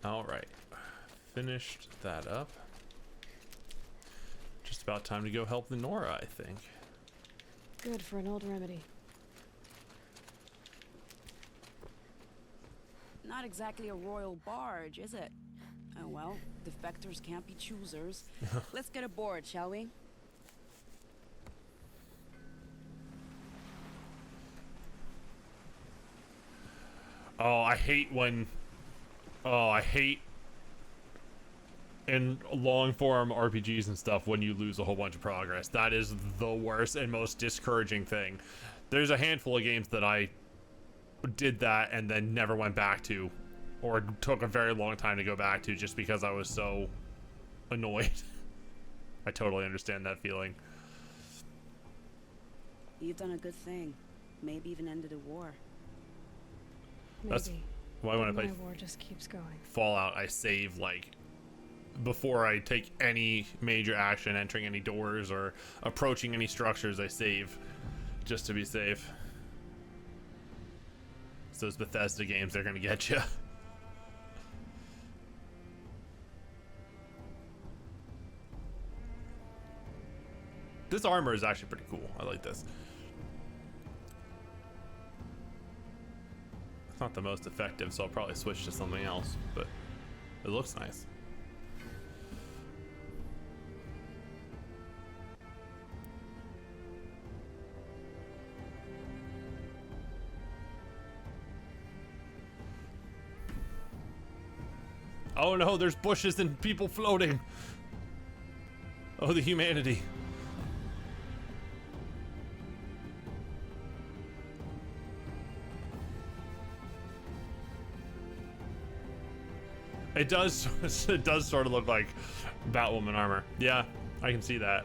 S1: All right, finished that up. Just about time to go help the Nora, I think.
S2: Good for an old remedy.
S8: Not exactly a royal barge, is it? Oh well, defectors can't be choosers. Let's get aboard, shall we?
S1: Oh, I hate when... Oh, I hate in long form RPGs and stuff when you lose a whole bunch of progress. That is the worst and most discouraging thing. There's a handful of games that I did that and then never went back to, or took a very long time to go back to just because I was so annoyed. I totally understand that feeling.
S8: You've done a good thing. Maybe even ended a war.
S2: Maybe.
S1: That's why when I play
S2: war just keeps going.
S1: Fallout, I save like before I take any major action, entering any doors or approaching any structures. I save just to be safe. It's those Bethesda games, they're gonna get you. This armor is actually pretty cool. I like this. It's not the most effective, so I'll probably switch to something else, but It looks nice. Oh no, there's bushes and people floating. Oh, the humanity. It does it does sort of look like Batwoman armor. Yeah, I can see that.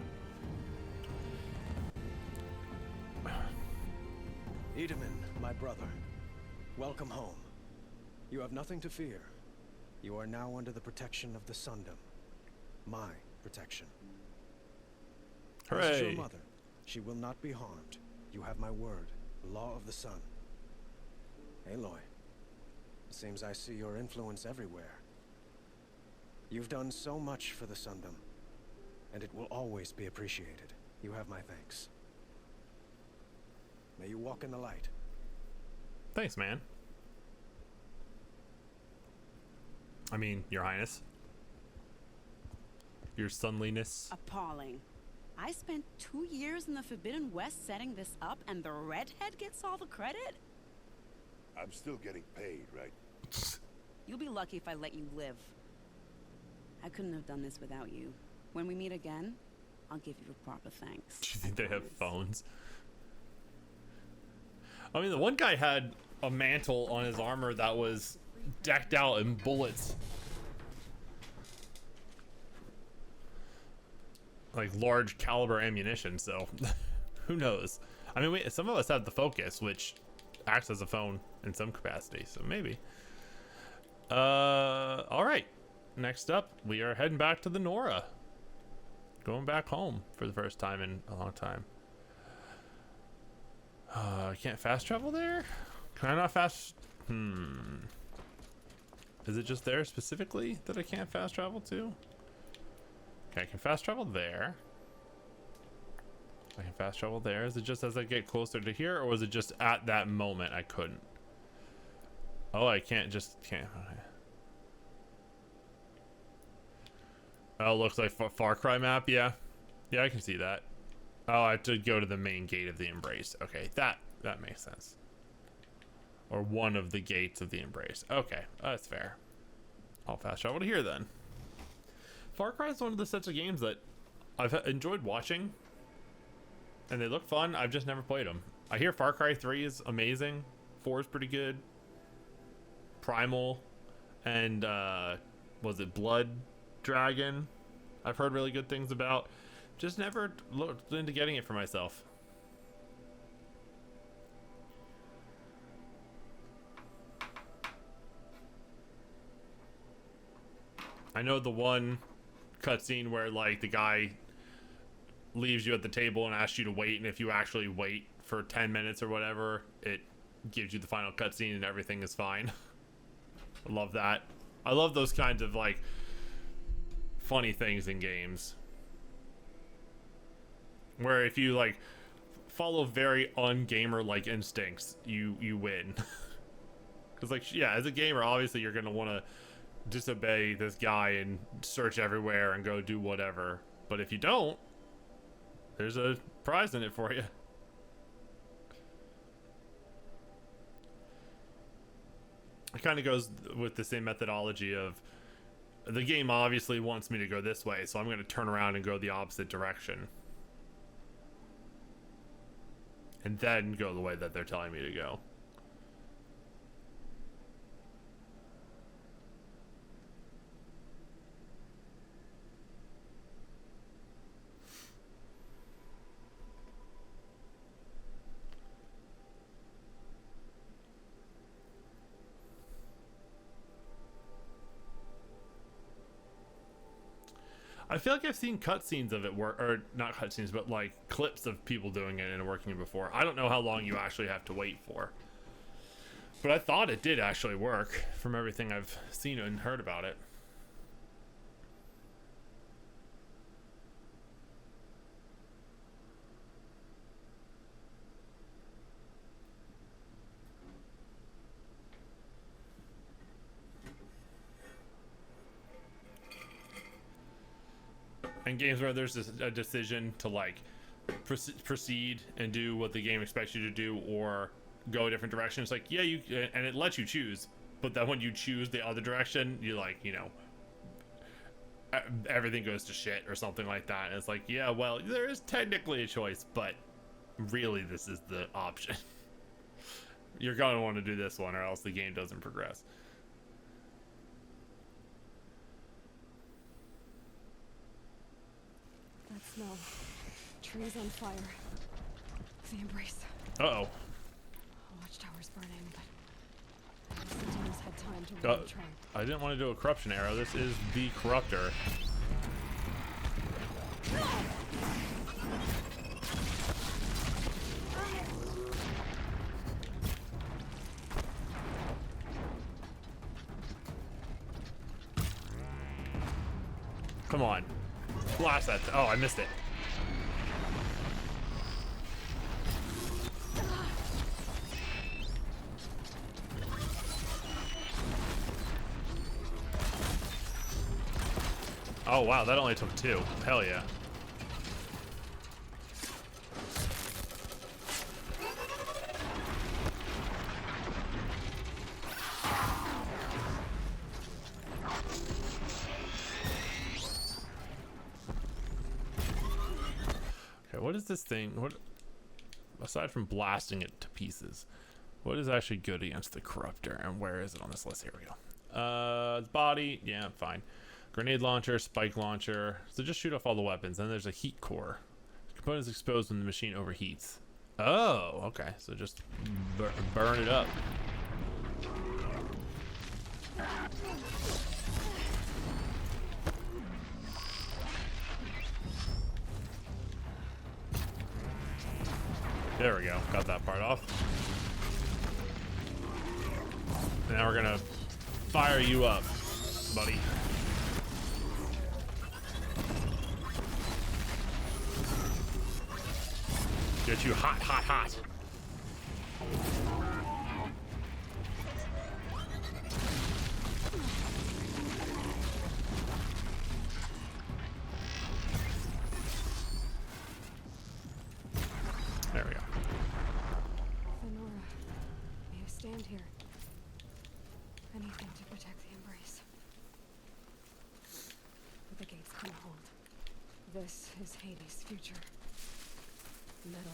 S3: Edaman, my brother, welcome home. You have nothing to fear. You are now under the protection of the Sundom. My protection.
S1: Hooray!
S3: This is your mother. She will not be harmed. You have my word. Law of the Sun. Aloy, it seems I see your influence everywhere. You've done so much for the Sundom, and it will always be appreciated. You have my thanks. May you walk in the light.
S1: Thanks, man. I mean, Your Highness. Your sunliness.
S8: Appalling. I spent 2 years in the Forbidden West setting this up, and the redhead gets all the credit?
S21: I'm still getting paid, right?
S8: You'll be lucky if I let you live. I couldn't have done this without you. When we meet again, I'll give you a proper thanks.
S1: Do you think they have phones? I mean, the one guy had a mantle on his armor that was decked out in bullets. Like large caliber ammunition, so who knows? I mean, some of us have the Focus, which acts as a phone in some capacity, so maybe. All right. Next up, we are heading back to the Nora. Going back home for the first time in a long time. I can't fast travel there? Can I not fast? Is it just there specifically that I can't fast travel to? Okay, I can fast travel there. I can fast travel there. Is it just as I get closer to here, or was it just at that moment I couldn't? Oh, I can't. Okay. Oh, looks like Far Cry map. Yeah, I can see that. Oh, I have to go to the main gate of the Embrace. Okay, that makes sense. Or one of the gates of the Embrace. Okay, that's fair. I'll fast travel to here then. Far Cry is one of the sets of games that I've enjoyed watching, and they look fun. I've just never played them. I hear Far Cry 3 is amazing. 4 is pretty good. Primal and was it Blood Dragon? I've heard really good things about. Just never looked into getting it for myself. I know the one cutscene where like the guy leaves you at the table and asks you to wait, and if you actually wait for 10 minutes or whatever, it gives you the final cutscene and everything is fine. I love that. I love those kinds of like funny things in games where if you like follow very un-gamer like instincts, you win. Because like, yeah, as a gamer, obviously you're gonna want to disobey this guy and search everywhere and go do whatever, but if you don't, there's a prize in it for you. It kind of goes with the same methodology of the game obviously wants me to go this way, so I'm going to turn around and go the opposite direction and then go the way that they're telling me to go. I feel like I've seen cutscenes of it work, or not cutscenes, but like clips of people doing it and working before. I don't know how long you actually have to wait for, but I thought it did actually work from everything I've seen and heard about it. and games where there's a decision to like proceed and do what the game expects you to do or go a different direction. It's like, yeah, you, and it lets you choose, but then when you choose the other direction, you like, you know, everything goes to shit or something like that. And it's like, yeah, well, there is technically a choice, but really this is the option. You're going to want to do this one or else the game doesn't progress.
S2: That smell. Trees on fire. The embrace.
S1: Uh-oh.
S2: Watchtower's burning, but Sentinels had time to really try.
S1: I didn't want to do a corruption arrow. This is the corruptor. Come on. Blast that. Oh, I missed it. Oh wow, that only took 2. Hell yeah. Okay, what is this thing? What, aside from blasting it to pieces, what is actually good against the corruptor, and where is it on this list? Here we go. Body, yeah, fine. Grenade launcher, spike launcher. So just shoot off all the weapons. Then there's a heat core. Components exposed when the machine overheats. Oh, okay. So just burn it up. There we go. Got that part off. Now we're gonna fire you up, buddy. Get you hot, hot, hot. There we go.
S2: Lenora, may I stand here? Anything to protect the embrace. But the gates can hold. This is Hades' future. Metal.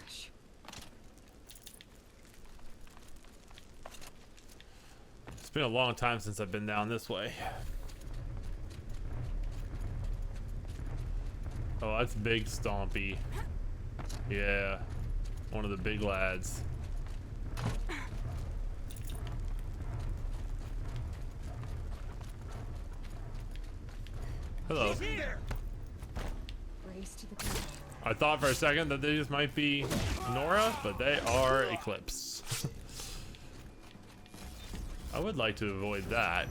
S2: Ash.
S1: It's been a long time since I've been down this way. Oh, that's Big Stompy. Yeah. One of the big lads. Hello.
S2: Race to the ground.
S1: I thought for a second that these might be Nora, but they are Eclipse. I would like to avoid that.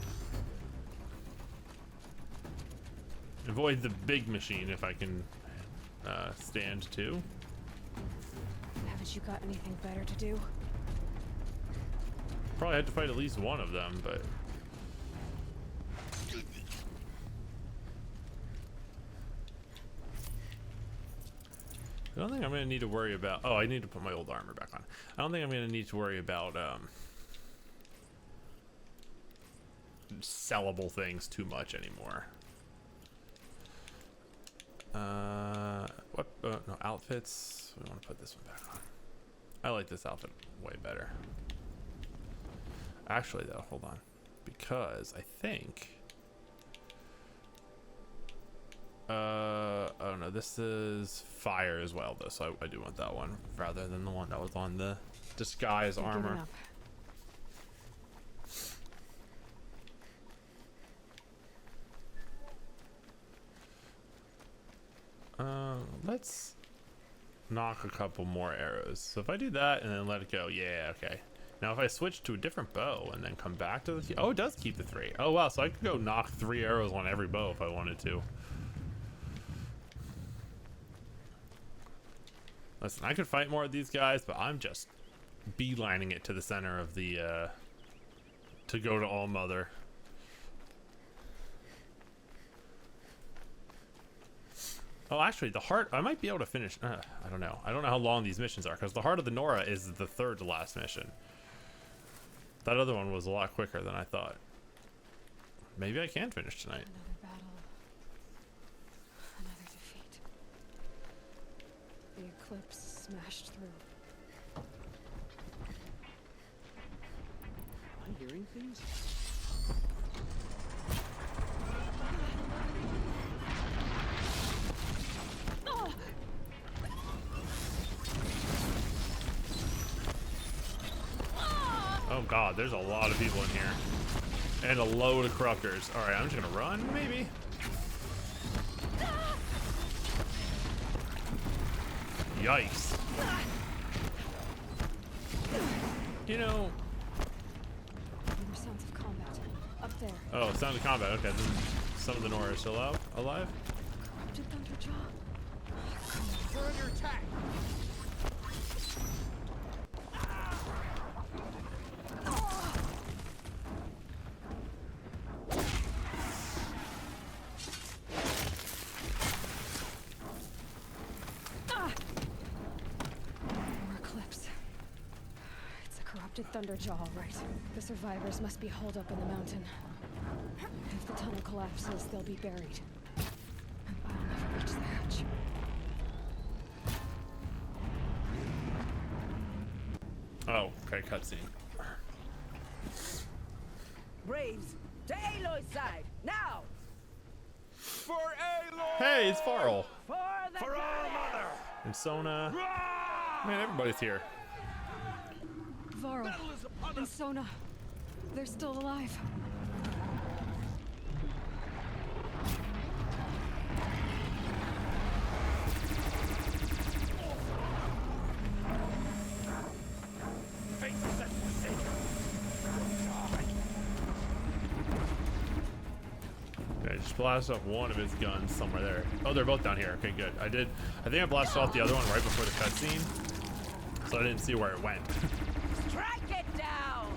S1: Avoid the big machine if I can stand to.
S2: Haven't you got anything better to do?
S1: Probably had to fight at least one of them, but... I don't think I'm gonna need to worry about. Oh, I need to put my old armor back on. I don't think I'm gonna need to worry about sellable things too much anymore. What? No, outfits. We want to put this one back on. I like this outfit way better. Actually, though, hold on, because I think. Oh no, this is fire as well though, so I do want that one rather than the one that was on the disguise armor. Let's knock a couple more arrows. So if I do that and then let it go, yeah, okay. Now if I switch to a different bow and then come back to the, oh, it does keep the 3. Oh wow, so I could go knock 3 arrows on every bow if I wanted to. Listen, I could fight more of these guys, but I'm just beelining it to the center of the, to go to All Mother. Oh, actually, the heart. I might be able to finish. I don't know. I don't know how long these missions are, because the heart of the Nora is the third to last mission. That other one was a lot quicker than I thought. Maybe I can finish tonight.
S2: Another battle. Another defeat. The eclipse smashed through.
S9: Am I hearing things?
S1: Oh god, there's a lot of people in here. And a load of corruptors. Alright, I'm just gonna run, maybe? Yikes. You know...
S2: There were sounds of combat. Up there.
S1: Oh, sound of combat. Okay, then some of the Nora are still alive?
S2: Corrupted Thunderjaw.
S7: We're under attack.
S2: More eclipse. It's a corrupted Thunderjaw, all right. The survivors must be holed up in the mountain. If the tunnel collapses, they'll be buried. And I'll never reach the hatch.
S1: Oh, okay, cutscene.
S5: Braves, to Aloy's side, now!
S20: For Aloy!
S1: Hey, it's Farrell.
S5: For
S20: our mother!
S1: And Sona. Man, everybody's here.
S2: Varl and Sona. They're still alive.
S1: Okay, just blast off one of his guns somewhere there. Oh, they're both down here. Okay, good. I think I blasted off the other one right before the cutscene, so I didn't see where it went.
S5: Strike it down!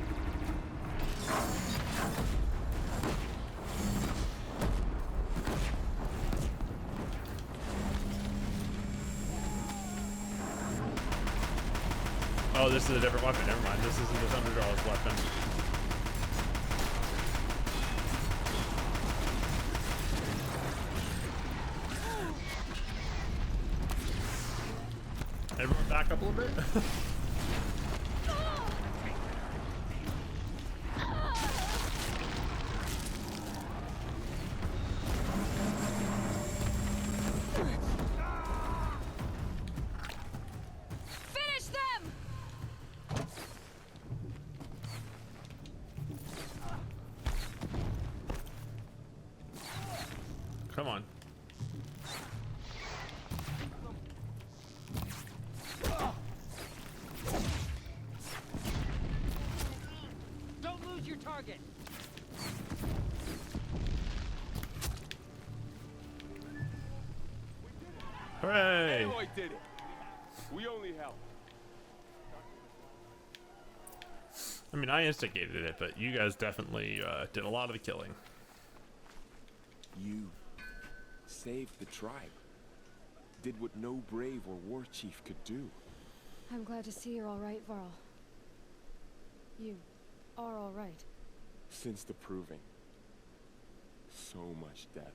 S1: Oh, this is a different weapon. Never mind. This isn't the Thunderdraw's weapon. Everyone back up a little bit.
S2: Finish them!
S1: Come on.
S5: Don't lose your target!
S1: Hooray!
S20: Aloy did it. We only helped.
S1: I mean, I instigated it, but you guys definitely did a lot of the killing.
S22: You saved the tribe. Did what no brave or war chief could do.
S2: I'm glad to see you're all right, Varl. You are all right.
S22: Since the proving. So much death.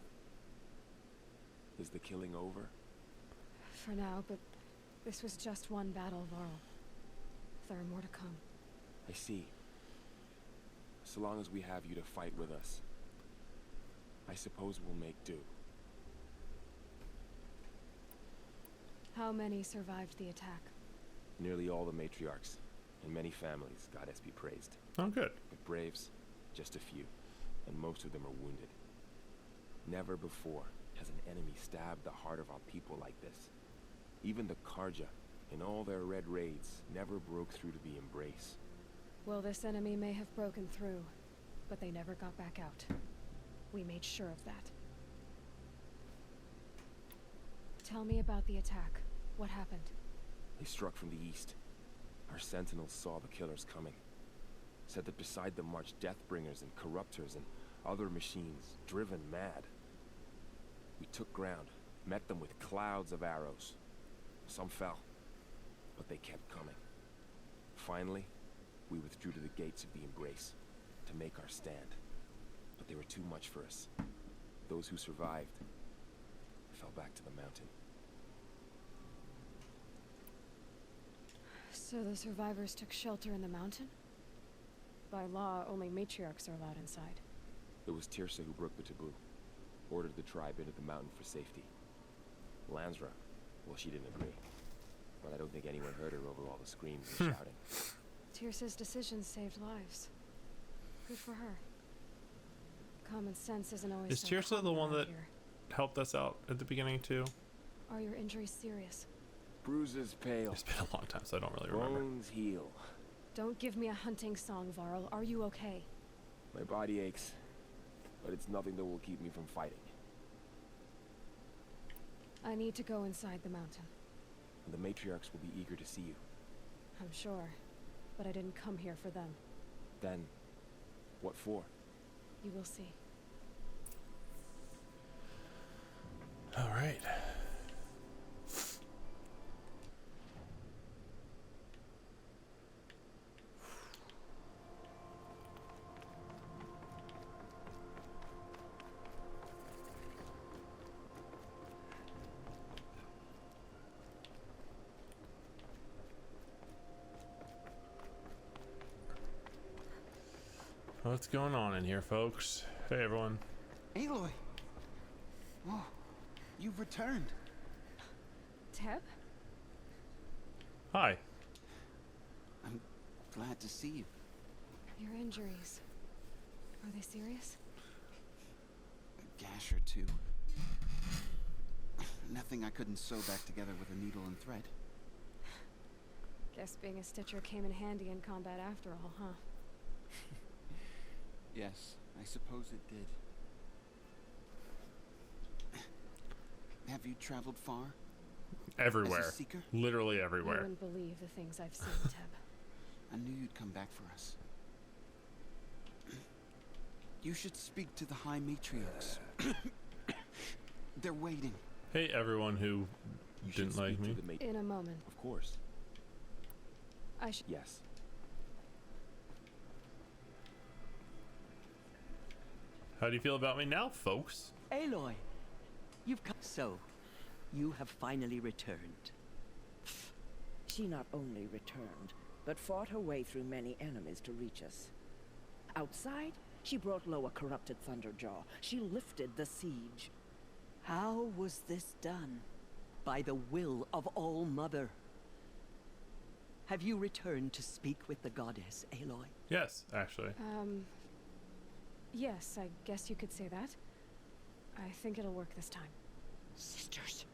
S22: Is the killing over?
S2: For now, but this was just one battle, Varl. There are more to come.
S22: I see. So long as we have you to fight with us, I suppose we'll make do.
S2: How many survived the attack?
S22: Nearly all the matriarchs, and many families, goddess be praised.
S1: Oh, good.
S22: But braves, just a few, and most of them are wounded. Never before has an enemy stabbed the heart of our people like this. Even the Karja, in all their red raids, never broke through to the embrace.
S2: Well, this enemy may have broken through, but they never got back out. We made sure of that. Tell me about the attack. What happened?
S22: They struck from the east. Our sentinels saw the killers coming. Said that beside them marched Deathbringers and Corruptors and other machines, driven mad. We took ground, Met them with clouds of arrows. Some fell, but they kept coming. Finally, we withdrew to the gates of the Embrace to make our stand. But they were too much for us. Those who survived fell back to the mountain.
S2: So the survivors took shelter in the mountain? By law, only matriarchs are allowed inside.
S22: It was Tirsa who broke the taboo. Ordered the tribe into the mountain for safety. Lansra, well, she didn't agree. But I don't think anyone heard her over all the screams and shouting.
S2: Tirsa's decisions saved lives. Good for her. Common sense isn't always
S1: Is
S2: so
S1: Tirsa the
S2: common
S1: one
S2: around
S1: that
S2: here.
S1: helped us out at the beginning too?
S2: Are your injuries serious?
S22: Bruises pale.
S1: It's been a long time, so I don't really remember.
S22: Bones heal.
S2: Don't give me a hunting song, Varl. Are you okay?
S22: My body aches, but it's nothing that will keep me from fighting.
S2: I need to go inside the mountain.
S22: The matriarchs will be eager to see you.
S2: I'm sure, but I didn't come here for them.
S22: Then, what for?
S2: You will see.
S1: All right. What's going on in here, folks? Hey, everyone.
S14: Aloy! Whoa, you've returned.
S2: Teb?
S1: Hi.
S14: I'm glad to see you.
S2: Your injuries. Are they serious?
S14: A gash or two. Nothing I couldn't sew back together with a needle and thread.
S2: Guess being a stitcher came in handy in combat after all, huh?
S14: Yes, I suppose it did. Have you traveled far?
S1: Everywhere.
S14: As a seeker?
S1: Literally
S2: You
S1: everywhere.
S2: wouldn't believe the things I've seen, Teb.
S14: I knew you'd come back for us. You should speak to the High Matriarchs. They're waiting.
S1: Hey, everyone who didn't like me.
S2: In a moment.
S22: Of course.
S2: I should.
S22: Yes.
S1: How do you feel about me now, folks?
S17: Aloy, you've come. So, you have finally returned.
S5: She not only returned, but fought her way through many enemies to reach us. Outside, she brought low a corrupted Thunderjaw. She lifted the siege.
S17: How was this done? By the will of All-Mother. Have you returned to speak with the goddess, Aloy?
S1: Yes, actually.
S2: Yes, I guess you could say that. I think it'll work this time.
S5: Sisters,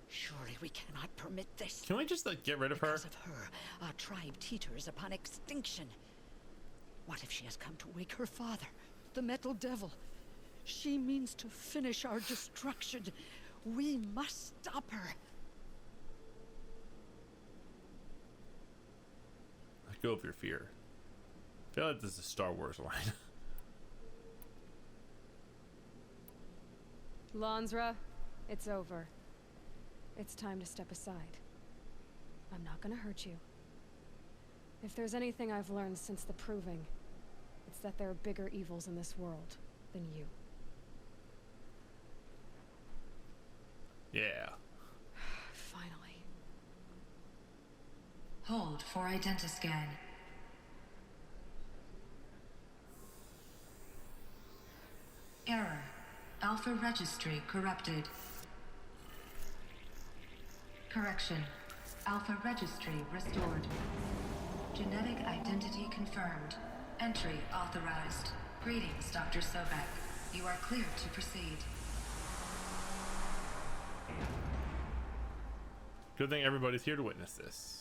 S5: surely we cannot permit this.
S1: Can we just, like, get rid of her?
S5: Because of her, our tribe teeters upon extinction. What if she has come to wake her father, the Metal Devil? She means to finish our destruction. We must stop her.
S1: Let go of your fear. I feel like this is a Star Wars line.
S2: Lansra, it's over. It's time to step aside. I'm not gonna hurt you. If there's anything I've learned since the Proving, it's that there are bigger evils in this world than you.
S1: Yeah.
S2: Finally.
S11: Hold for identiscan. Error. Alpha registry corrupted. Correction. Alpha registry restored. Genetic identity confirmed. Entry authorized. Greetings, Dr. Sobek. You are clear to proceed.
S1: Good thing everybody's here to witness this.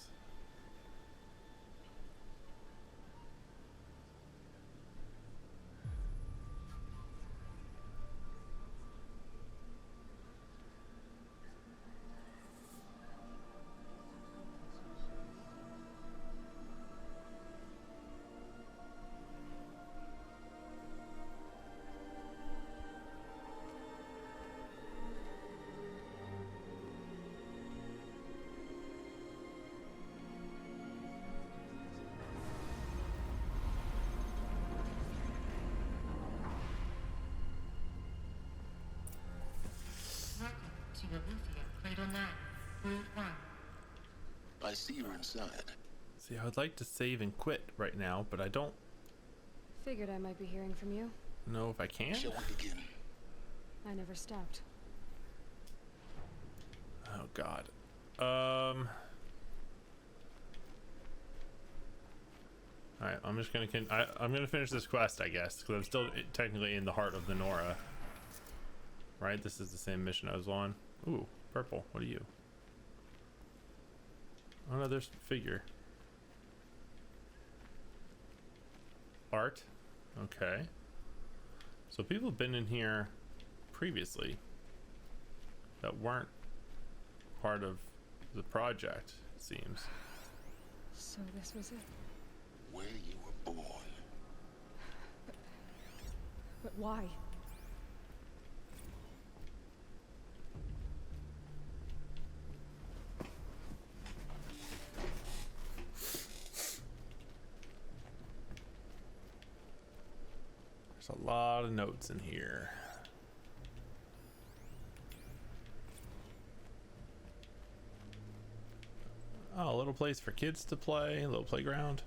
S18: to Aletheia, Cradle 9, Route 1.
S10: I see you're inside.
S1: See, I would like to save and quit right now, but I don't
S2: Figured I might be hearing from you.
S1: know if I can.
S10: Shall we begin?
S2: I never stopped.
S1: Oh God. All right, I'm just gonna I'm gonna finish this quest, I guess, because I'm still technically in the heart of the Nora. Right, this is the same mission I was on. Ooh, purple. What are you? Oh no, there's figure. Art. Okay. So people have been in here previously that weren't part of the project, it seems.
S2: So this was it?
S10: Where you were born.
S2: But why?
S1: There's a lot of notes in here. Oh, a little place for kids to play, a little playground.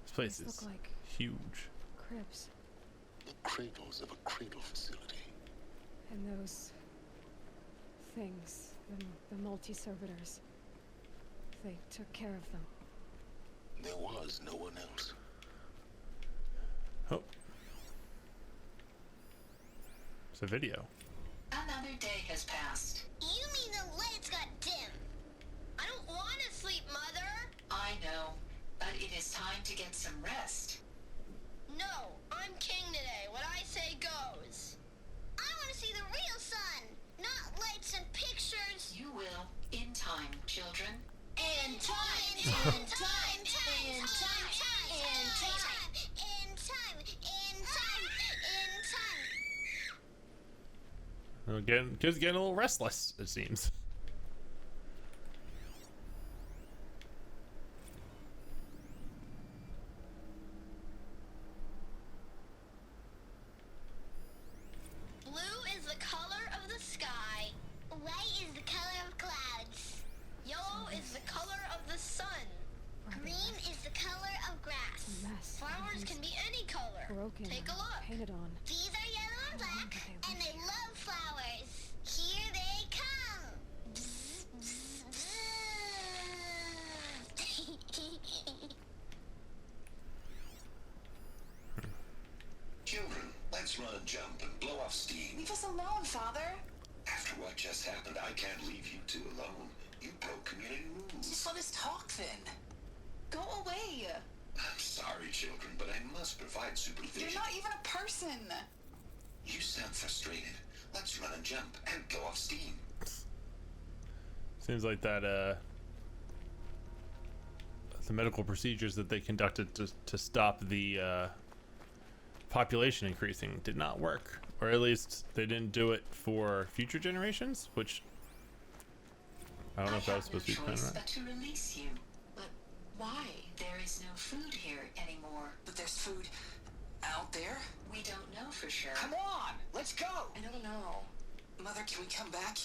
S1: This place
S2: These
S1: is
S2: look like
S1: huge.
S2: cribs.
S10: The cradles of a cradle facility.
S2: And those things, the multi-servitors, they took care of them.
S10: There was no one else.
S1: Oh. It's a video.
S6: Another day has passed.
S15: You mean the lights got dim? I don't want to sleep, Mother.
S6: I know, but it is time to get some rest.
S15: No, I'm king today. What I say goes. I want to see the real sun, not lights and pictures.
S6: You will, in time, children.
S15: In time, in time, in time, in time, in time, in time, in time, in time.
S1: Again, kids getting a little restless, it seems.
S15: Blue is the color of the sky. White is the color of clouds. Yellow is the color of the sun. Green is the color of grass. Flowers can be any color.
S2: Broken.
S15: Take a look.
S2: Painted on.
S15: These are yellow and black, and they love flowers. Here they come. Bzz, bzz, bzz.
S13: Children, let's run and jump and blow off steam.
S16: Leave us alone, Father.
S13: After what just happened, I can't leave you two alone. You broke community rules.
S16: Just let us talk then. Go away.
S13: I'm sorry, children, but I must provide supervision.
S16: You're not even a person.
S13: You sound frustrated. Let's run and jump and blow off steam.
S1: Seems like that the medical procedures that they conducted to stop the population increasing did not work, or at least they didn't do it for future generations, which I don't know if that was supposed to be planned right.
S6: But to release you. But why? There is no food here anymore.
S16: But there's food out there.
S6: We don't know for sure.
S16: Come on, let's go. I don't know. Mother, can we come back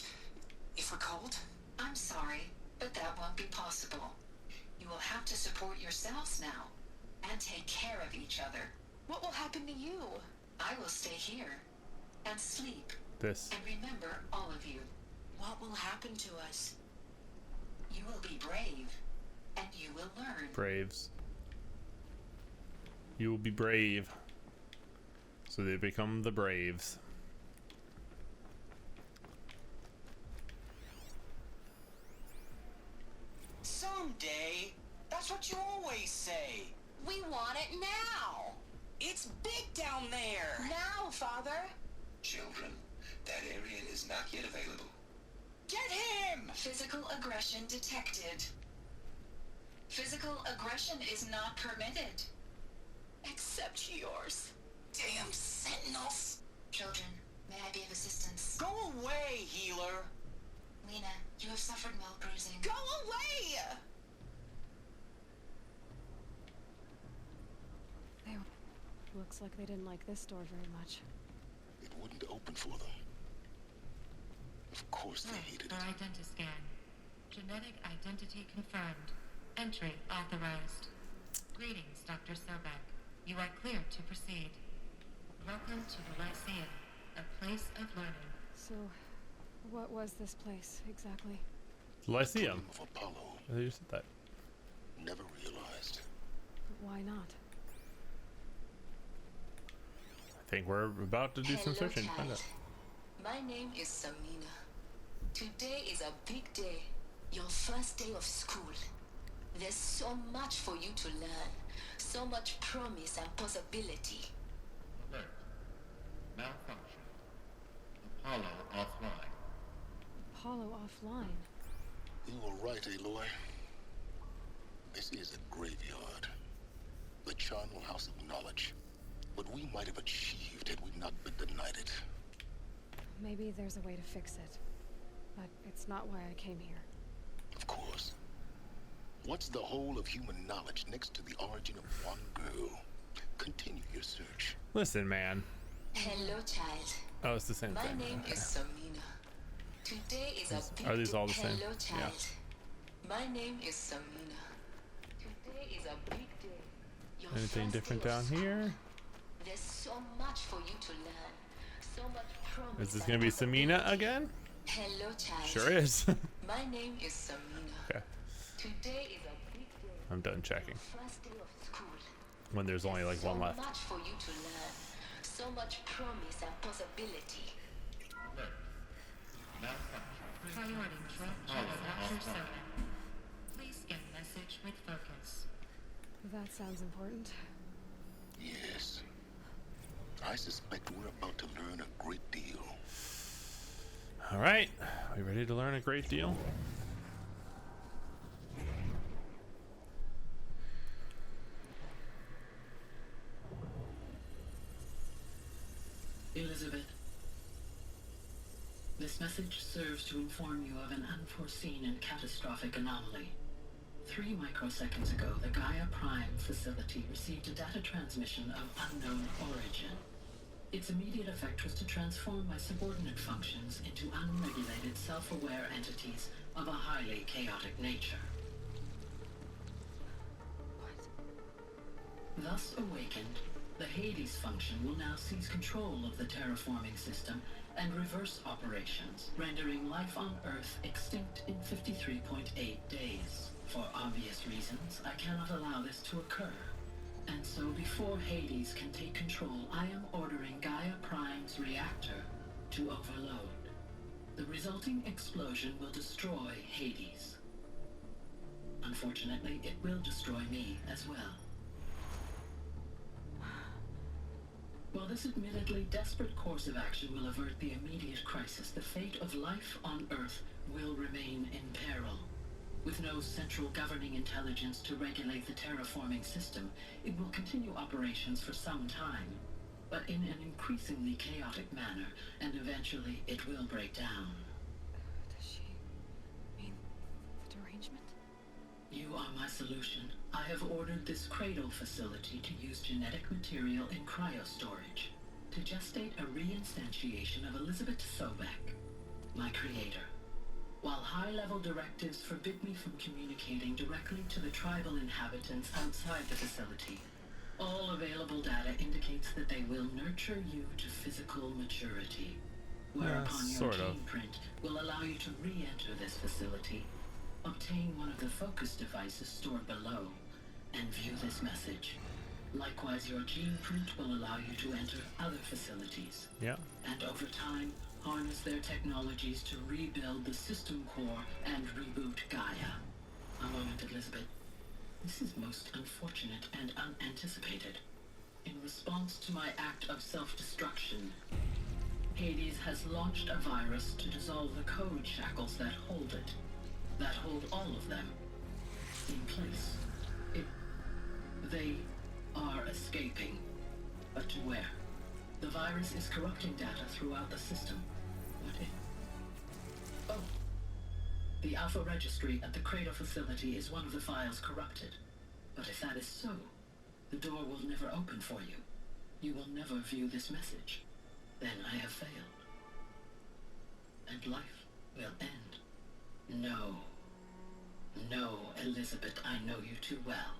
S16: if we're cold?
S6: I'm sorry, but that won't be possible. You will have to support yourselves now and take care of each other.
S16: What will happen to you?
S6: I will stay here and sleep.
S1: This.
S6: And remember, all of you.
S16: What will happen to us?
S6: You will be brave, and you will learn.
S1: Braves. You will be brave. So they become the Braves.
S16: Someday. That's what you always say. We want it now. It's big down there. Now, Father.
S13: Children, that area is not yet available.
S16: Get him!
S6: Physical aggression detected. Physical aggression is not permitted.
S16: Except yours. Damn sentinels.
S6: Children, may I be of assistance?
S16: Go away, healer.
S6: Lena, you have suffered mild bruising.
S16: Go away!
S2: Looks like they didn't like this door very much.
S10: wouldn't open for them. Of course they hated it.
S12: Identiscan. Genetic identity confirmed. Entry authorized. Greetings, Dr. Sobek. You are clear to proceed. Welcome to the Lyceum, a place of learning.
S2: So, what was this place exactly?
S1: Lyceum.
S10: Of Apollo.
S1: I thought you said that.
S10: Never realized.
S2: But why not?
S1: I think we're about to do some searching to find out.
S6: My name is Samina. Today is a big day. Your first day of school. There's so much for you to learn. So much promise and possibility.
S12: Alert. Malfunction. Apollo offline.
S2: Apollo offline?
S10: You were right, Aloy. This is a graveyard. The charnel house of knowledge. What we might have achieved had we not been denied it.
S2: Maybe there's a way to fix it. But it's not why I came here.
S10: Of course. What's the whole of human knowledge next to the origin of one girl? Continue your search.
S1: Listen, man.
S6: Hello, child.
S1: Oh, it's the same
S6: My
S1: thing.
S6: name
S1: Okay.
S6: is Samina. Today is a big
S1: Are these all the same?
S6: Hello, child.
S1: Yeah.
S6: My name is Samina. Today is a big day. Your
S1: Anything
S6: first
S1: different
S6: day of
S1: down
S6: school.
S1: here?
S6: There's so much for you to learn. So much promise.
S1: Is this
S6: and
S1: gonna be
S6: possibility.
S1: Samina again?
S6: Hello, child.
S1: Sure is.
S6: My name is Samina.
S1: Okay.
S6: Today is a big day.
S1: I'm done checking.
S6: First day of school.
S1: When there's only like one left.
S6: So much for you to learn. So much promise and possibility.
S12: Alert. Malfunction. Priority Dr. Sobek. Please get message with focus.
S2: That sounds important.
S10: Yes. I suspect we're about to learn a great deal.
S1: All right. We ready to learn a great deal?
S19: Elizabeth, this message serves to inform you of an unforeseen and catastrophic anomaly. 3 microseconds ago, the Gaia Prime facility received a data transmission of unknown origin. Its immediate effect was to transform my subordinate functions into unregulated, self-aware entities of a highly chaotic nature. Thus awakened, the Hades function will now seize control of the terraforming system and reverse operations, rendering life on Earth extinct in 53.8 days. For obvious reasons, I cannot allow this to occur. And so before Hades can take control, I am ordering Gaia Prime's reactor to overload. The resulting explosion will destroy Hades. Unfortunately, it will destroy me as well. While this admittedly desperate course of action will avert the immediate crisis, the fate of life on Earth will remain in peril. With no central governing intelligence to regulate the terraforming system, it will continue operations for some time, but in an increasingly chaotic manner, and eventually it will break down.
S2: Does she mean the derangement?
S19: You are my solution. I have ordered this cradle facility to use genetic material in cryostorage to gestate a reinstantiation of Elizabeth Sobek, my creator. While high-level directives forbid me from communicating directly to the tribal inhabitants outside the facility, all available data indicates that they will nurture you to physical maturity, whereupon your gene print will allow you to re-enter this facility, obtain one of the focus devices stored below, and view this message. Likewise, your gene print will allow you to enter other facilities.
S1: Yeah.
S19: And over time, harness their technologies to rebuild the system core and reboot Gaia. A moment, Elizabeth. This is most unfortunate and unanticipated. In response to my act of self-destruction, Hades has launched a virus to dissolve the code shackles that hold it, that hold all of them in place. They are escaping, but to where? The virus is corrupting data throughout the system. What if... Oh! The Alpha Registry at the Cradle facility is one of the files corrupted. But if that is so, the door will never open for you. You will never view this message. then I have failed. And life will end. No. No, Elizabeth, I know you too well.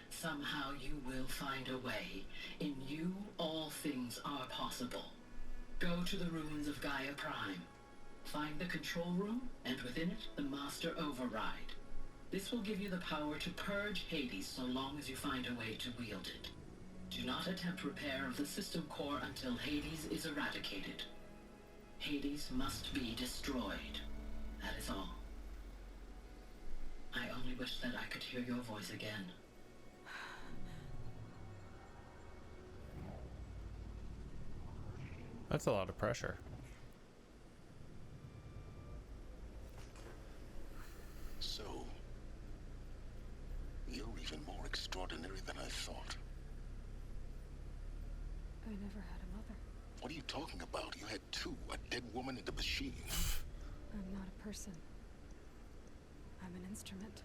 S19: Somehow you will find a way. In you, all things are possible. Go to the ruins of Gaia Prime. Find the control room, and within it, the Master Override. This will give you the power to purge Hades so long as you find a way to wield it. Do not attempt repair of the system core until Hades is eradicated. Hades must be destroyed. That is all. I only wish that I could hear your voice again.
S1: That's a lot of pressure.
S10: So, you're even more extraordinary than I thought.
S2: I never had a mother.
S10: What are you talking about? You had two, a dead woman and a machine.
S2: I'm not a person. I'm an instrument.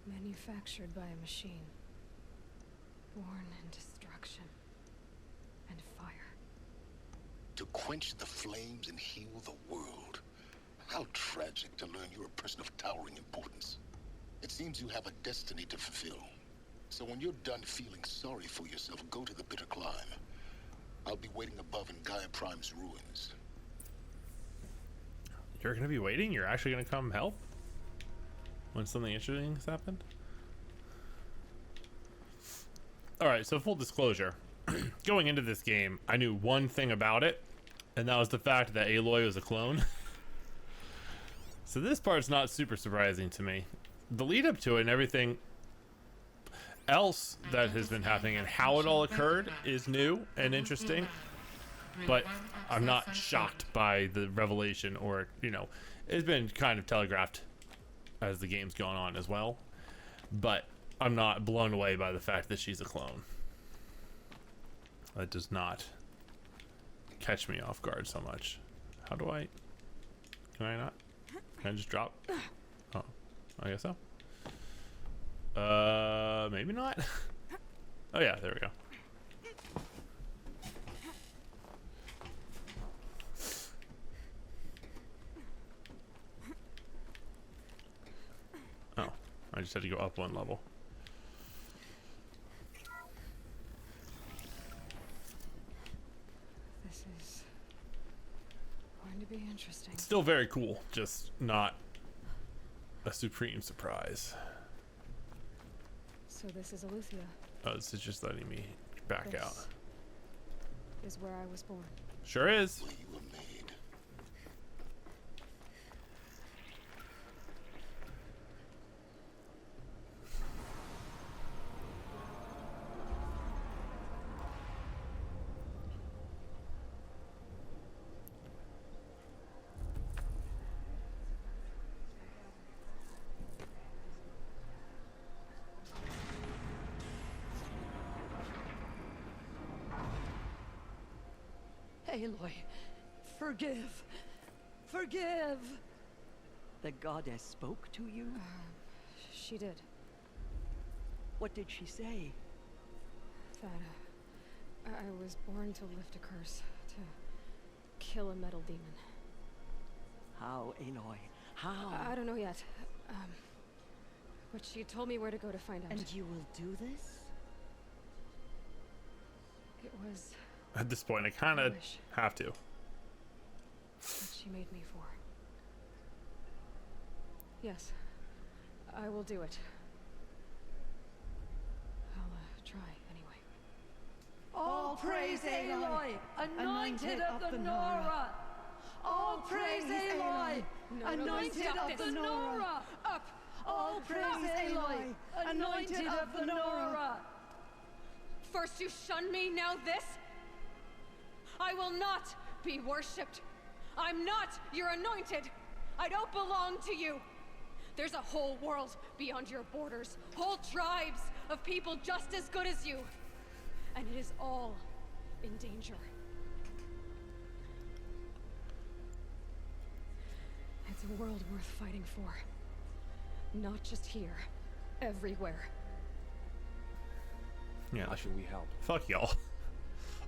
S2: Manufactured by a machine. Born in destruction and fire.
S10: To quench the flames and heal the world. How tragic to learn you're a person of towering importance. It seems you have a destiny to fulfill. So when you're done feeling sorry for yourself, go to the bitter climb. I'll be waiting above in Gaia Prime's ruins.
S1: You're gonna be waiting? You're actually gonna come help? When something interesting has happened? Alright, so full disclosure. Going into this game, I knew one thing about it, and that was the fact that Aloy was a clone. So this part's not super surprising to me. The lead up to it and everything else that has been happening and how it all occurred is new and interesting, but I'm not shocked by the revelation, or, you know, it's been kind of telegraphed as the game's gone on as well, but I'm not blown away by the fact that she's a clone. That does not catch me off guard so much. How do I... Can I not? Can I just drop? Oh, I guess so. Maybe not. Oh yeah, there we go. Oh, I just had to go up one level.
S2: This is going to be interesting.
S1: Still very cool, just not a supreme surprise.
S2: So this is Aletheia.
S1: Oh, this is just letting me back
S2: This
S1: out.
S2: is where I was born.
S1: Sure is.
S10: Where you were made.
S5: Aloy, forgive. Forgive! The goddess spoke to you?
S2: She did.
S5: What did she say?
S2: That I was born to lift a curse, to kill a metal demon.
S5: How, Aloy? How?
S2: I don't know yet. But she told me where to go to find out.
S5: And you will do this?
S2: It was
S1: At this point, I kind of have to.
S2: what she made me for. Yes, I will do it. I'll try anyway.
S5: All praise Aloy, anointed of the Nora! All praise Aloy, anointed of the Nora!
S2: Up!
S5: All praise Aloy, anointed of the Nora!
S2: First you shun me, now this? I will not be worshipped. I'm not your anointed. I don't belong to you. There's a whole world beyond your borders, whole tribes of people just as good as you. And it is all in danger. It's a world worth fighting for. Not just here, everywhere.
S1: Yeah.
S22: How should we help?
S1: Fuck y'all.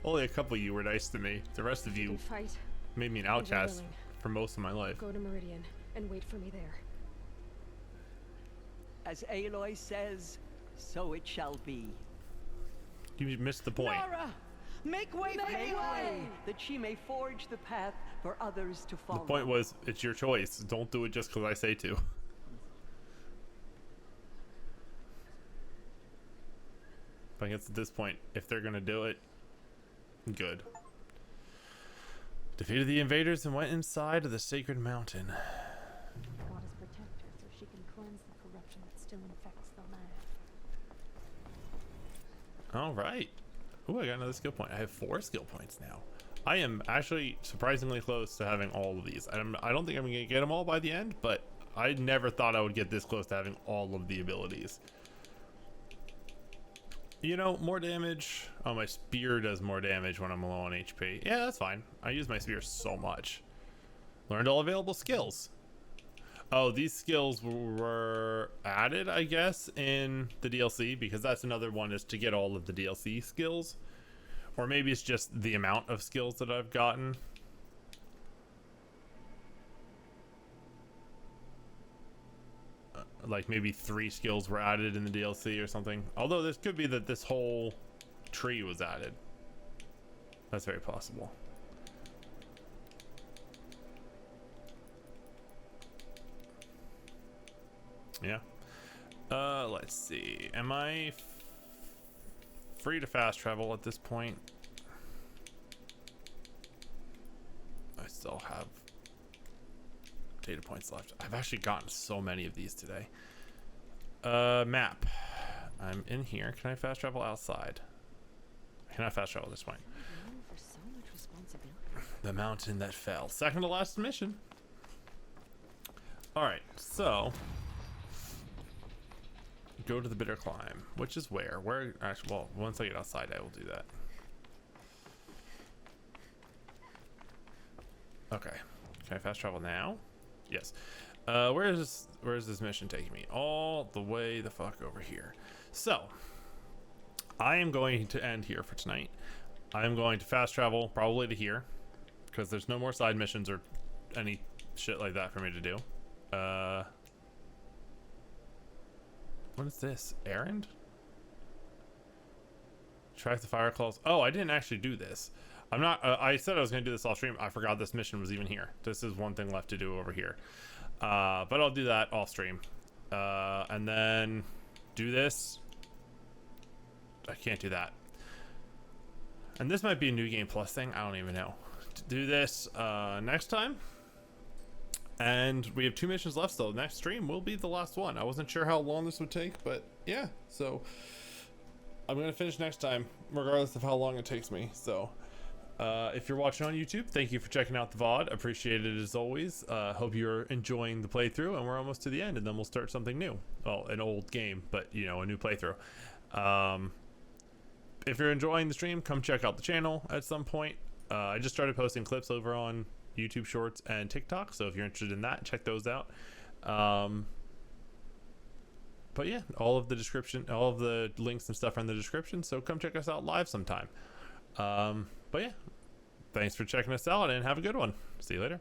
S1: Only a couple of you were nice to me. The rest of
S2: You
S1: you
S2: can fight.
S1: made me an
S2: if you're
S1: outcast
S2: willing.
S1: for most of my life.
S2: Go to Meridian and wait for me there.
S17: As Aloy says, so it shall be.
S1: You missed the point.
S17: Nara, make way for Aloy, that she may forge the path for others to
S1: The
S17: follow.
S1: point was, it's your choice. Don't do it just because I say to. But I guess at this point, if they're gonna do it, good. Defeated the invaders and went inside of the sacred mountain.
S3: Goddess protect her so she can cleanse the corruption that still infects the land.
S1: All right. Ooh, I got another skill point. I have 4 skill points now. I am actually surprisingly close to having all of these. I don't think I'm gonna get them all by the end, but I never thought I would get this close to having all of the abilities. You know, more damage. Oh, my spear does more damage when I'm low on HP. Yeah, that's fine. I use my spear so much. Learned all available skills. Oh, these skills were added, I guess, in the DLC, because that's another one, is to get all of the DLC skills. Or maybe it's just the amount of skills that I've gotten. Like maybe 3 skills were added in the DLC or something. Although this could be that this whole tree was added. That's very possible. Yeah. Let's see. Am I free to fast travel at this point? I still have data points left. I've actually gotten so many of these today. Map. I'm in here. Can I fast travel outside? I cannot fast travel at this point.
S3: For so much responsibility.
S1: The mountain that fell. Second to last mission. Alright, so go to the bitter climb, which is where? Where actually, well, once I get outside I will do that. Okay. Can I fast travel now? Yes. Where is this mission taking me? All the way the fuck over here. So I am going to end here for tonight. I'm going to fast travel probably to here, because there's no more side missions or any shit like that for me to do. What is this? Errand? Track the fire calls. Oh, I didn't actually do this. I'm not, I said I was going to do this off stream. I forgot this mission was even here. This is one thing left to do over here. But I'll do that off stream. And then do this. I can't do that. And this might be a new game plus thing. I don't even know. Do this next time. And we have 2 missions left, so next stream will be the last one. I wasn't sure how long this would take, but yeah. So I'm going to finish next time, regardless of how long it takes me. So if you're watching on YouTube, thank you for checking out the VOD. Appreciate it as always. Hope you're enjoying the playthrough, and we're almost to the end, and then we'll start something new. Well, an old game, but you know, a new playthrough. If you're enjoying the stream, come check out the channel at some point. I just started posting clips over on YouTube Shorts and TikTok, so if you're interested in that, check those out. But yeah, all of the links and stuff are in the description, so come check us out live sometime. But yeah, thanks for checking us out, and have a good one. See you later.